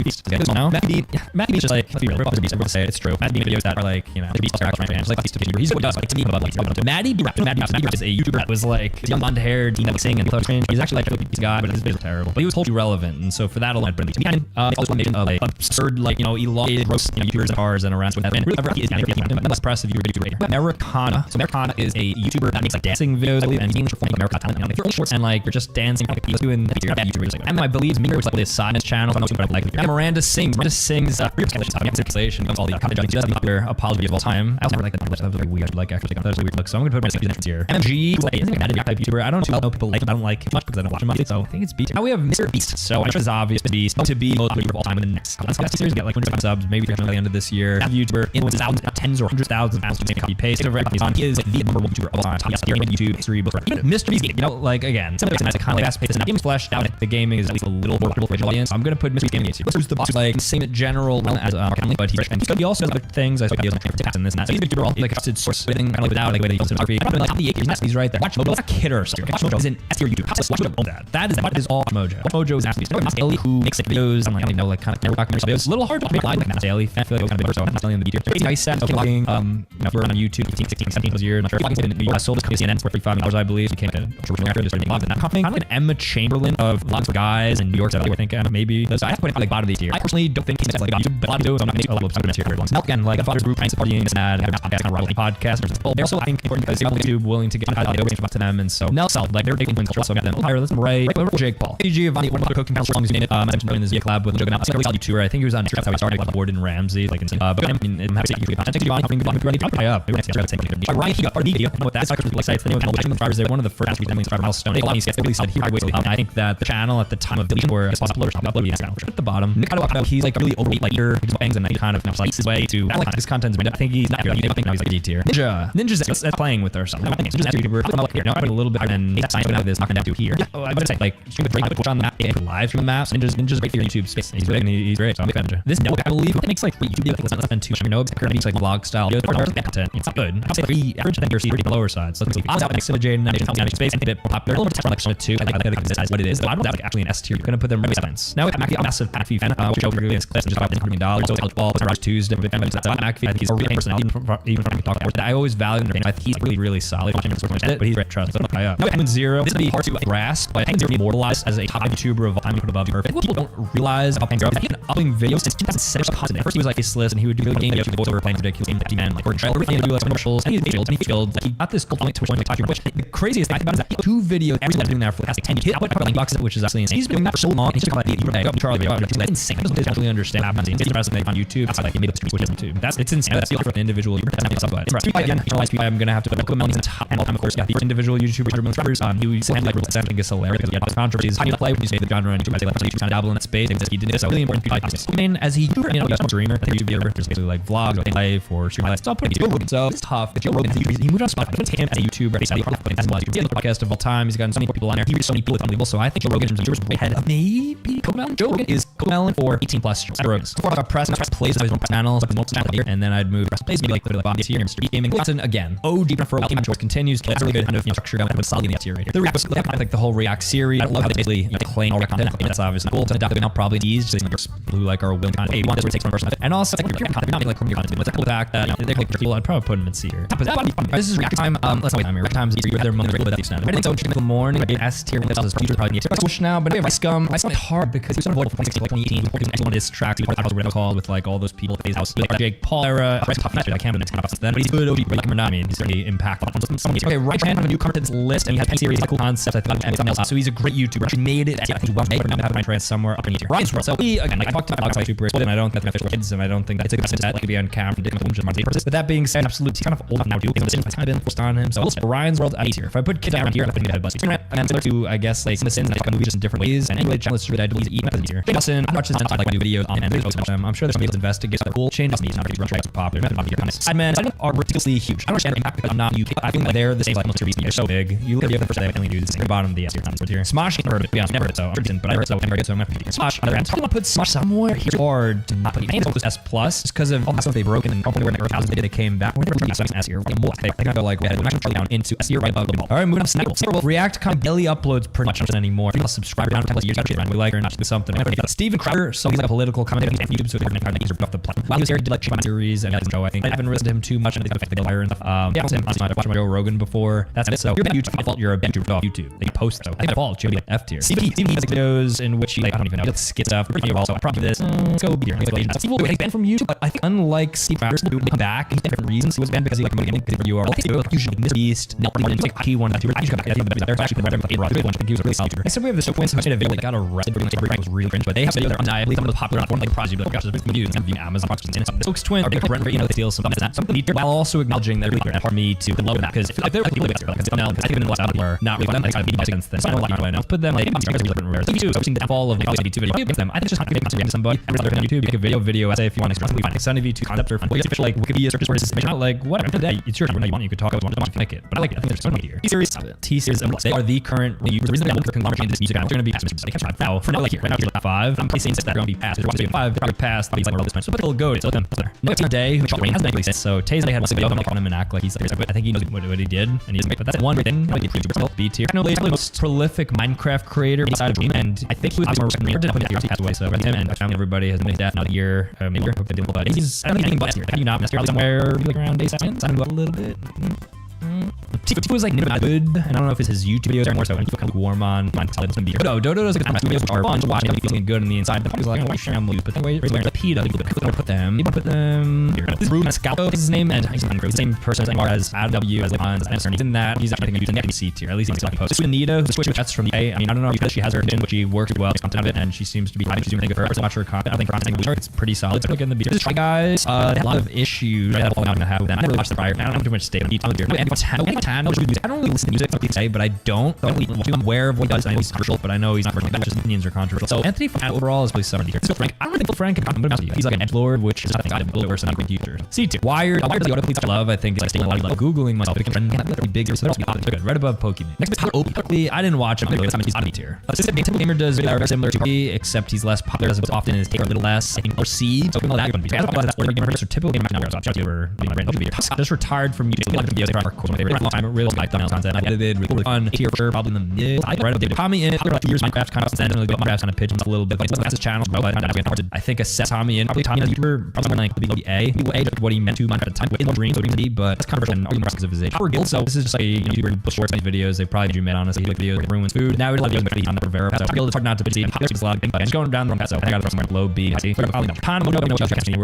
Beast. Now Matthew is just like let's be real. Everyone say it. It's true. Matthew videos that are like you know Beast are fans like Beast YouTuber. He's what does like to me about like Maddie is a YouTuber that was like young blonde hair Dean that was singing and Close Range. He's actually like a guy, but his videos are terrible. But he was totally relevant, and so for that alone, it's really also combination of like absurd like you know elongated gross YouTubers and cars and around with that. And really, he is less impressive YouTuber. Americana. So Americana is a YouTuber that makes like dancing videos, I believe, and English for America talent. You know, like if you're really shorts and like you're just dancing, like people doing that, you're not bad YouTubers. Like, I believe me was like this side channel. I'm not super like Miranda sings. Cancellation comes all the content judging. She does the popular apology of all time. I also never like that. That was very weird. Like actually, that was a weird look. So I'm gonna put my entrance here. MMG is like a type YouTuber. I don't know people like him. I don't like much because I don't watch him much. So I think it's Beast. Now we have Mr. Beast. So I'm sure it's obvious Beast to be the most popular of all time in the next couple of series. Get like 100 subs, maybe 300 by the end of this year. That YouTuber influences thousands, tens or hundreds of thousands of pounds to copy paste. He is the number one YouTuber of all time. Top tier in YouTube history before even Mr. Beast. You know, like again, some of it's kind of like fast paced. The game's fleshed out. The gaming is at least a little more for the audience. So I'm gonna put Mr. Beast gaming here. Who's the boss? Like same general as but he also does other things. I saw videos on TikTok and this and that. So he's a YouTuber, like a trusted source, kind of like without like the way they use cinematography. I'm like the 8 years. He's right there. Watch Mojo. That's a kid or something. Watch Mojo is an S tier YouTube. Watch Mojo. That is all Mojo. Mojo is absolutely Daily who makes like videos. I'm like I don't know like kind of documentary videos. It's a little hard to make like Daily. I feel like kind of big so I'm not telling the video. Crazy nice set. Okay, vlogging. If you're on YouTube 15, 16, 17 those years. Not sure if you can sold this company CNN for $35 I believe. You can't get a original actor just started vlogs in that company. I'm like an Emma Chamberlain of vlogs for guys in New York. So I think maybe those. I have to put it like bottom of these tier. I personally don't think he's like YouTube, but a lot of videos. I'm not making a lot of subjects here. Now again, like a father's group, pranks, partying, this and that. Have a podcast, kind of rival podcast. They're also I think important because they have YouTube willing to get to them, and so Nelson, like they're taking influence. Also got them. Higher, let's right. Jake Paul, Giovanni, one of the cooking songs you name it. I mentioned in this collab with Jogan. I really saw YouTuber. I think he was on. That's how he started. Like Gordon Ramsay, like insane. But I'm happy to see content. Giovanni, up. Ryan, he got part of the video. I know what that's like. Sites. They know how subscribers. They're one of the first subscriber milestone. A lot of these really solid. I think that the channel at the time of deletion were uploaders at the bottom. Nick Cotto, he's like really overweight, like he just bangs and he kind of like his way to like his content's been. I think he's not here. I think now he's like a D tier. Ninja's playing with ourselves. Ninja's a YouTuber. I'm like here. Now I put a little bit and that's out of this knocking down to here. Oh, I would say like stream with Drake, put on the map, and live stream the maps. Ninja's great for your YouTube space. He's big and he's great. So I'm a big fan of Ninja. This no, I believe it makes like free YouTube videos less than 2. I know exactly like vlog style videos or content. It's not good. I'd say free average. I think you're pretty lower side. So let's see. I was out next to Jaden. I didn't space. I think it popular. A little bit like Sonic 2. I think this is what it is. I don't have like actually an S tier. You're gonna put them right silence. Now we have McAfee, a massive McAfee fan. Which over against clips and just about $1 million. So college ball, Raj Tuesday. McAfee, I think he's a really personality. Even from talk about I always value him. I think he's really solid. Watching him but he's great. Trust. So I up. Now Penguin Zero. This would be hard to grasp, but Penguin Zero immortalized as a top YouTuber of all time. Put above you perfect. People don't realize about Penguin Zero. He's been uploading videos since 2007. Constantly. First he was like faceless and he would do game videos, voiceover playing ridiculous game man like or trial. He would do like commercials and he failed. He got this cult following Twitch TikTok. Which the craziest thing I think about is that he 2 videos every single doing that for the past like 10 years. He put link boxes, which is actually insane. He's been doing that for so long. He's just called that Charlie video. That's insane. I don't really understand how he's on YouTube. Outside like he made up streams with YouTube. It's insane. That's the for an individual YouTuber. Again, I'm gonna have to put Melon's in top and all time. Of course, yeah, the first individual YouTuber subscribers. He used to have like I think it's hilarious because he had controversies. How do you play when you say the genre and YouTube? I say like YouTube kind of dabble in that space. He did this. So really important. I mean, as he he's a streamer. I think YouTube videos basically like vlogs or live or stream highlights. It's all pretty YouTube. So it's tough. Joe Rogan, he moved on Spotify. Put him as a YouTuber. Basically, he's the podcast of all time. He's gotten so many people on there. He reached so many people. It's unbelievable. So I think Joe Rogan is way ahead of maybe Cocomelon. Joe Rogan is Cocomelon for 18 plus. Before I got press plays on his own channels, and then I'd move press plays maybe like literally bottom tier. Mr. Beast Gaming. Watson again. OG for a while. Choice continues. That's really good kind of structure going with solid in the tier right here. The React was like the whole React series. I love how they basically claim all the content. That's obviously cool to adapt. Now probably these just blue like our willing content. Hey, you want this? It takes one person. And also like your content. Not like from your content. It's a cool fact that they're like people. I'd probably put them in C here. This is React time. Let's wait. React times easier. You have their money but that's not. I think so. Chicken morning. S tier. That's also probably need to push now. But anyway, scum. I find it hard because we sort of avoided 2016, 2018. One of this track. We called with like all those people. Phase House. Like Jake Paul era. Tough match. I can't remember since then. But he's good. OG. Like him or not. I mean, he's really impactful. Okay, right hand on a new content list, and he has 10 series, cool concepts. I thought something else. So he's a great YouTuber. He made it. I think he's well made. But now have my trans somewhere up in here. Ryan's world. So we again, like I talked about YouTubers, and I don't think that's kids, and I don't think that it's a good sense to be on camera. But that being said, absolutely, he's kind of old now too. Because I've kind of been forced on him. So Ryan's world at here. If I put kid down here, I'm putting the head bust. And similar to I guess like Sins and I talk movies just in different ways. And anyway, challenge to that easy because easier. Jason, I watch his like new videos on and I'm sure there's some people investigate the cool change. He's not really popular. Sidemen are ridiculously huge. I don't understand the impact because I'm not UK. I feel like they're the same like most series. They're so big. You look at the first day, I only do the same. Bottom of the S here. Smosh, never heard of it. To be honest, never heard it. So but I heard it. So I'm gonna put Smosh. I'm gonna put Smosh somewhere here. Hard to not put it. It's S plus just because of all the stuff they broken and probably were in thousands. They came back. We're never S here. They're gonna go like we had to actually down into S here right above the ball. All right, moving on to Snaggle. React kind of daily uploads pretty much anymore. If you subscribe down 10 plus years, we like or not do something. Steve Steven Crowder, so he's like a political commentator on YouTube, so they're kind of off the platform. While he was here, he did like my series and show. I think I haven't listened to him too much, and it's affected the wire and stuff. Yeah, I've watched my Joe Rogan before. That's it. So you're a YouTube. By default, you're a YouTube off YouTube. They post so I think by default should be like F tier. Steve has videos in which he like I don't even know, just skit stuff. Also, I probably this. Let's go B tier. Steve will banned from YouTube, but I think unlike Steve Crowder, he'll come back. He's banned for different reasons. He was banned because he like gaming because you are usually Mr. Beast, like he won that. I should come back. They're actually the better one. I think he was a really solid YouTuber. Next up we have the Soap Wins who made a video that got arrested for every was really cringe, but they have videos that are undeniably some of the popular on forum like Prodigy, but gosh, there's views and viewing Amazon boxes and stuff. The Soaks twins are big brand, you know, they steal something that something while also acknowledging that really hard me to love that because if they're like people because I think in the last out are not really fun, like beating against them. So I don't like I put them like so YouTube, so the downfall of the YouTube video against them. I think it's just not to somebody. Every other on YouTube, you make a video essay if you want to expressly find extended V2 concept or fun. Well, like Wikipedia searches for this information out like whatever. Today it's your time. You want you could talk about what you like it, but I like it. I think there's so many here. T-Series and they are the current users. The reason they're conglomerate into this music, they're going to be past now. For now, like here, right now, here's like 5. I'm placing 6 that are going to be past. There's 1, 2, 5. They're probably past. These like more this time. So they'll go. So them. No Day, who Rain has been released. So Tay's Day had one video. I'm like on him and act like he's like, I think he knows what he did, and he's like, but that's one thing. B tier. I know he's the most prolific Minecraft creator inside of Dream, and I think he was more recent. He passed away. So him and family, everybody has been his death now a year, maybe. Hope they deal with it. He's I don't think anything but last year. I think you not last year somewhere like around day 7. I don't know a little bit. T was like not good, and I don't know if it's his YouTube videos are more so, and he's kind of warm on beer. But no, Dodo's like videos which are fun to watch, and feeling good on the inside. The fuck is like, why family? But then wait, the PETA, put them here. This Ruben Scalpo is his name, and he's the same person as AW as Leon's answer. He's in that. He's actually using the C tier. At least he's talking post. This is Anita, who switched that's from the A. I mean, I don't know because she has her in, but she works well. She's content of it, and she seems to be she's doing good for her. So watch her content. I think it's pretty solid. So again, the beer. Try guys. They had a lot of issues. I don't have them. I never watched the prior. I don't have too much state on detail here. I don't really listen to music, some people say, but I don't. I'm aware of what he does. I know he's controversial, but I know he's not personally. Just opinions are controversial. So Anthony overall is probably 70 here. So Frank, I don't really think Frank can come. He's like an edgelord, which is I think I'm a little bit worse than I'm future. C2. Wired does the complete love. I think it's like a lot of Googling myself. It can be big. So that's good. Right above Pokemon. Next is Opie. I didn't watch him. He's on B tier. Typical gamer does very similar to Opie, except he's less popular. As often is take a little less. I think or seeds. So that would be. That's what gamer so typical gamer just retired from YouTube. Like videos. They are cool. They long time. Really like thumbnail content. I edited really fun. Tier for sure. Probably in the mid. I right up there. Tommy in for like 2 years. Minecraft kind of since then. Minecraft kind of pigeons a little bit. But it's his channel. I think assess Tommy in. Probably Tommy as a YouTuber. Probably like the A. What he meant to Minecraft at the time. In the dream. So D. But that's kind of an argument because of his age. Power Guild. So this is just like a YouTuber who puts shorts on his videos. They probably do made honestly like videos ruins food. Now we're like videos on the Rivera. So Guild is hard not to see. There's a lot of things. Just going down the wrong path. So I think I got it from low B. I see. Con. No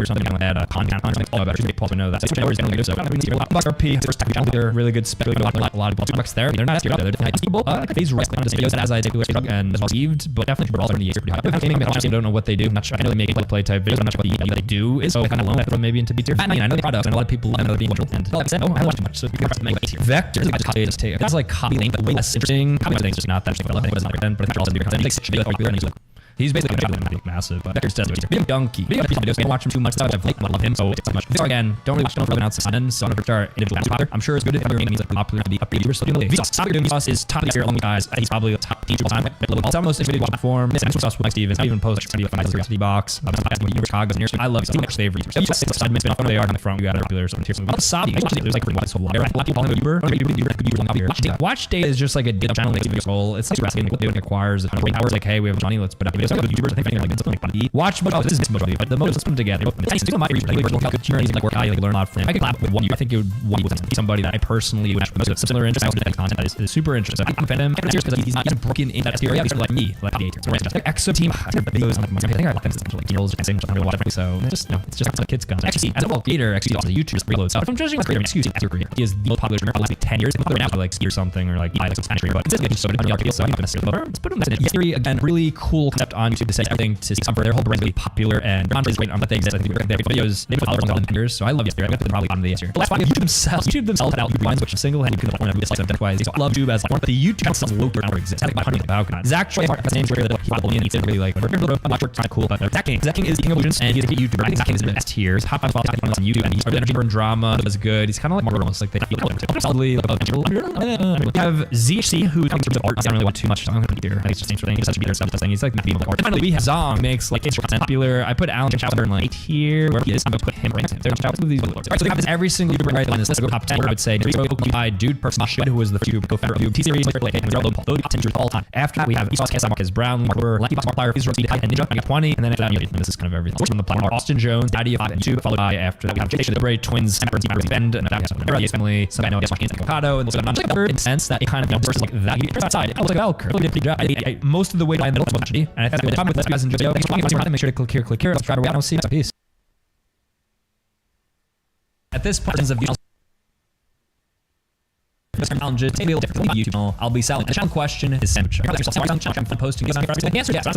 something like that. Content. All about it. Paul to know that. So RP. First time channel. They're really good. A lot of people there. They're not they're people. These right on videos as I take a look and as well received, but definitely for all in the year pretty high. I don't know what they do. I'm not sure. I know they make play type videos. I'm not sure what they do is so kind of low that maybe into B tier. I know the products and a lot of people I know being and like I said, I watch too much. So you can make A tier. Vector. I just copy it. Take. That's like copy link, but way less interesting. Copy things just not that interesting. But it's not good. But it's also content. Like such a he's basically massive, but Vector's does it. Donkey. I watch him too much. I love him so much. Again, don't really watch him for outside. So I'm start individual. I'm sure it's good if you're he's like popular to be up YouTubers. So Vsauce is top tier along the guys. He's probably a top teacher all time. Also, most video platform. Vsauce with like Steve is even post video from curiosity box. I love Steve. My favorite YouTubers. They are in the front. We got a popular some tiers. Sabi. There's like pretty so long. A lot of people on YouTuber. Watch Day is just like a channel makes video goal. It's like wrestling. It acquires a great hours. Like hey, we have Johnny. Let's put up videos. YouTubers. I think like something like watch. But this is much but the most let's put them together. My good journeys like work. I like learn a lot from. I could collab with one. I think it would be somebody that I personally would have similar interests. I also content that is super interesting. I can defend him because he's not broken in that area. He's like me, like A tier. So like Exo Team. I videos on I think I like things like girls and things. I don't really watch it. So just no, it's just like kids content. Actually, as a well creator, actually also YouTubers reload stuff. If I'm judging creator, excuse me, he is the most popular for the last 10 years. Right now, like ski or something or like I like Spanish but it's just so many so I'm not necessarily. Let's put them in history again. Really cool concept on YouTube to say everything to see some for their whole brand really popular and Ron is great on what they exist. I think their videos they put followers on years. So I love yesterday. I got them probably on the year. The last one, YouTube themselves had out YouTube lines, which is single-handedly could have this like them twice. So I love YouTube as like the YouTube channel itself local around exists. I think about hundreds of how Zach Troy has names where he probably needs to really like. I'm not sure it's kind of cool, but Zach King is the king of illusions and he's a YouTuber. I think Zach King is in the S tiers. Hot on YouTube and he's energy burn drama does good. He's kind of like more almost like they feel solidly like we have ZHC who comes in terms of art. I don't really want too much. I'm gonna be here. I think it's just thing. He's such a beater stuff. He's like maybe And finally, we have Zong makes like content popular. I put Alan Chowder in like here, where he is. I'm gonna put him right there. Alright, so they have this every single YouTuber right on this list. I go top 10. I would say by Dude Person Shud, who was the YouTube co-founder of T Series, like and Paul. Those top 10 YouTubers all time. After that, we have Esos, KSI, Marcus Brown, Mark Lucky Box, Markiplier, Fizz, and Ninja. I got 20, and then after that, this is kind of everything. On the platform, Austin Jones, Daddy of 5 and 2, followed by after that we have Jay, the Bray Twins, Emperor, Bend, and that has family. Some I know, guess watching Avocado, and also not like in the sense that it kind of versus like that. He outside. It looks like Valkyrie. Really did a good job. Most of the way by the middle of the and I think I'm with this guys in video. Thanks for watching. Make sure to click here. Let's try to I'll see you. Peace. At this point, of challenges, YouTube channel. I'll be selling. The channel question is sandwich. I'm posting these on the answer. Yes, I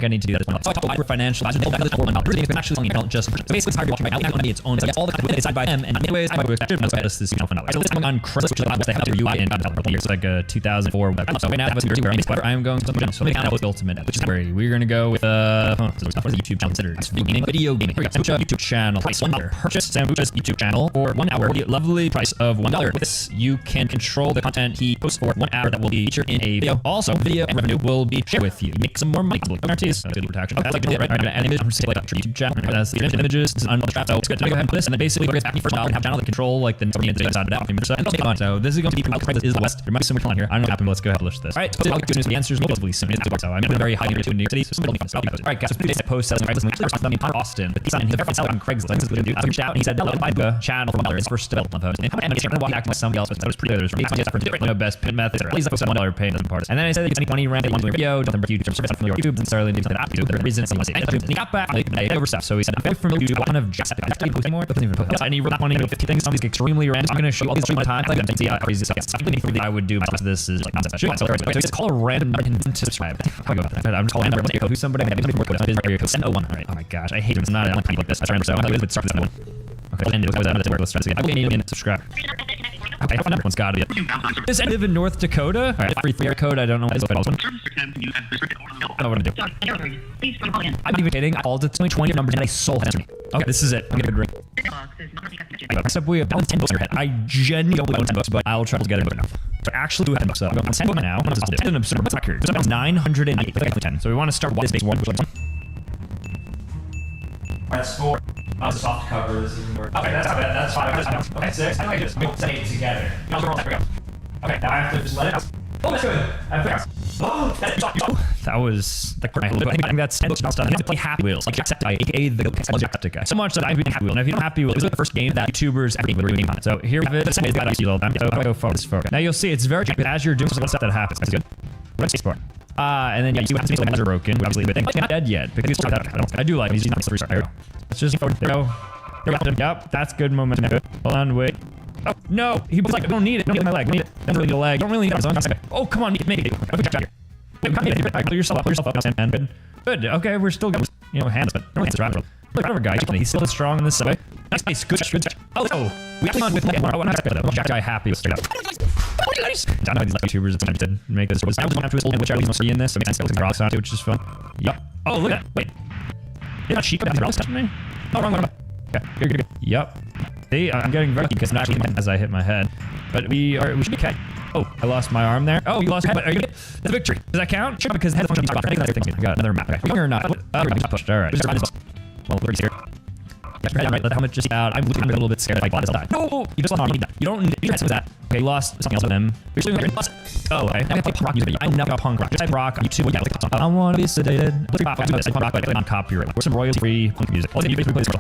need to do that as well. So I talk about financial advice. Actually selling it, just basically it's hard to watch right now. It's going to be its own. It's all the content side by them. And anyways, I would expect this is $1. So this is on Craigslist, which is they have their UI in years like 2004. So right now, I'm going to so kind of ultimate, which is where we're going to go with what is the YouTube channel considered? It's video gaming. Here we go. YouTube channel price $1. Purchase Sambucha's YouTube channel for 1 hour. Lovely price of $1. With this, you can control the content he posts for 1 hour that will be featured in a video. Also, video and revenue will be shared with you. Make some more money. Guarantees. Good protection. That's like it, right? And image. I'm just like YouTube channel. That's the images. This is untrapped. So it's good to go ahead and put this, and then basically we're back first $1 and have channel that control like the side of that. So this is going to be this is the West. There might be some on here. I don't know what happened. Let's go ahead and publish this. All right. So I'll get the answers relatively soon. So I'm in a very high near to New York City. So all right, guys. So today I post selling Craigslist. Austin, but he's on Craigslist. This is what I reached out and he said, "Hello, buy a channel for $1." It's first development post. And I'm going to walk back to somebody else, but that was pretty good. There's best pin methods. At least I posted $1 pay doesn't part. And then I said that you get any money rent, one video, don't remember YouTube service from YouTube, and Starlink, something that the reason it's and he got back like over stuff. So he said, I'm very familiar with YouTube. I kind of just I post anymore, but doesn't even post. And he wrote that one 50 things. Some of these extremely random. I'm going to show you all these all the time. Like I'm see how crazy stuff. I would do. This is like nonsense. So just call a random number and subscribe. How do I go about that? I'm just calling a random who's somebody. I'm going to work with area code 1. Right. Oh my gosh, I hate it. It's not like this. I try to so I'm going to start this one. Okay, and it was out of the work. Let's try this again. I need to subscribe. Okay, I found one's got to be it. Does I live in North Dakota? All right, free code. I don't know what it is, but also. I don't know what to do. I'm not even kidding. I called it. It's only 20 numbers and I sold it to me. Okay, this is it. I'm getting a good ring. Except we have 10 books in your head. I genuinely don't want 10 books, but I'll try to get it enough. So I actually do have 10 books. So I'm going 10 books now. What is this? It's an absurd record. It's about 908. 10. So we want to start with this base 1, which is 1. That's 4. Oh, it's a soft cover. This isn't working. Okay, that's 5. Okay, 6. How do I just mix 8 together? Okay, now I have to just let it out. Oh, that's good. I forgot. Oh, that was the correct. I think that's 10 books done. I have to play Happy Wheels, like Jacksepticeye, aka the Jacksepticeye guy. So much that I've been Happy Wheels. And if you know Happy Wheels, it was the first game that YouTubers ever made reviewing on it. So here we have it. That's amazing. I see all the time. So how do I go forward? Now you'll see it's very as you're doing some stuff that happens. That's good. What's spacebar? And then yeah, you see what happens when the are broken. Obviously, but they're not dead yet because I do like these. He's not restart. There we go. Let's just forward. There we go. Yep, that's good momentum. Hold on, wait. Oh no, he was like, I don't need it. Don't need my leg. Don't need it. Don't really need a leg. Don't really need it. Oh come on, make it. Pull yourself up, man. Good. Okay, we're still good. You know, hands, but no hands around. Look over, guy. He's still strong in this way. Nice. Good. Oh, we have on with like one Jacksepticeye happy straight up. I don't know these like YouTubers it's time to make this. I was one after this which I was in this, so it makes sense to rocks on which is fun. Yup. Oh look at that. Wait. You're not cheap about the me? Oh wrong. Okay, you're good. Yup. See, I'm getting very lucky because I'm actually as I hit my head. But we should be okay. Oh, I lost my arm there. Oh, you lost your head, but are you good? That's a victory. Does that count? Sure, because head function I got another map. Okay, or not. We got pushed. Alright. Well, we're here. Yeah, right, let the helmet just out. I'm a little bit scared. Like, I'll die. No! You just lost arm. You need that. You don't need that. Okay, you lost something else with him. You're still going to oh, okay. Now I play punk rock music. I never got punk rock. Just type rock on YouTube. Yeah, like, I want to be sedated. Let's pop. I do this. I punk rock, but on copyright. We're some royalty-free punk music. Also, you basically play this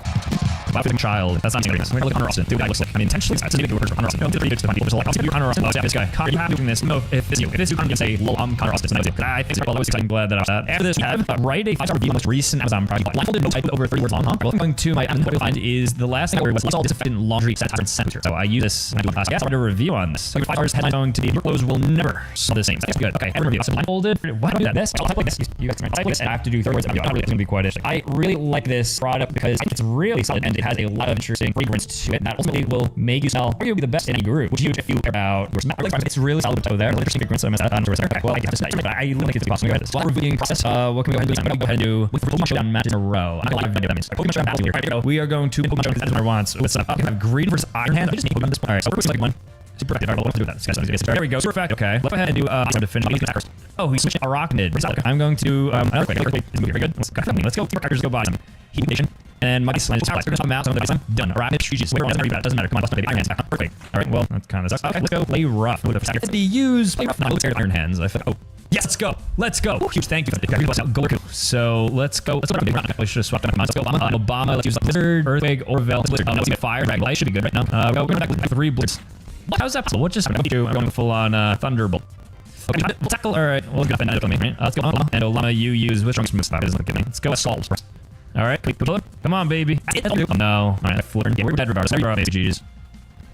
about a child. That's not something like this. We're going to look Hunter Austin. Dude, that looks like. I mean, intentionally, it's even good for Hunter Austin. Don't do the people just like, I'll do Hunter Austin. Oh, yeah, this guy. Connor, you have doing this. No, if it's you. If it's you, I'm going to say, I'm Connor Austin. I think it's always exciting. Glad that I was that. After this, we have write a 5-star review of the most recent Amazon project. Blindfolded, no type over 30 words long. Well, I'm going to my what you'll find is the last thing I was all disinfectant laundry satire and censor. So I use this when I do a class. I a review on this. So 5 stars headline going to be your clothes will never smell the same. That's good. Okay, every review. So blindfolded. Why don't I do that? This. I'll type like this. You guys can type like this and I have to do 30 words of video. It's going to be quite interesting. I really like this product because it's really solid and it has a lot of interesting fragrance to it that ultimately will make you smell arguably the best in any group. Which if you care about your smell. It's really solid over there. Really interesting fragrance. So I'm going to okay, well, I get this. I like it to be awesome. This reviewing process. What can we go ahead and do? I'm going to go ahead and do with Pokemon Showdown match in a row. I'm going to live video that means Pokemon Showdown battle here. We are going to Pokemon Showdown because that's what I want. So let's have green versus Iron Hand. I just need Pokemon at this point. Alright, so we're like one. Super effective. Alright, well, let's do that. This guy's gonna there we go. Super effect. Okay. Let's go ahead and do to finish. Oh, he's switching a rock mid. I'm going to very good. Let's go. Crackers go by him. Heat nation. And Mikey Slime. I'm out. I'm done. Alright, she's doesn't matter. Come on, let's baby. Iron Hands back. Perfect. Alright, well, that's kind of sucks. Okay, let's go play rough. The use play rough. No, let's Iron Hands. I feel yes, let's go. Let's go. Huge thank you for the go. So let's go. Let's go. I should have swapped on. Let's go. Obama. Let's use the Blizzard, Earthquake, Orville, Blizzard. Let's get Fire. Dragon Light should be good right now. We're going back with 3 Blizzards. How's that possible? What just happened? I'm going full on Thunderbolt. Okay, we'll tackle. Alright, we'll get that on me, right? Let's go. And Olama, you use which strongest move isn't giving. Let's go Assault. Alright, come on, baby. Oh, no. Alright, Flitter. Yeah, we're dead regardless. We're GG's.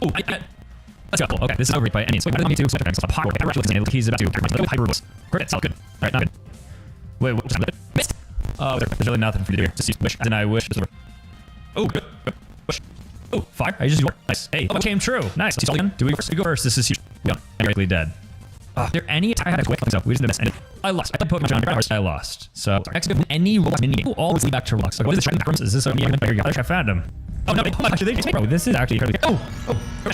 Oh, let's go. Okay, this is over by any. So better than me too. So it's a power. He's about to. Let's go Hyper Blast. Great, it's all good. Alright, not good. Wait, what just happened? Missed! Oh, there's really nothing for you to do here. Just use Wish. And I wish. Oh, good. Wish. Oh, fire. I just used nice. Hey, it came true. Nice. Do we go first? This is huge. Yeah, I'm greatly dead. Are there any attack quick? So we just the best. I lost. I played Pokemon. I lost. So next to any Roblox mini, all the way back to Roblox. Like, what is this? Is this a mini? I found him. Oh no! Actually, bro, this is actually incredibly. Oh,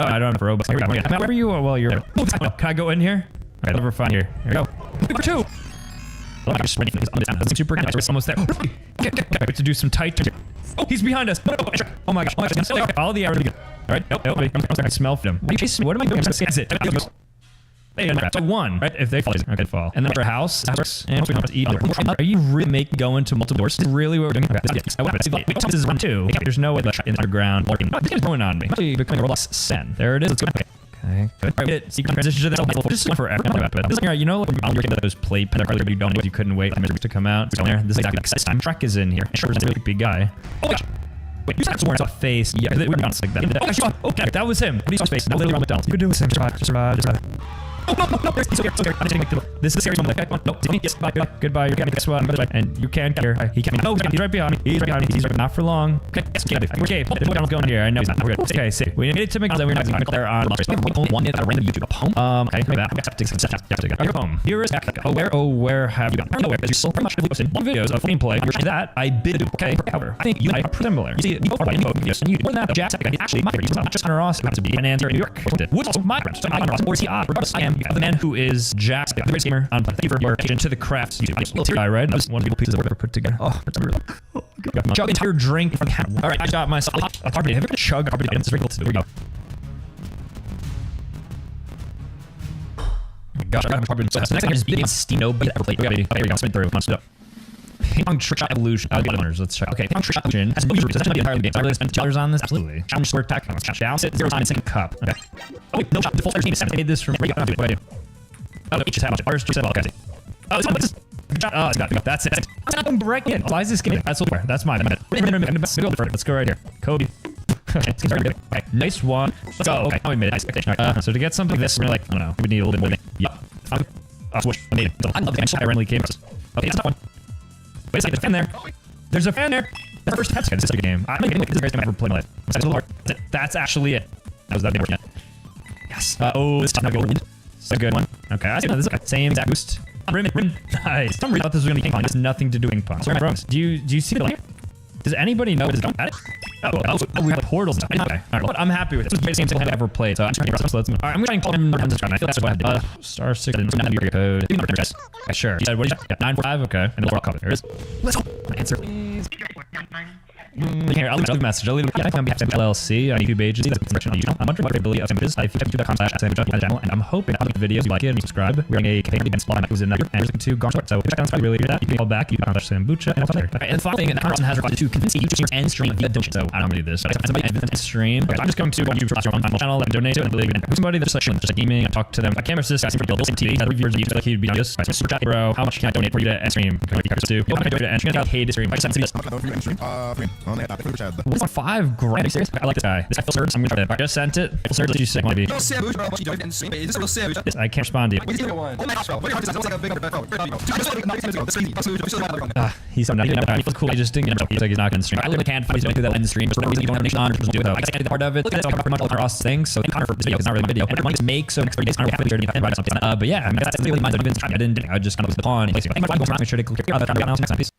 I don't have Roblox. Here we go. Where are you? While you're there. Oh, can I go in here? Alright, let me find here. Here we go. Number 2. I'm just waiting for this on this down. Super good. We're almost there. Okay, to do some tight. Oh, he's behind us. Oh my gosh. All the arrows. Alright. I smell them. What are you chasing? What am I doing? Hey, so 1, right? If they fall, okay, fall. And then our house, and we have to eat. Are you really making go into multiple doors? This is really what we're doing. Okay, this is 1, 2. There's no way in the underground lurking. This is going on me. Actually, becoming a Roblox Sen. There it is. Let's go. Okay, good. Alright, secret transition to that. This is forever. This is, you know, you're getting those play pen you don't know, you couldn't wait to come out. So there, this is exactly this time. Trek is in here. Sure, it's a really big guy. Oh gosh. Wait, you said someone saw a face. Yeah, we're not like that. Okay, that was him. What do you saw his face? Now literally on McDonald's. You could do this. Survive. Oh, no, he's so here. I'm taking this is a serious moment. Okay, no, yes, bye. Goodbye, you're getting this one. And you can't get here. He can't. No, he's right behind me. He's right, not for long. Okay, yes, okay. McDonald's going here. I know he's not. We're good. Okay, see. We need to make sure we're not going to there on one hit at a random YouTube home. Okay, like that. Accepting. Home. Here is back. Where have you gone? Nowhere, because you're so pretty much posting 1 videos of gameplay. You're that I bid. Okay, however, I think you and I are similar. You see, you both are yes, and you more than that. Jack is actually my favorite. Not just Hunter Ross. It happens to be an answer in New York. Which also my friend. So I'm Hunter Ross. Or is he odd? Regardless, I am the man who is Jack, the greatest gamer on Thank you for your attention to the crafts YouTube. I read. That was one of the pieces of work put together. Oh, God. Chug entire drink from the hat. Alright, I got myself a carpet. Have you ever chug a carpet item? It's very cool to do. Here we go. Oh my gosh, I got a carpet. So next thing is beating Steam. Nobody ever played. Okay, here we go. Spin through. Let's do it. Ping Pong Trick Shot Evolution. Let's check. Okay, Ping Pong Trick Shot Evolution has no user reviews. That's entirely the game. So I really spent $2 on this. Absolutely. Challenge score attack. Let's count down. Sit 0 time in second cup. Okay. Oh wait, no shot. The full team is 7. I made this from. What do I do? Oh, no, each just have much. Ours just said, okay. Oh, this one. Oh, it's got it. That's it. I'm breaking it. Why is this game? That's what that's mine. Let's go right here. Kobe. Okay, nice one. Let's go. Okay, now we made it. Nice expectation. Right. So to get something like this, we're like, I don't know, we would need a little bit more. Yep. Switch. I made it. I love the game. I randomly came. Okay, it's not one. Wait a second, there's a fan there. There's a fan there. That's the first test. This is a game. I'm not getting this is the greatest game I've ever played in my life. That's a little hard. That's it. That's actually it. That was that game yet. Yes. Oh, this time I go. It's a good one. Okay, I see this is same exact boost. Rim. Nice. For some reason I thought this was gonna be ping pong. It has nothing to do with ping pong. Sorry, do you see the light? Does anybody know what is at it? Oh, we have portals. Okay, alright, well, I'm happy with it. This is the greatest game I've ever played, so I'm trying to get let's move. Alright, I'm trying to call him. I feel that's what I have to do. Star 6 and your code. Okay, sure. You said, what did you say? 945, okay. And the world cover. There it is. Let's go. Answer, please. Here, I'll leave a message. I'll leave a on behalf of LLC on YouTube agency. That's construction on YouTube. I'm wondering what the ability of Sam is. I think youtube.com/SamJunkie channel, and I'm hoping that the videos you like it and you subscribe. We're running a campaign against Spawn that was in that and there's to Garn Sport. So check out really hear that. You can call back, you can contact Sambucha and later. Okay, and the final thing, and Carson has required to convince YouTube streamers and stream via donation. So I don't know how to do this. Somebody and stream. Okay, I'm just going to YouTube on my channel and donate to it and believe in somebody that's just like gaming and talk to them. I can't resist guys for Bill TV. Has reviewers of YouTube like he'd be on this. Super chat, bro. How much can I donate for you to end stream? Can I do? You can donate to end stream. I hate to stream. I just sent it. What's $5 grand? Are you serious? I like this guy. This guy Phil Surge. I'm gonna try that. I just sent it. Phil Surge, let you say maybe. Yes, I can't respond to you. He's so nice. He feels cool. I just didn't get him. He's like he's not gonna stream. I literally can't find he's gonna do that end stream. There's no reason you don't have nation on or do it though. I guess I did the part of it. Look at this. I'm pretty much all Ross things. So Connor for this video is not really my video. Everyone just make so next 30 days. I don't have to be sure to invite something. But yeah, I mean that's really mine. I didn't. I just kind of was the pawn. I'm going to make sure to click here. Next time, please.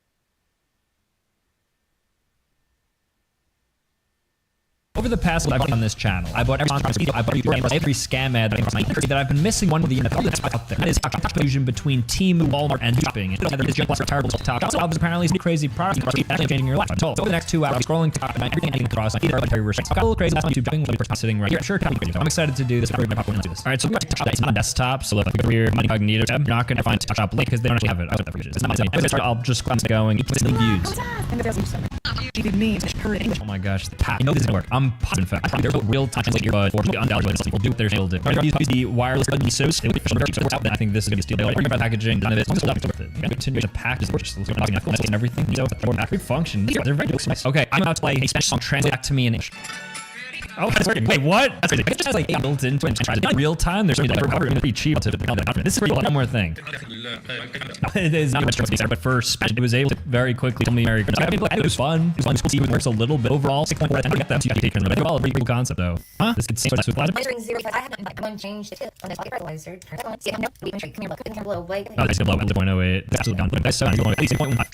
Over the past I've bought on this channel, I bought every video, I bought every scam ad that I've been missing one of the internet that's out there. That is confusion between Temu, Walmart, and shopping. And it's just terrible TikTok. Also, apparently some crazy products actually changing your life. I'm told. So over the next 2 hours, scrolling TikTok, everything I can cross, like either very restricted. I got a little crazy on YouTube doing one sitting right here. Sure, I'm excited to do this. I'm going to do this. All right, so we're going to TikTok. It's not on desktop, so look, like a weird incognito tab. You're not going to find TikTok link because they don't actually have it. It's not my I'll just click going. The views. Oh my gosh, I know this doesn't work. I'm positive. In fact, there's a real-time translate earbud for undoubtedly people do what they're able to do. I'm going to use the wireless SOS. I think this is going to be steal. About packaging, none of it. Continue to pack is gorgeous. And everything. So more package function. They're very nice. Okay, I'm about to play a Spanish song. Translate back to me in English. Oh, that's working. Wait, what? That's crazy. It just has like built into it. In real time, there's something pretty cheap to become that. This is really one more thing. It is not much to be but for Spanish, it was able to very quickly tell me Merry Christmas. It was fun. It was fun. It works a little bit. Overall, 6.4 out of 10. Get that. So you have to take care of it. All a pretty cool concept, though. Huh? This could seem so nice with Flash. I have not changed the tip on this pocket fertilizer. Turn it on. See, no, we can come here, look. Come below. Wait. Oh, that's below 0.08. That's absolutely gone. That's 0.15.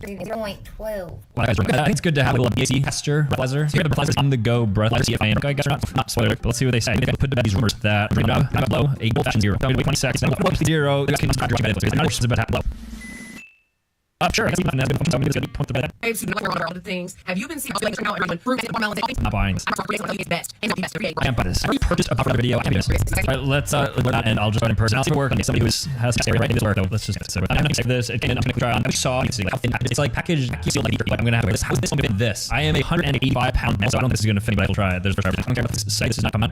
0.12. I think it's good to have a little BAC tester breathalyzer. So you have a breathalyzer on the go breathalyzer. See if I am. I guess not spoiler, but let's see what they say. They put to bed these rumors that I'm low, a gold fashion 0. Don't wait 20 seconds. Then we'll 0. This can start dropping it. It's not about low. Sure. I've seen all the things. Have you been seeing not buying this. I can't buy this. I already purchased a video. I can't do this. Alright, let's and I'll just go in person. I'll see if it works on somebody who has right this work though. Let's just get this. I'm gonna save this. I'm gonna try on. I saw it's like packaged sealed like I'm gonna have this. How's this one fit this? I am a 185-pound man, so I don't think this is gonna fit, but I will try it. There's I don't care what this is. This is not coming.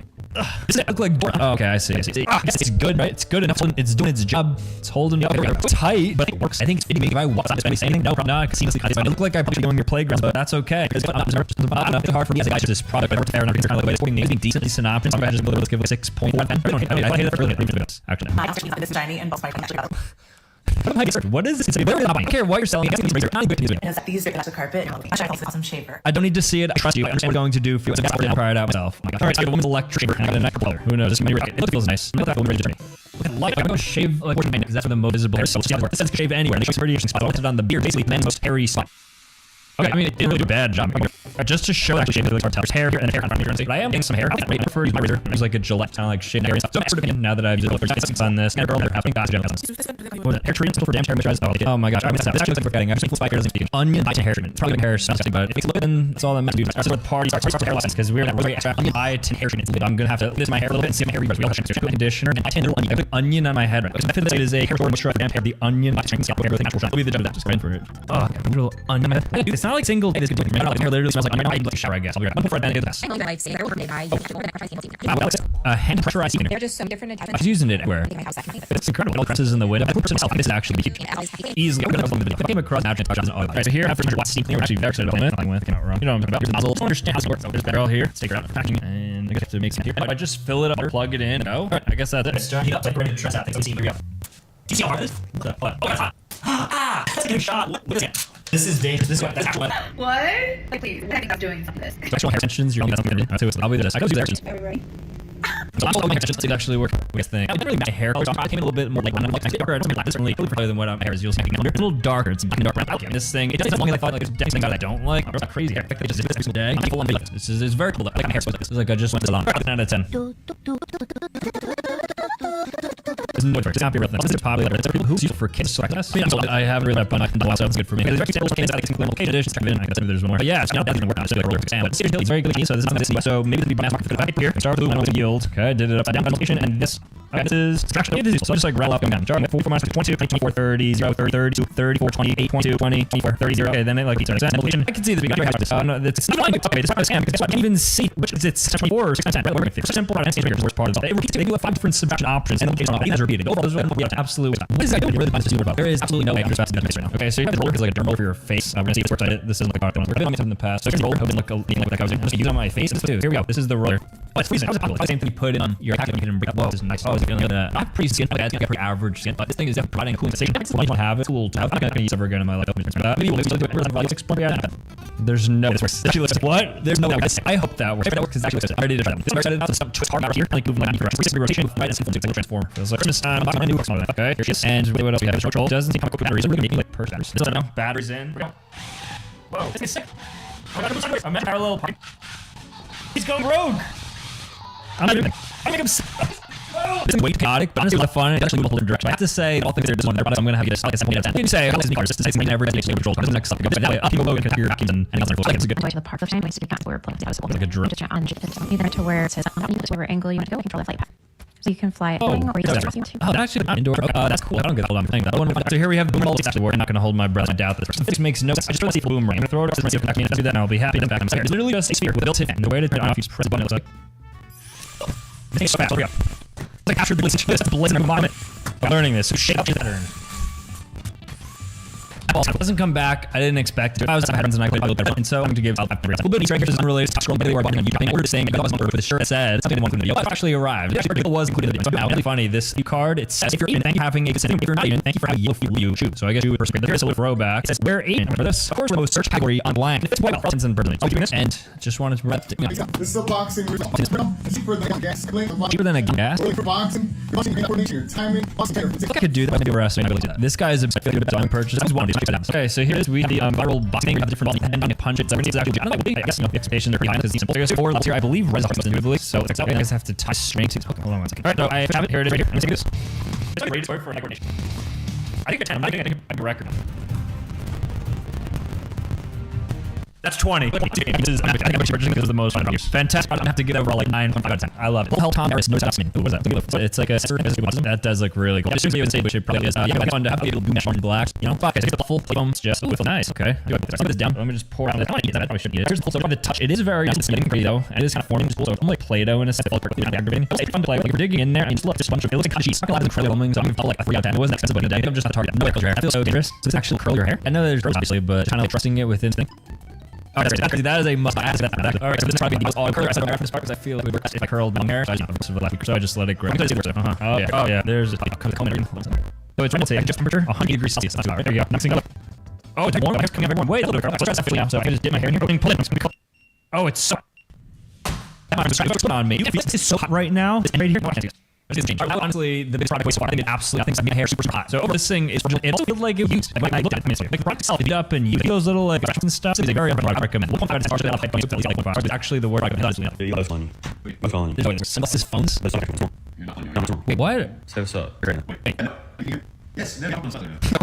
This is like oh, okay, I see. It's good, right? It's good enough. It's doing its job. It's holding me up. It's tight, but it works. I think it's fitting me. If I want to say anything, no problem. Not because I look like I probably go on your playgrounds, but that's okay. It's hard for me as a guy to this product, but fair enough. It's kind of like it's decent, decent options. I'm just let's give it 6.1. I hate it for actually. This shiny and what is this? I don't care what you're selling. These are the carpet. Awesome shaver. I don't need to see it. I trust you. I understand what I'm going to do for you. I'll try it out myself. Oh my God. All right, so I get a woman's electric shaver and I got a neck color. Who knows? It feels nice. Look at that ready to turn. Look at light. I'm going to shave like because that's where the most visible hair. So this says shave anywhere. And it shows radiation spot. I put it on the beard. Basically, men's most hairy spot. Okay, I mean, it didn't really do a bad job. Just to show actually shaving the there's hair here and hair in front of me. But I am getting some hair. I prefer to use my razor. There's like a Gillette kind of like shaving hair and stuff. So expert opinion now that I've used it on this. And a girl that having hair treatment for damage hair moisturizer. Oh my gosh, I missed that. This actually forgetting. I just think hair doesn't speak. Onion hair treatment. Probably hair something, but it makes it look good. That's all that matters. That's what party starts hair lessons because we're really extra onion hair treatment. I'm gonna have to lift my hair a little bit and see my hair rebirth. We all have conditioner and I tend to onion. I put onion on my head. Right. The method that is a hair moisturizer damp hair. The onion everything natural. We'll be the judge of that. Just go in for it. Oh, a little onion. It's not like single day. This could be hair literally smells like onion. Like a shower, I guess. I'll be right back. Before I do this. Hand pressurized heater. There are just some different attachments. I was using it everywhere. It's incredible. It presses in the window. I put myself. This is actually easily. I came across an Alright, so here after watch steam cleaner, we're actually very excited about it. With you know what I'm talking about. Here's the nozzle. Understand how it works. There's a barrel here. Let's take her out of packing and I got to make some here. I just fill it up, plug it in, and go. Alright, I guess that's it. Start heat up. Like ready to trust that. Things here we go. Do you see how hard it is? What? Oh, that's hot. Ah, that's a good shot. Look at that. This is dangerous. This is what. That's actually what? Like, please, I think I'm doing this. Special hair extensions. You're only something to do. I'll do this. I go do the extensions. Are we ready? So I'm my extensions to actually work with thing. I didn't really my hair color. I came in a little bit more like when I'm like darker. It's like certainly probably than what my hair is. You'll see it's a little darker. It's dark brown. Okay, this thing. It doesn't long as I thought. Like there's definitely things that I don't like. It's not crazy hair. It's just every single day. People want to like this. This is very cool. Like my hair. This is like I just went to salon. 10 out of 10. It's not real thing. This is popular. It's people who use it for kids. So I haven't really done that, so it's good for me. There's actually kids. I think location editions. I guess there's more. But yeah, it's not that work out. So but seriously, it's very good. So this is not this. So maybe the mass market for the packet here. Start with blue and yield. Okay, I did it upside down location and this. Okay, this is actually it is so just like roll up and down. Starting at 4 minus 22, 24, 30, 0, 30, 32, 34, 28, 22, 20, 24, 30, 0. Okay, then it like keeps on location. I can see this. We got this. No, it's not like okay. This is not a scam because I can't even see which is it's 24 or 6 10. Right, we're going to fix simple. It's the worst part of it. They do have 5 different subtraction options and location on these are repeated. Overall, there's absolute. What is that doing? Really fun to see about. There is absolutely no way I'm just fast to right now. Okay, so you have this roller is like a derm roller for your face. We're gonna see this works. This isn't like a cartoon. We've done this in the past. So here's the roller. Hoping like I was just use on my face. This too. Here we go. This is the roller. Oh, it's freezing. How's it possible? Same thing you put it on your packet. You can break up. Whoa, this is nice. Oh, is it feeling that? Not pretty skin. Okay, it's pretty average skin, but this thing is definitely providing a cooling sensation. It's one have it. Tool to have. I'm not gonna use ever again in my life. Maybe we'll do it. 6 point. There's no. This works. Actually, looks what? There's no way. I hope that works. If that works, it's actually. I'm ready to try them. This is excited about some twist hard out here. Like moving 90 correct. Rotation. Right, it's a transform. Feels like Christmas time. I'm new. Okay, here she is. And what else we have? Control doesn't seem to come with batteries. We're making like purse batteries. This doesn't know. Batteries in. Whoa, this is sick. I'm at parallel party. He's going rogue. I'm gonna make him. This is way chaotic, but honestly, it was fun. It actually moved a whole different direction. I have to say, all things are this one there, but I'm gonna have you guys like a 7 out of 10. You can say, this is cards. This is never going to be control. This is next stuff. That way, people go and can hear actions and else. It's a good. To the park of time, ways to get where planes out. Like a drone. Either to where it says whatever angle you want to go, control the flight path. So you can fly it. Oh, actually, not indoor. That's cool. I don't get hold on for saying that. So here we have boom. Actually, we're not going to hold my breath. I doubt this. This makes no sense. I just want to see boom ring. I'm going to throw it up. See if I can do that, and I'll be happy. In fact, I'm sorry. It's literally just a sphere with a built-in fan. The way to turn it off, you just press the button. It looks like. It's so fast. Hurry up. It's like after the blazing. It's blazing environment. I'm learning this. So shit up your pattern. It doesn't come back. I didn't expect it. If I was patterns and I played a little better, and so I'm going to give a little bit of Easter egg. Here's unrelated. Scroll by the way, on YouTube. Order saying I was with the shirt that said something one from the video. It actually arrived. It was included in the video. So really funny. This card. It says if you're even, thank you for having a good if you're not even, thank you for having you shoot. So I guess you would first grade. There's a little throwback. It says where 8 for this. Of course, the search category on blank. It's well. And doing this, and just wanted to. This is a boxing. Cheaper than a gas. Cheaper than a gas. For boxing, your timing. I could do that. Maybe we're asking. This guy is a good purchase. This is one of these. Okay, so here's we have the viral boxing. We have the different balls. And punch it. So it's actually. I don't know. I guess the expectations are pretty high because these simple. There's 4 levels here. I believe Res is individually. So it's okay. I guess I have to tie string to. Okay, hold on one second. All right, so I have it. Here it is. Right here. Let me see this. It's rated for coordination. I think a 10. I think a record. That's 20. I think I'm purchasing because of the most fun years. Fantastic. I'm gonna have to get overall like 9.5 out of 10. I love it. Help Tom Harris. No sense. What was that? It's like a that does look really cool. I assume you would say which it probably is. Yeah, fun to have a little mesh on blacks. You know, fuck. I take the full bones just with nice. Okay. Do I put this down? Let me just pour out the. I probably shouldn't eat it. Here's the full. So the touch. It is very nice. It's getting pretty though. And it is kind of forming cool. So I'm like Play-Doh in a sense. It's aggravating. It's fun to play. Like you're digging in there and just look just a bunch of. It looks like cheese. Not a lot of incredible things. I'm like a 3 out of 10. It wasn't expensive in a day. I'm just not a target. No, I feel so dangerous. So it's actually curl your hair. I know there's girls obviously, but kind of like trusting it with instinct. Oh, that's crazy. That is a must. Alright, so this is probably all curl. I said this part because I feel like it would work if I curled long hair. So I just let it grow. Oh yeah. There's a comb. So it's right just temperature 100 degrees Celsius. Right there you go. Next thing up. Oh, it's warm. It's coming everyone. Wait a little bit. So I can just dip my hair in here. Pull it. Oh, it's so. It's on me. It's so hot right now. It's right here. Honestly, the biggest product waste water. I think it absolutely. I think my hair super hot. So over this thing is. It also feels like it used. Like I looked at it. Like the product itself, it up and you those little like and stuff. It's a very I recommend. It's actually the word I recommend. That's funny. What's calling you? What's his phones? Wait, what? Say what's up. Yes,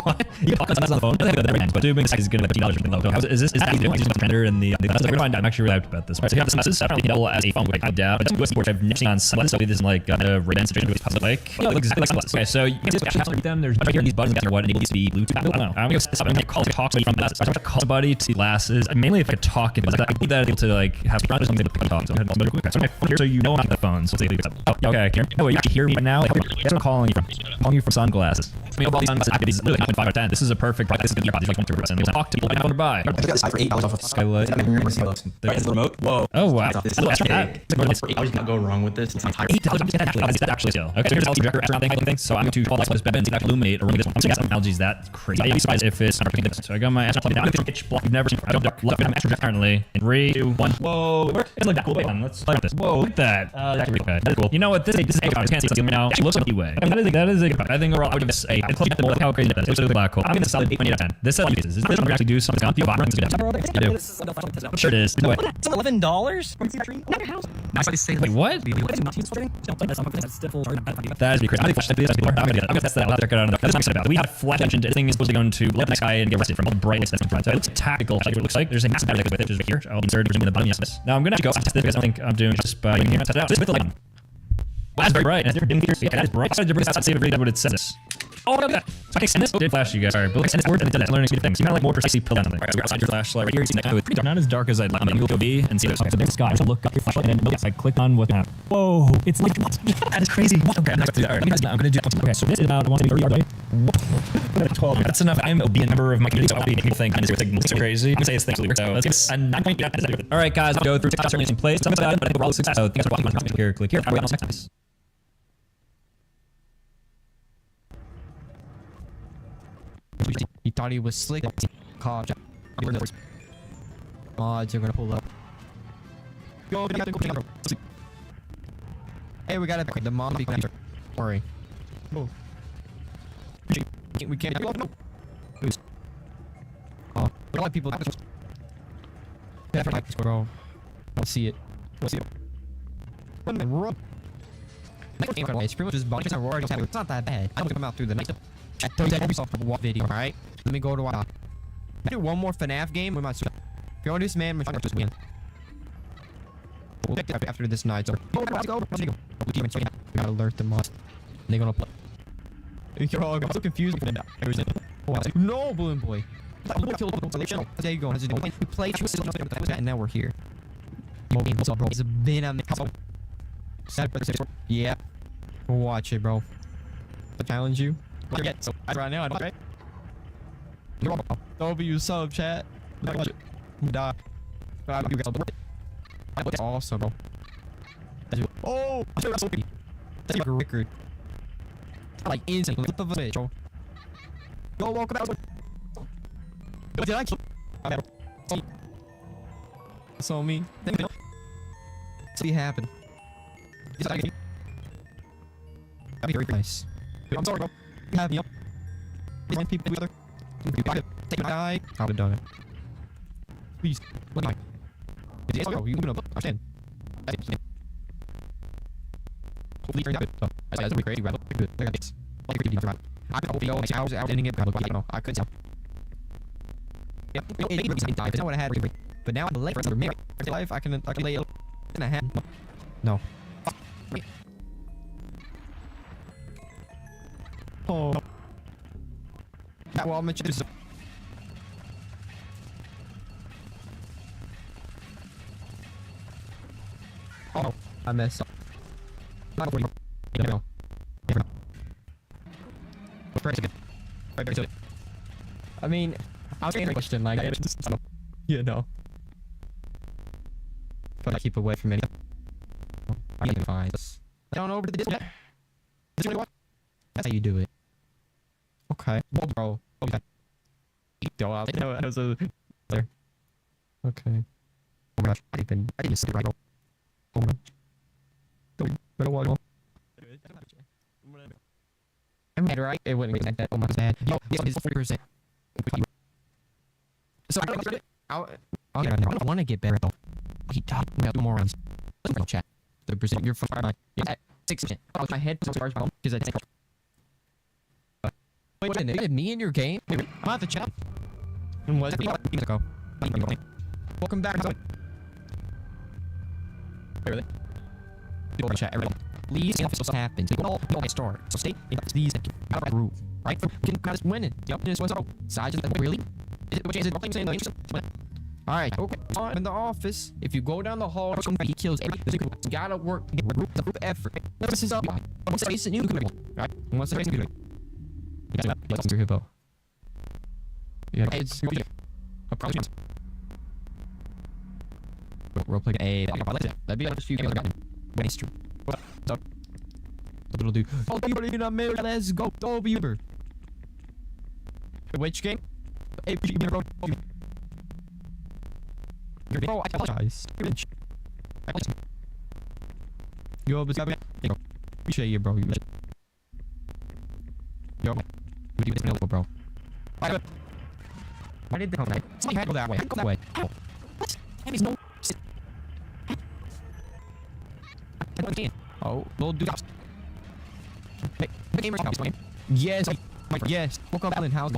what? You talk on the phone. But doing this is good like $15 is this that doing the render and the I'm actually really hyped about this. Right, so you have this message apparently double as a phone like I doubt. But it's I've never seen on someone so this is like a red situation with public like exactly like okay, so you can just read them. There's right here in these buttons or what enable these to be Bluetooth. I don't know. I'm gonna stop and call talk from glasses. I try to call somebody to glasses. Mainly if I could talk and I believe that able to like have something to pick talk. So you know I'm on the phone. So okay, Kieran. Oh, you actually hear me right now? That's what I'm calling you from. I'm calling you from sunglasses. I mean, all these sunglasses really 5 out of 10. This is a perfect product. This is good. Like 1%. They talk to people. I want to buy. I got this for $8 off of Skylight. The remote. Whoa. Oh wow. How did not go wrong with this? It's $8. Actually, still. Okay, so here's the projector around thing. So I'm going to call this bed and see if I can illuminate or ring this one. I'm guessing analogies that crazy. I'd be surprised if it's not working. So I got my Astro plugged down. I'm going to pitch block. You've never seen. I don't love it. I'm Astro currently. In 3, 2, 1. Whoa. It's like that. Wait on. Let's play this. Whoa. Look at that. That's really good. That's cool. You know what? This is a can't see something now. It looks like a way. That is a. I think overall I would give this a. How crazy that is. It's black hole. I'm going to solid 8.8 out of 10. This set of pieces. This one actually do something on the bottom. I'm sure it is. No way. It's $11? Wait, what? That is crazy. I think flash this before. I'm gonna test that out there. That's what I'm about. We had a flash engine. This thing is supposed to go into let the guy and get arrested from all the bright lights that's in front. So it looks tactical. Like it looks like there's a massive battery with it just here. I'll insert it in the bottom. Yes. Now I'm gonna go test this because I think I'm doing just by here. Test it out. This with the light on. Well, that's very bright. And it's different meters. Yeah, that's bright. I tried to save it. Read what it says. Oh, look at that. So I can extend this. Did flash you guys. Sorry, but extend this word and it did that. Learning good things. You kind of like more precisely pull down something. Alright, so we're outside your flashlight right here. You see that it's not as dark as I'd like. I'm gonna go B and see those. Okay, so there's sky. So look up your flashlight and then I click on what's happening. Whoa, it's like that is crazy. Okay, I'm not gonna do that. Alright, I'm gonna do. Okay, so this is about 30 yards away. 12. That's enough. I'm a member of my community, so I'll be making people think I'm just crazy. I'm gonna say it's things really weird. So let's get a 9.8. Alright, guys, I'll go through TikTok certainly in place. I'm about it, but I think we're all success. So thanks for watching. Click here. Click here. How do we next time? He thought he was slick. Mods are gonna pull up. Yo, hey, we got it. The mom be connected. Don't worry. Oh. We can't. No. Oh, a lot of people. Bro, I'll see it. What's it? Run. It's pretty much just bunches of roaring. It's not that bad. I'm gonna come out through the night. Check the Ubisoft video, alright? Let me go to do one more FNAF game with my If you want to do this, man, I'm trying to just win. We'll check it after this night. So, let's go. We gotta alert them on. They're gonna play. You're all so confused. No, Balloon Boy. There you go. We played and now we're here. What's up, bro? It's been a minute. Yeah. Watch it, bro. I challenge you. So right now, right? You're wrong. W sub chat. Watch it. Die. You guys That's awesome, bro. Oh, that's like a record. Like insane. Flip of a bitch, bro. Go walk about. Did I? So me. See happen. That'd be very nice. I'm sorry, bro. You have me up. These people together. Take my eye. I would have done it. Please. What am I? You open up. Understand. Hopefully, you're not good. That's really crazy, right? Good. I got this. Like, you're right. I could hope I was out ending it, but I don't know. I couldn't tell. Yep. That's not what I had. But now I'm late for me. Life, I can lay it in a hand. No. Oh. Yeah, well, I'm gonna choose. Oh, I messed up. No. I mean, I was asking a question like, you know. But I keep away from any. I can find this. Down over to the Discord. That's how you do it. Okay. Well, bro. Okay. I was there. Okay. Oh my gosh. I didn't sit right now. Oh my. Better walk on. I'm mad, right? It wouldn't be like that. Oh my god. Yo, this is 40%. So I don't want to get better though. He talked about morons. Let's go chat. The percent you're fine. Yeah, 6%. Oh, my head so charged because I think. Wait a minute, me in your game? I'm at the chat. And was it go? Welcome back. Really? People in chat, everyone. Please, if this happens, it will all get started. So stay in these out of rule. Right? You can just win it. Yup, this was all. Size of the really? Is it saying no? Alright, okay. In the office, if you go down the hall, he kills everything. You gotta work to get a group effort. This is up. What's the face in you? Right? What's the face in you? Yeah, that's your hippo. Yeah, it's a problem. Role play A. That'd be just a few games I got in. Waste. What's up? It'll do. Oh, everybody in America, let's go. Oh, Uber. Which game? Hey, bro. Bro, I apologize. Yo, but appreciate you, bro. Yo, we do this bro. Why did they go that way? Somebody had to go that way. Go that way. What? That is no. Oh, we'll do that. Hey, the gamer's house, man. Yes, yes. Welcome to the house.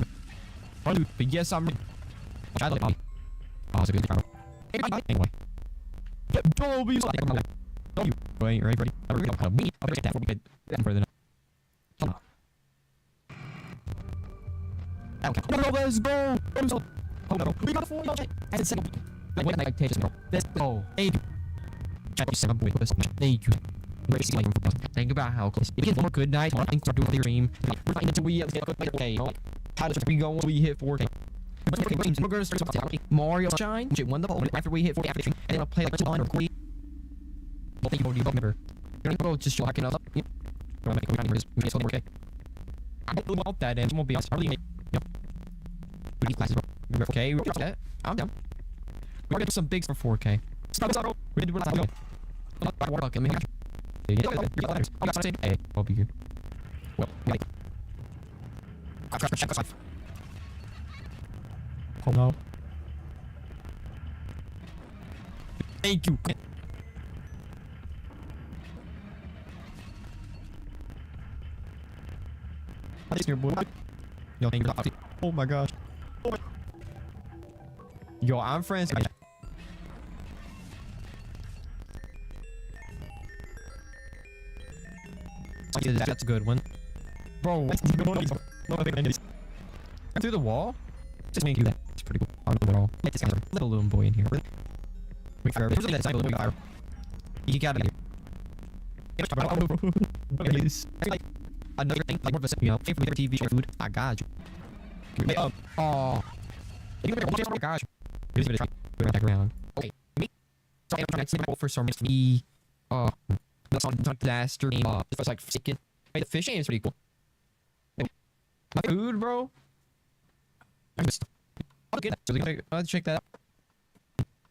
But yes, I'm. I like Bobby. Oh, it's a good camera. Anyway. Don't be like, don't you? Wait, ready? I'm going to meet. I'll get that for we could. For the night. Okay. Let's go. Hold on. We got 4 y'all. As it said. Wait, I take this, bro. Let's go. Thank you. Chat you 7 with us. Thank you. Think about how close. If you get one more good night, I think start doing the stream. We're not until we get good. Okay. How does we go when we hit 4K? We're gonna start Mario Shine. We won the ball after we hit 4K after the stream, and then I'll play like on or Queen. Well, thank you, remember. You're gonna go just locking us up. Yep. We're gonna make we just 4K. I don't really want that, and we'll be honest. Really, yep. We need classes, bro. Okay, we're I'm down. We're gonna do some bigs for 4K. Stop, bro. We're gonna do it. Let me hey, I'll be here. Well, wait. Oh no. Thank you. here, boy. Yo, thank you. Oh my gosh. Oh my. Yo, I'm friends. That's a good one. Bro, what's going on? Through the wall? Just make you that. It's pretty cool. On the wall. Let this little boy in here. Wait, fire. There's that little fire. You got it. Please. Like another thing, like more of a favorite TV show food. I got you. Oh. You can make a gosh. Here's a bit of try. Back around. Okay. Me. So I'm trying to sleep for some reason. Me. Oh. That's on disaster. It was like chicken. Hey, the fishing is pretty cool. My food, bro. I missed. So let's check that out.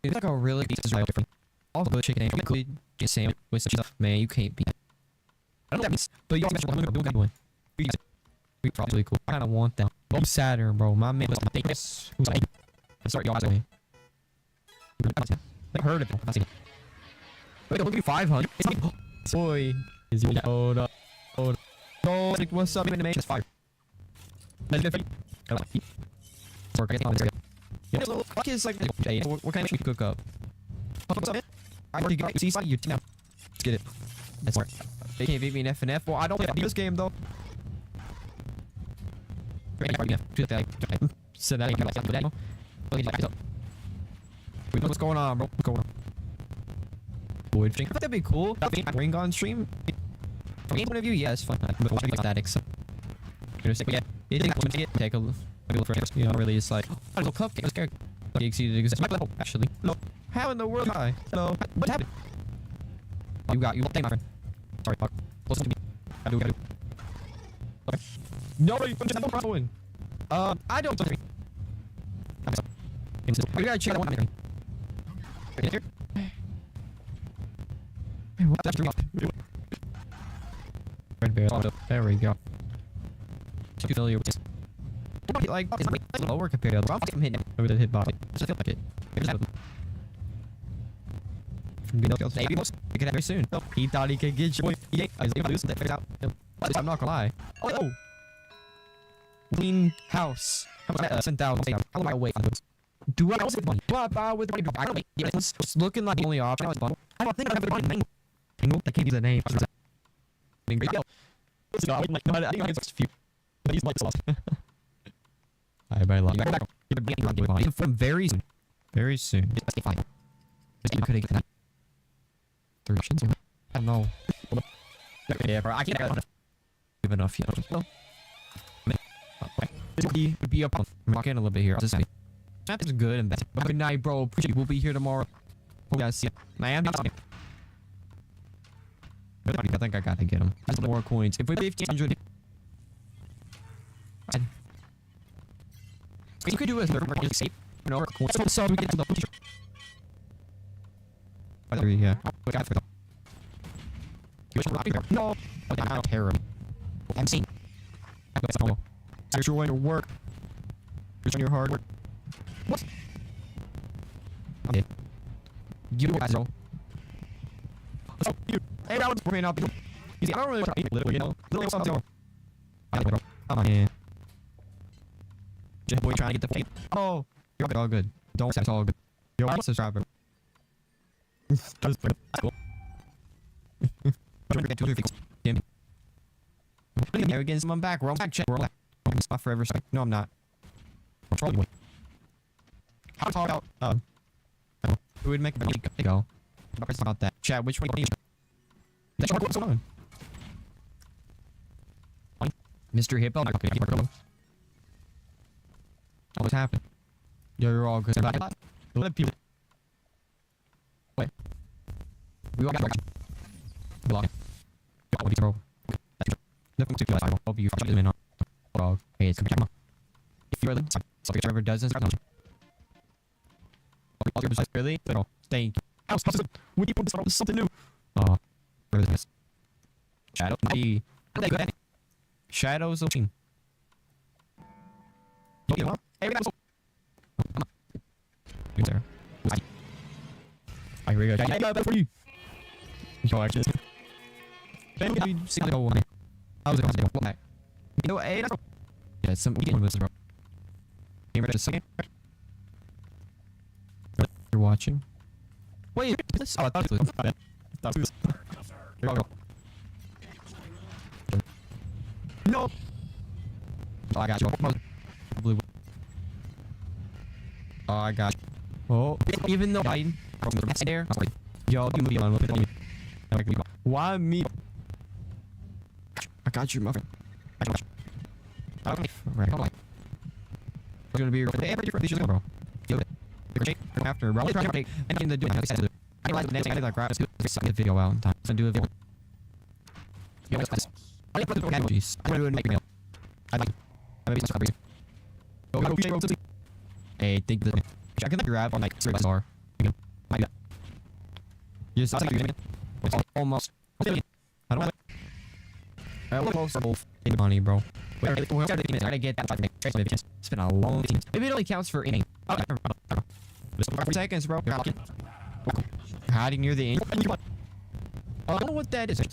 It's like a really decent right different. All the chicken and good just sandwich with some stuff. Man, you can't beat that. I don't know what that means, but you also mentioned what I'm doing. We probably really cool. I kinda want that. I'm Saturn, bro. My man was my biggest. I'm sorry, y'all. I heard of it. I see it. Wait, look at 500. Boy, is he hold up? Hold up. Oh, like, what's up? Animation is fire. What kind of shit you cook up? What's up, man? I already got you. You now. Let's get it. That's smart. They can't beat me in FNF. Well, I don't play this game though. So that ain't gonna like that. What's going on, bro? What's going on? Boy, I think that'd be cool. Ring on stream. From any point of view, yeah, it's fun. But watching static, so. Yeah, take a look for it. You know, really, it's like, I don't know, cupcake. It's character. Actually, no. How in the world? Hi. Hello. What happened? You thank my friend. Sorry, fuck. Listen to me. I do. Okay. No, I'm just not going. I don't. We gotta check that one. Here. That's there we go. Too familiar with this. Like, it's lower compared to the other. I'm hitting over the hit box. Just feel like it. Maybe we can have very soon. He thought he could get you. I was able to do something. Figured out. I'm not gonna lie. Oh! Clean house. Sent down. How do I wait? Do I also money? Do I buy with money? I don't make it. It's looking like the only option. I don't think I have the money. I can't use the name. I think I think it's a few. But he's like lost. I better lock. From very soon. Very soon. Fine. You could get that. 3 options. I don't know. Yeah, bro. I can't have enough. You know. This would be a problem. I'm rocking a little bit here. I'll just say. Snap is good and bad. Good night, bro. Appreciate you. We'll be here tomorrow. Hope you guys see it. I am not. I think I gotta get him. Just more coins. If we pay 1,500. You could do a third really safe. No, so we get to the t-shirt. Yeah. No. I don't care. I'm saying. You're showing your work. You're showing your hard work. What? Okay. You guys know. So, you. Hey, that one's bringing up. You see, I don't really want to eat little, you know? Little something. Come on, man. Just boy trying to get the fame. Oh, you're all good. Don't worry, it's all good. Yo, I'm a subscriber. That's cool. Don't forget to do things. Arrogance, I'm back. We're on back. Check. We're on back. I'm not forever. So no, I'm not. I'm trolling. How to talk about who would make a go? About that. Chat. Which one? That's what's going on. Mr. Hippo. What's happened? Yo, you're all good. Let people. Wait. We all got block. What do you throw? Nothing to do. I will help you. Dog. Hey, it's coming. If you're the subject driver doesn't start. Really? No. Thank you. House. We keep on something new. Oh. Where is this? Shadow. Shadows of Machine. Hey, we got there. I really got that for you. Yo, actually. Then we see the one. How's it? You know, hey, that's That's some one of this, bro. Gamer, just a second. You're watching. Wait, this. Oh, I thought it was. Here we go. No. Oh, I got you. Blue. Oh, I got you. Oh, even though I from the there, I was like, yo, you move on with me. Why me? I got you, my friend. I got you. Okay, right. Hold on. We're gonna be your bro. Feel it. After, bro. And I'm gonna do it. I realized the next thing I did like grab the video out in time. So do a video. I like put the emojis. I'm gonna do it in make mail. I like it. I'm gonna be some crazy. Hey, think this. I can grab on like serious star. Like that. You just like it's almost. I don't know. I almost both in money, bro. Wait, I gotta get that. It's been a long time. Maybe it only counts for inning. Oh, 4 seconds, bro. You're hiding near the end. I don't know what that is. I'm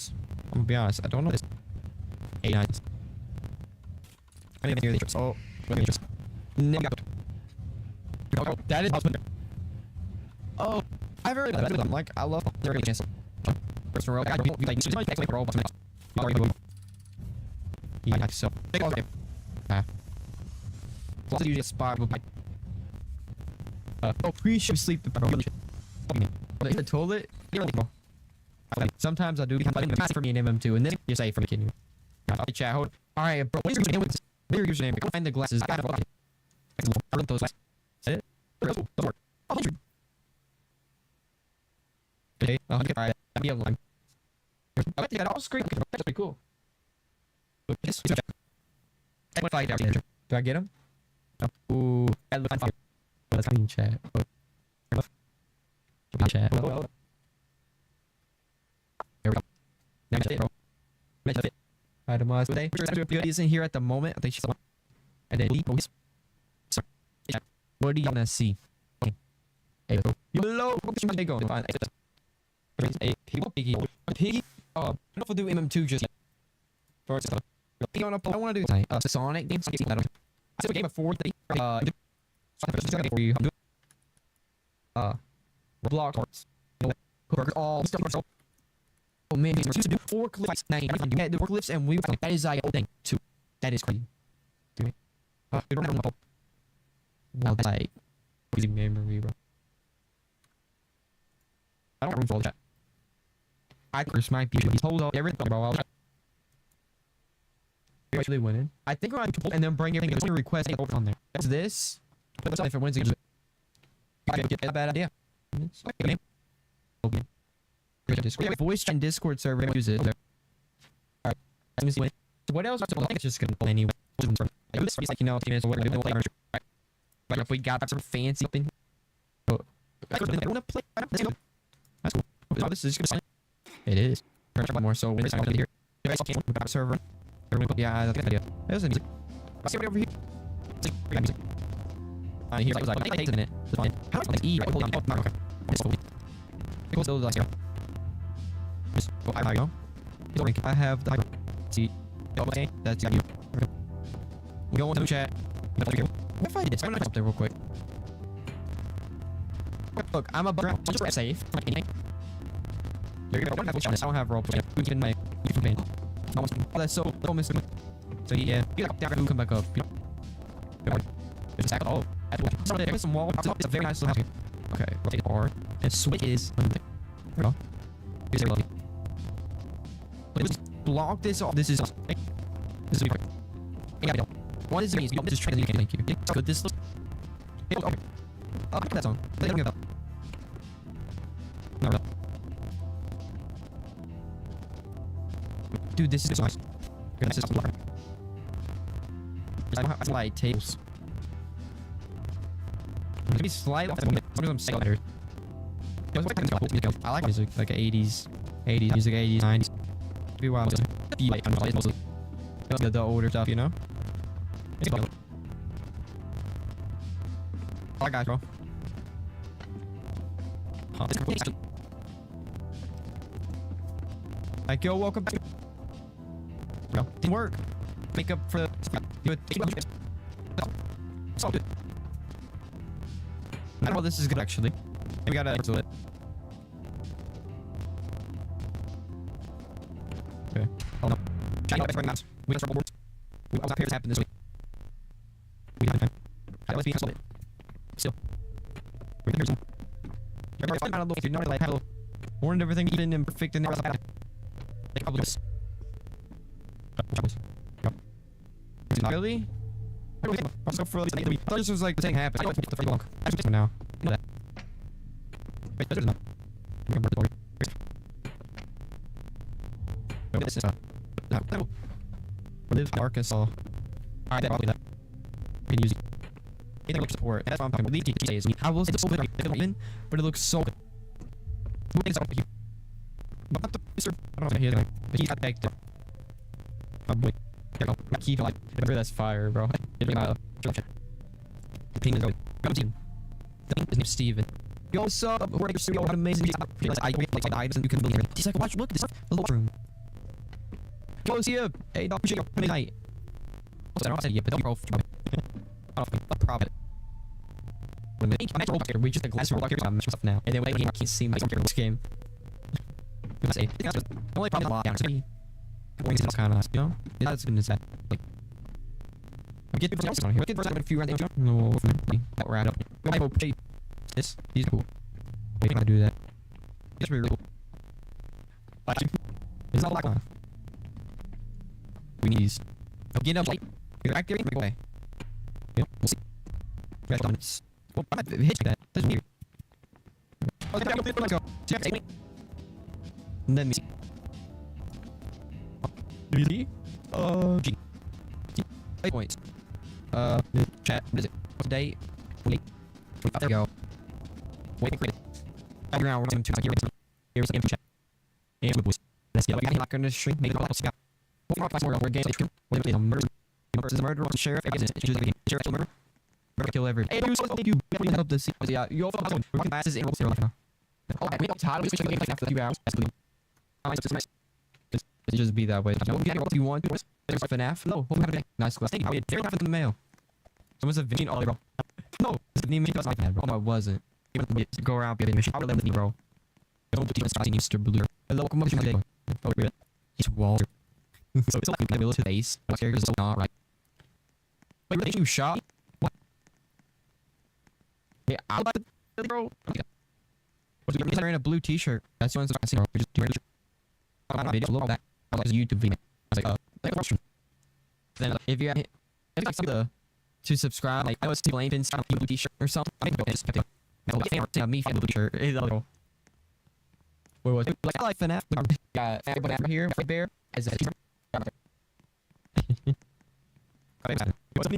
gonna be honest. I don't know this. 8 9. I didn't hear the trips. Oh, let me just. Oh, that is. Oh, I've heard of that. I'm like, I love. They're gonna cancel. First row. I don't like. Just like roll. Yeah, so. Take off. Plus, you just spot with my. Oh, pre-shift sleep. The toilet. Sometimes I do become fast for me in MM2, and then you're safe from kidding. Chat, hold. Alright, bro. What's your username? What's your username? Go find the glasses. I got it. I want those glasses. Is it? Okay, alright. I'll be online. I bet you got all screen. That's pretty cool. Do I get him? Ooh, let's clean chat. Chat. There we go. Now that's it, bro. That's it. Itemized today. Beauty isn't here at the moment. I think she's. And then sorry. What do you wanna see? Okay. Hey, hello. They go. Hey, Piggy. I don't know if I'll do MM2 just yet. First, I want to do tonight. Sonic games. I said a game of 4. For you. Roblox. All stuff. Oh man, he's used to do forklifts. Yeah, the forklifts and we that is like a thing too. That is crazy. We don't have a well, that's like crazy memory, bro. I don't remember all that. I think might be hold up everything, bro. You're actually winning. I think we're going to and then bring everything to request over on there. That's this. But if it wins, it's a bad idea. Okay. Discord. Voice chat and Discord server. Use it. Alright. Let me see. What else? I think it's just gonna play anyway. Like, you know, like if we got some fancy thing. I wanna play. That's cool. Oh, this is gonna. It is. One more. So when it's here, server. Yeah, that's a good idea. There's the music. I'll see over here. Here, I was like, I hate it. It's fine. How do I E? Right, hold on. Oh, okay. It's cool. Cool, still like, oh, I go. I have the see. Okay, that's you. We go into the chat. What if I did this? I'm gonna jump there real quick. Look, I'm a bug. I'm just safe. You're gonna have I don't have roleplay. You can make. You can paint. Oh, that's so missing. So yeah, you come back up. It's oh, there's some wall. It's a very nice little house here. Okay, rotate R. And switch is. There we go. Here's a let's block this off. This is. This is quick. Yeah, one is amazing. This is trying to thank you. It's good. This looks. Okay. I'll put that on. They don't give up. No. Dude, this is nice. This is blocker. I have light tables. Maybe slide off the moment. Some of them say better. I like music, like 80s music, 80s, 90s. Be wild. Be like, mostly. The older stuff, you know? I got you, bro. Like, yo, welcome back. Bro, didn't work. Make up for the. Good. It's all good. I don't know this is good actually. We gotta do it. Okay. Oh no. China, maps. We got boards. We also have happened this week. We have time. Let's be it. Still. We're here. You're not a little. You're not like have a little. Warned everything even imperfect and everything. Like probably this. Really? So for at least I thought this was like the thing happened. I don't think it's the long. I just now. You know that. Wait, there's enough. This is live in Arkansas. Alright, probably that. We can use it. Either look support. That's what I'm talking about. These days. How will it so good? But it looks so good. Who thinks I'm here? But the Mr. I don't know if but he's got back there. Oh boy. There you go. Keep like that's fire, bro. Get my ping is going. Come team. His name's Steven. Yo, what's up? We're in studio. What amazing. I like items and you can believe it. He's like, watch, look, this little room. Yo, see ya. Hey, dog, appreciate you. Good night. I don't say yeah, but don't profit. I don't profit. When we just a glass roll here, I'm stuff now. And then wait, I can't see my this game. I say, the only problem is lockdown. It's kind of, you know? Yeah, that's good as that. Like, we get people else on here. We get first a few rounds. No, that we're out of. We might go play this. He's cool. Wait, how to do that? It's really cool. Like, it's not a lockdown. We need these. I'll get up. You're activating. Make away. Yeah, we'll see. Well, I'm not hitching that. That's weird. Let's go. Let me see. G. G. 8 points. Chat. What is it? Today. Wait. There we go. Wait. Background. We're going to here's the info chat. And with boys. Let's get like I'm gonna stream. Make it all out. We're games. We're murder. Versus murder on sheriff. Murder. Kill every. Hey, you we help the sequence. Yeah, you also we're getting passes in what's right now. Oh, we don't title. We switch the game after a few hours. That's good. It just be that way. You get what you want. There's FNAF. No, hope you have a day. Nice class. Thank you. They're in the mail. Someone's a vision all bro. No, it's the name because like that, bro. No, it wasn't. Go around getting mission. I would let me, bro. Don't do this. Mr. Blue. Hello, welcome to the day. Oh, weird. He's Walter. So it's like the military base. My character's so not right. Wait, really? You shot? What? Yeah, I like it, bro. You're wearing a blue t-shirt. That's the one I see, bro. You're just doing it. I'm not video. Look at that. I was like, YouTube video. I was like a question. Then, if you like something to subscribe, like, I was to blame inside a blue t-shirt or something, I can go and just pick it up. Me, blue t-shirt. Where was it? Like, I like FNAF. Got everybody out here. Bear. As a t-shirt.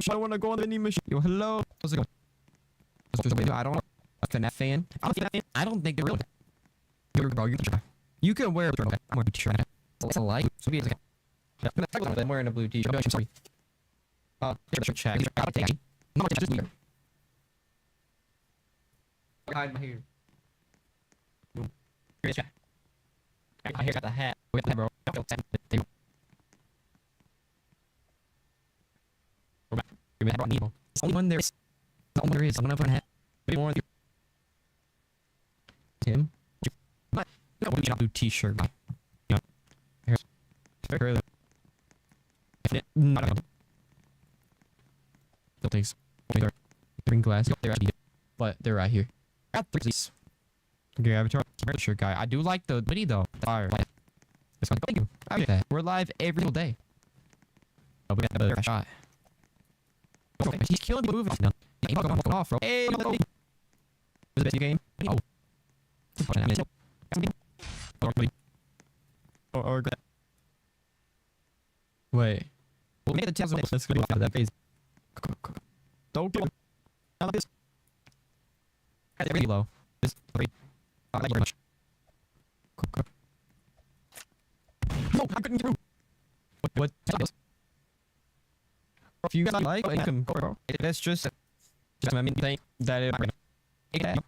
I want to go on the new mission. Yo, hello. How's it going? I don't know. A FNAF fan. I don't think they're real. You can wear a t-shirt. I'm wearing a t-shirt. It's a light. So it's like I'm wearing a blue t-shirt. I'm sorry. Check. No, it's just weird. Hide my hair. I got the hat. With that, bro. It's only one there is. The only there is. I'm gonna put a hat. Maybe more than you. Him? Not. No, we not do t-shirt. You know. Here's. Very not. No thanks. Green glass. They're actually. But they're right here. Got 3 of these. Okay, avatar. Shirt guy. I do like the hoodie though. Fire. Thank you. I get that. We're live every single day. Oh, we got another shot. Oh, he's killing the movie. No. He's fucking off, bro. Hey, no. Is the best game? Oh. Or good. Wait. Well, we made the test. Let's go out of that phase. Don't kill him. I like this. That's really low. This great. I like it very much. No, I couldn't get through. What? If you guys like, you can go, bro. That's just I mean, think that it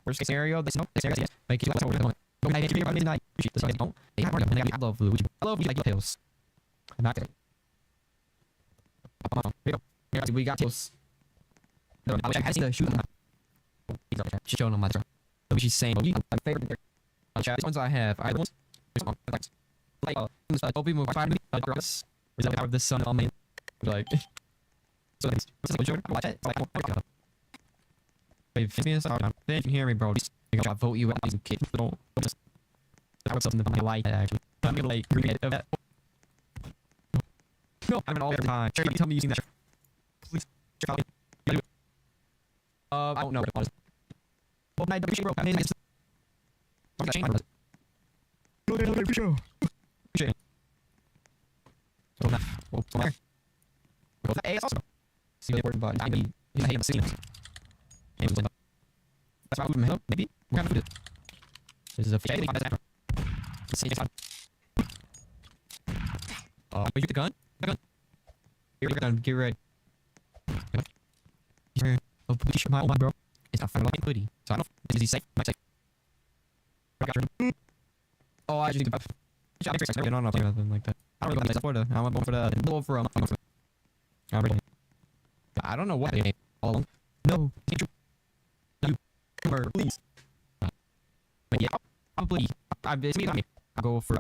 worst case scenario, this area, make it last over the moment. Okay, if you're midnight, this one don't. I love Luigi. I love you like your pills. I'm not there. Here we go. We got those. No, I wish I seen the shoot. She's showing on my drone. So she's saying, my favorite. Chat. These ones I have. I want. Like, Obi move 5 minutes. Is that out of the sun on me? Like, so it's watch it. Like, wait, fix me this out. Then you can hear me, bro. I'll vote you out, you kid. Don't just. I was something that I like, actually. I'm gonna like read that. No, I'm an all the time. Sure, you tell me using that. Please. I don't know. Honestly. Well, I don't bro. I mean, it's. Okay, sure. So now, well, from there. Well, that is also. See the word, but I need. I hate seeing it. That's why we help. Maybe we're gonna do it. This is a fake. Let's see if I. You get the gun? The gun. Here, you're done. Get ready. You're a push my bro. It's not fun like hoodie. So I don't know. Is he safe? Might say. Oh, I just need to. I don't know nothing like that. I don't know about Florida. I'm going for the. I don't know what they name. All along. No. No. Please. But yeah, probably. I'll go for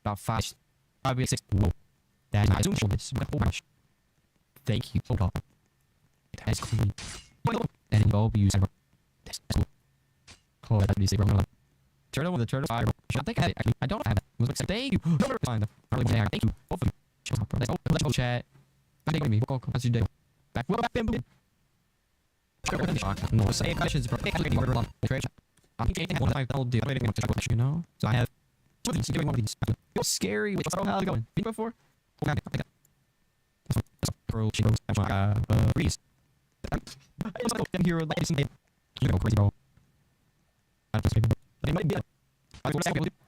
about 5. Probably 6. Whoa. That's my zoom for this. Oh my gosh. Thank you. Hold on. That's clean. And involve you. That's cool. Oh, that's what you say, bro. Turtle with the turtle fire. I think I have it. Actually, I don't have it. I was like, thank you. Fine. Thank you. Both of you. Shut up, bro. Let's go chat. Thank you. Welcome. How's your day? Back. Well, back. Bamboo. No, say questions, bro. I'm thinking one I will do. You know? So I have 2 of these. Doing one of these. It's scary. How's it going? Been before? Pro Chicos. Reese. I'm here like this. You know, crazy bro. I just make it might be. I'm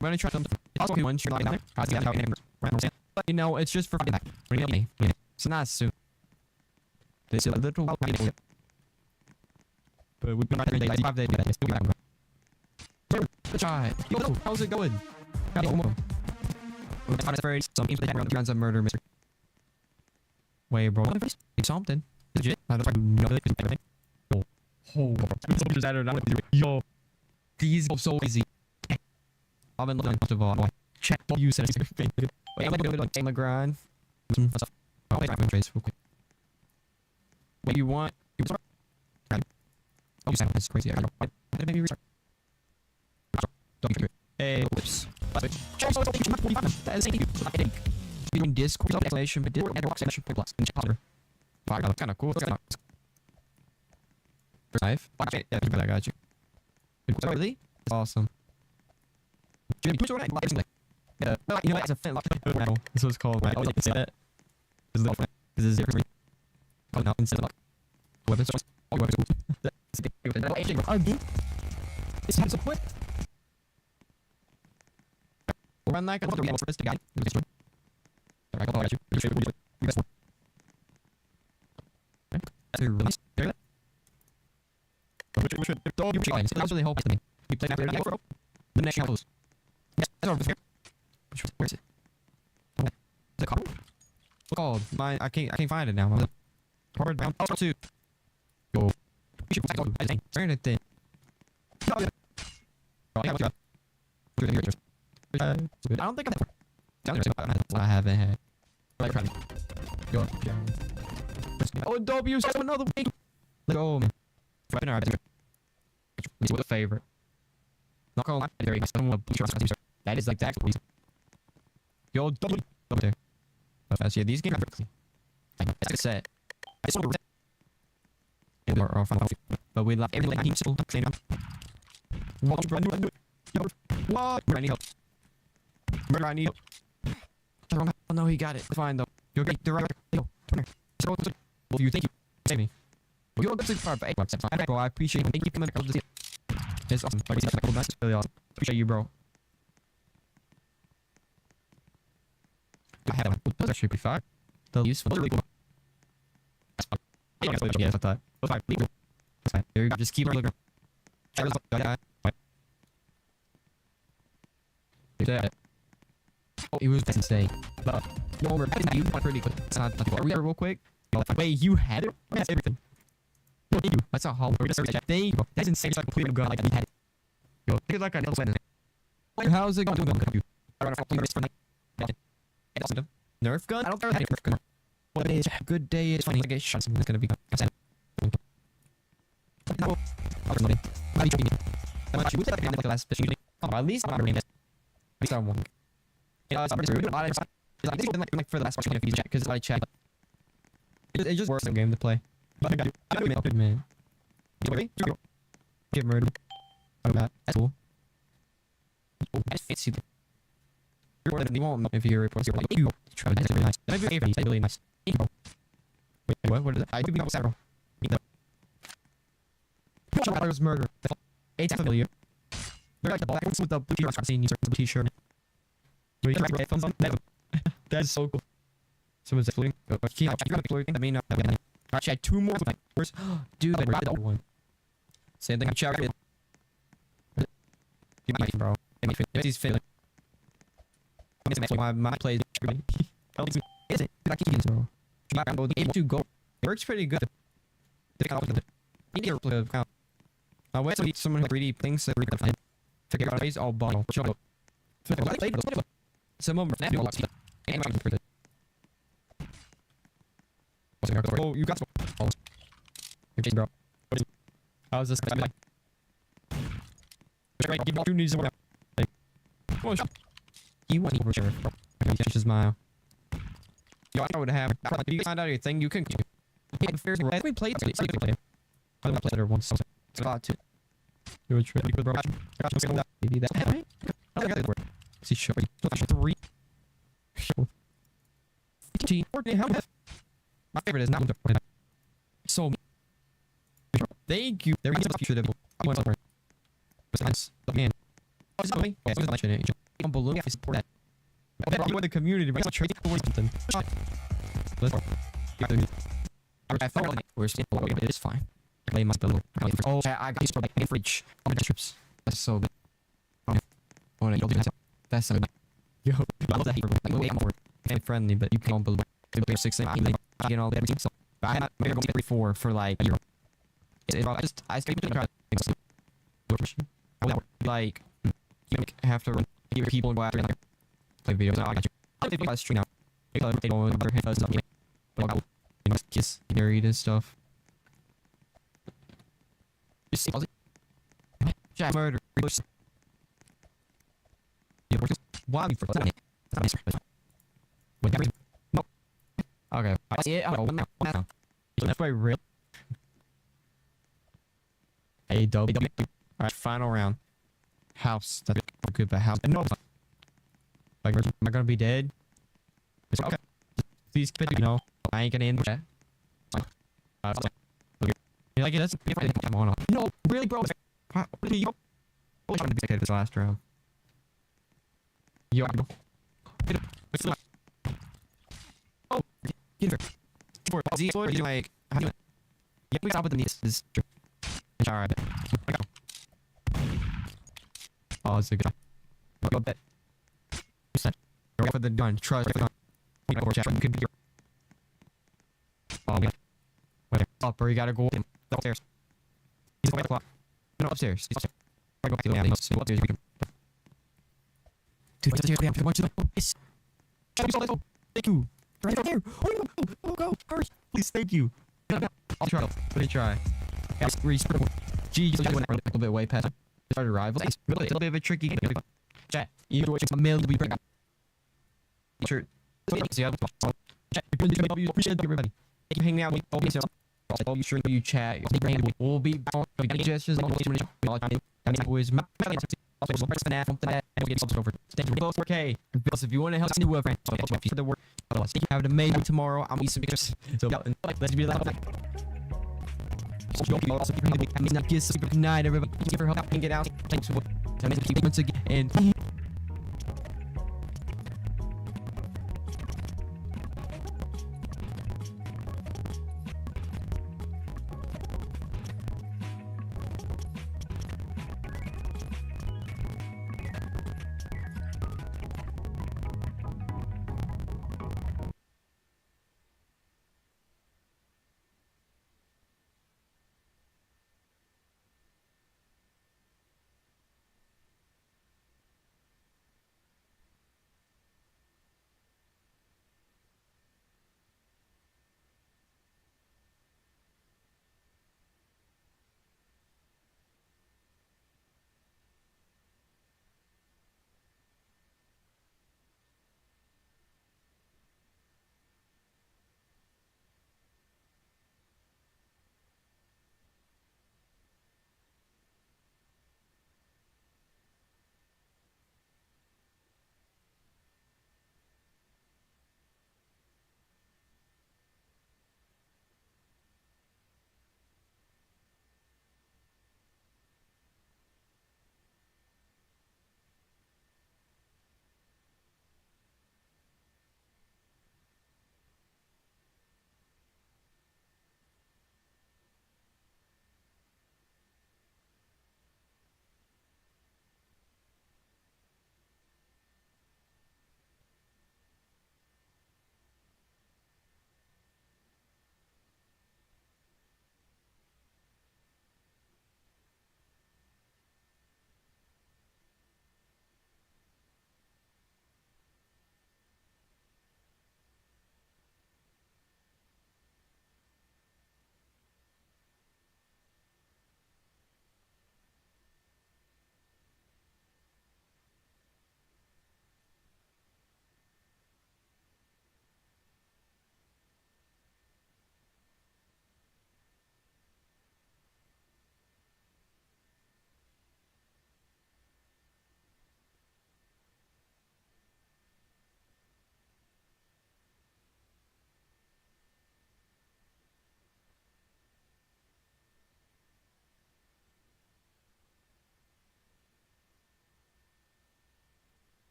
gonna try something. Also, one shot like that. I see how it ends. But you know, it's just for back. It's not soon. This is a little while. But we've been right there 5 days. Good try. Yo, how's it going? Some people have rounds of murder mystery. Wait, bro. It's something. Legit. I don't know that. Yo. These are so easy. I'm in love with all. Check what you said. Wait, I'm gonna do it like my grind. I'll make my trades real quick. What you want? Oh, you sound this crazy. Maybe restart. Don't get it. Hey, lips. That is a you're doing Discord explanation, but Discord and explanation plus and chapter. Wow, that's kind of cool. For 5? Okay, yeah, I got you. Really? That's awesome. Jimmy, who's right? Yeah, you know, as a fan, this was called. I always like to say that. This is zero. Oh no, instead of weapons. All weapons. I do. This has a quick. Run like a mother. What's this guy? I got you. You should be best one. That's a release. Hear that? We should. Don't you try. That's really hoping to me. You play after the the next shows. Yes, that's over here. Where is it? Oh, is it called? What's called? I can't find it now. Hard bound. Oh, 2. Yo. We should go. I think. Turn it then. Oh, yeah, what's up? I don't think I haven't had. Go. Oh, W says another week. Let's go, man. What's your favorite? Not calling my very. I don't want to push your. That is like the actual reason. Yo, W. Over there. Yeah, these games are quickly. That's a set. I just want to or final. But we love everything. I need to clean up. What? What? I need help. Murder, I need help. Oh no, he got it. Fine though. You're great. You're right. Yo, turn here. Well, you think you save me? Well, you're a good far, but hey, bro, I appreciate you. Thank you for coming to see it. It's awesome. That's really awesome. Appreciate you, bro. I had one. Those are pretty far. They're useful. Those are really cool. That's fun. Yeah, I thought. Those are legal. That's fine. There you go. Just keep looking. Oh, he was best to say. But no, we're back to you pretty quick. It's not are we there real quick? Wait, you had it? That's everything. Yo, thank you. That's a whole. Thank you. That's insane. It's like completely good. Like, you had it. Yo, think like I know when. How's it going? Nerf gun? I don't have a Nerf gun. What is a good day? It's funny. I get shot. Something that's gonna be. No. At least I'm reading this. At least I'm one. It's like for the last watching chat because I checked. It just works a game to play. But I got good man. Get murdered. Oh, that's cool. That fits you. You're more than you won't know if you're reports. You're like, you try that's really nice. That might be really nice. Wait, what? What is it? I do know several. There's murder. It's familiar. They're like the black ones with the blue t-shirt. I've seen you the blue t-shirt. Do you have headphones on? That's so cool. Someone's floating. Oh, you got a floating. I mean, actually, I had 2 more. Where's, dude, I grabbed the old one. Same thing. I checked it. You might, bro. He's failing. My play is it? I keep using bro. I'm able to go. It works pretty good. You need to play a count. I went to someone who 3D things that we can find. Figure out ways all bottle. Some of them are not. Oh, you got some. Oh, you're bro. How's this guy like? Give all 2 needs someone else. Come on, you want to sheriff, bro. That's just my. Yo, I would have. If you find out anything, you can. We played it. So you can play it. I don't play it once. So it's about 2. You're a trip, bro. I got you. Maybe that. I got it. See, show you. 3. 15. 14. How much? My favorite is not. So. Thank you. There we go. Should have. Besides, man. Oh, something. Yeah, it's like it. On balloon, I support that. You in the community, but it's a trade for something. I felt like we're still it is fine. Play my balloon. Oh, I got used to like average on the strips. That's so good. Oh, no, that's so good. Yo, I love that here. Like, wait, I'm more family friendly, but you can't balloon. It's 6 you know, everything. So, I had maybe go 3-4 for like a year. I stayed to try things. Like, you have to run. Hear people go after and play videos. I got you. I think about stream now. Because they don't their headphones up. But I'll, you know, kiss, married and stuff. You see, Jack murder. Why me for that? No. Okay. I see it. Oh, now. That's very real. Hey, dope. Alright, final round. House. That's good, but house. No. Like, am I gonna be dead? Okay. Please keep it, you know. I ain't gonna end with that. You're like, that's if I didn't come on. No, really, bro. What are you? I'm trying to be okay this last round. Yo, oh, get her. For Z, you like, how do you? Yeah, we stop with the knees. This is true. Alright. Oh, it's a good. Go bet. Go for the gun. Trust the gun. We go chat. You can be here. Oh, wait. Wait. Up, or you gotta go upstairs. He's going to the clock. No, upstairs. He's upstairs. I go back to the house. So upstairs we can. Dude, what's upstairs? We have to watch the. Yes. Thank you. Right there. Oh, go. Hurry. Please, thank you. I'll try. Let me try. Gee, you went a little bit way past. Started rivals. It's a little bit of a tricky game. Chat, you watch a mail to be bring up. Sure. See, chat, you appreciate everybody. You hang out with all these. All you sure you chat. We'll be on gestures. All time. And it was my also press FNAF on that and we'll get subs over. Thank you both. Okay. If you want to help us new friend, for the work. Have an amazing tomorrow. I'm eating some pictures. So let's be like. Good night, everybody. Thank you for helping get out. Thanks for once again. And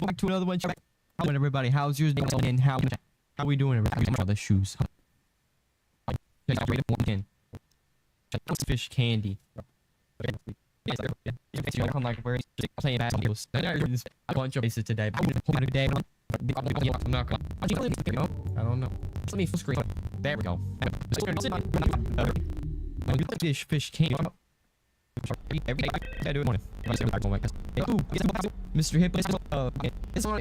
back to another one. How everybody? How's yours going? And how we doing? Everybody, the shoes. Fish candy. I'm like we're playing at deals. I bunch of faces today. I'm today. I'm not gonna. I don't know. Let me full screen. There we go. Fish candy. Every day I do it morning. Mr. Hip, it's on.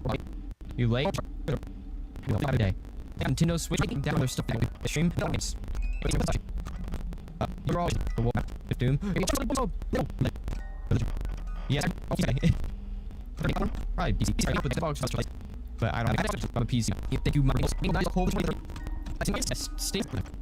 You late? Every day. Nintendo Switch taking down their stuff. Stream games. You're always the Doom. Yes. Okay. Probably PC. But I don't have a PC. Thank you, Michael. I think it's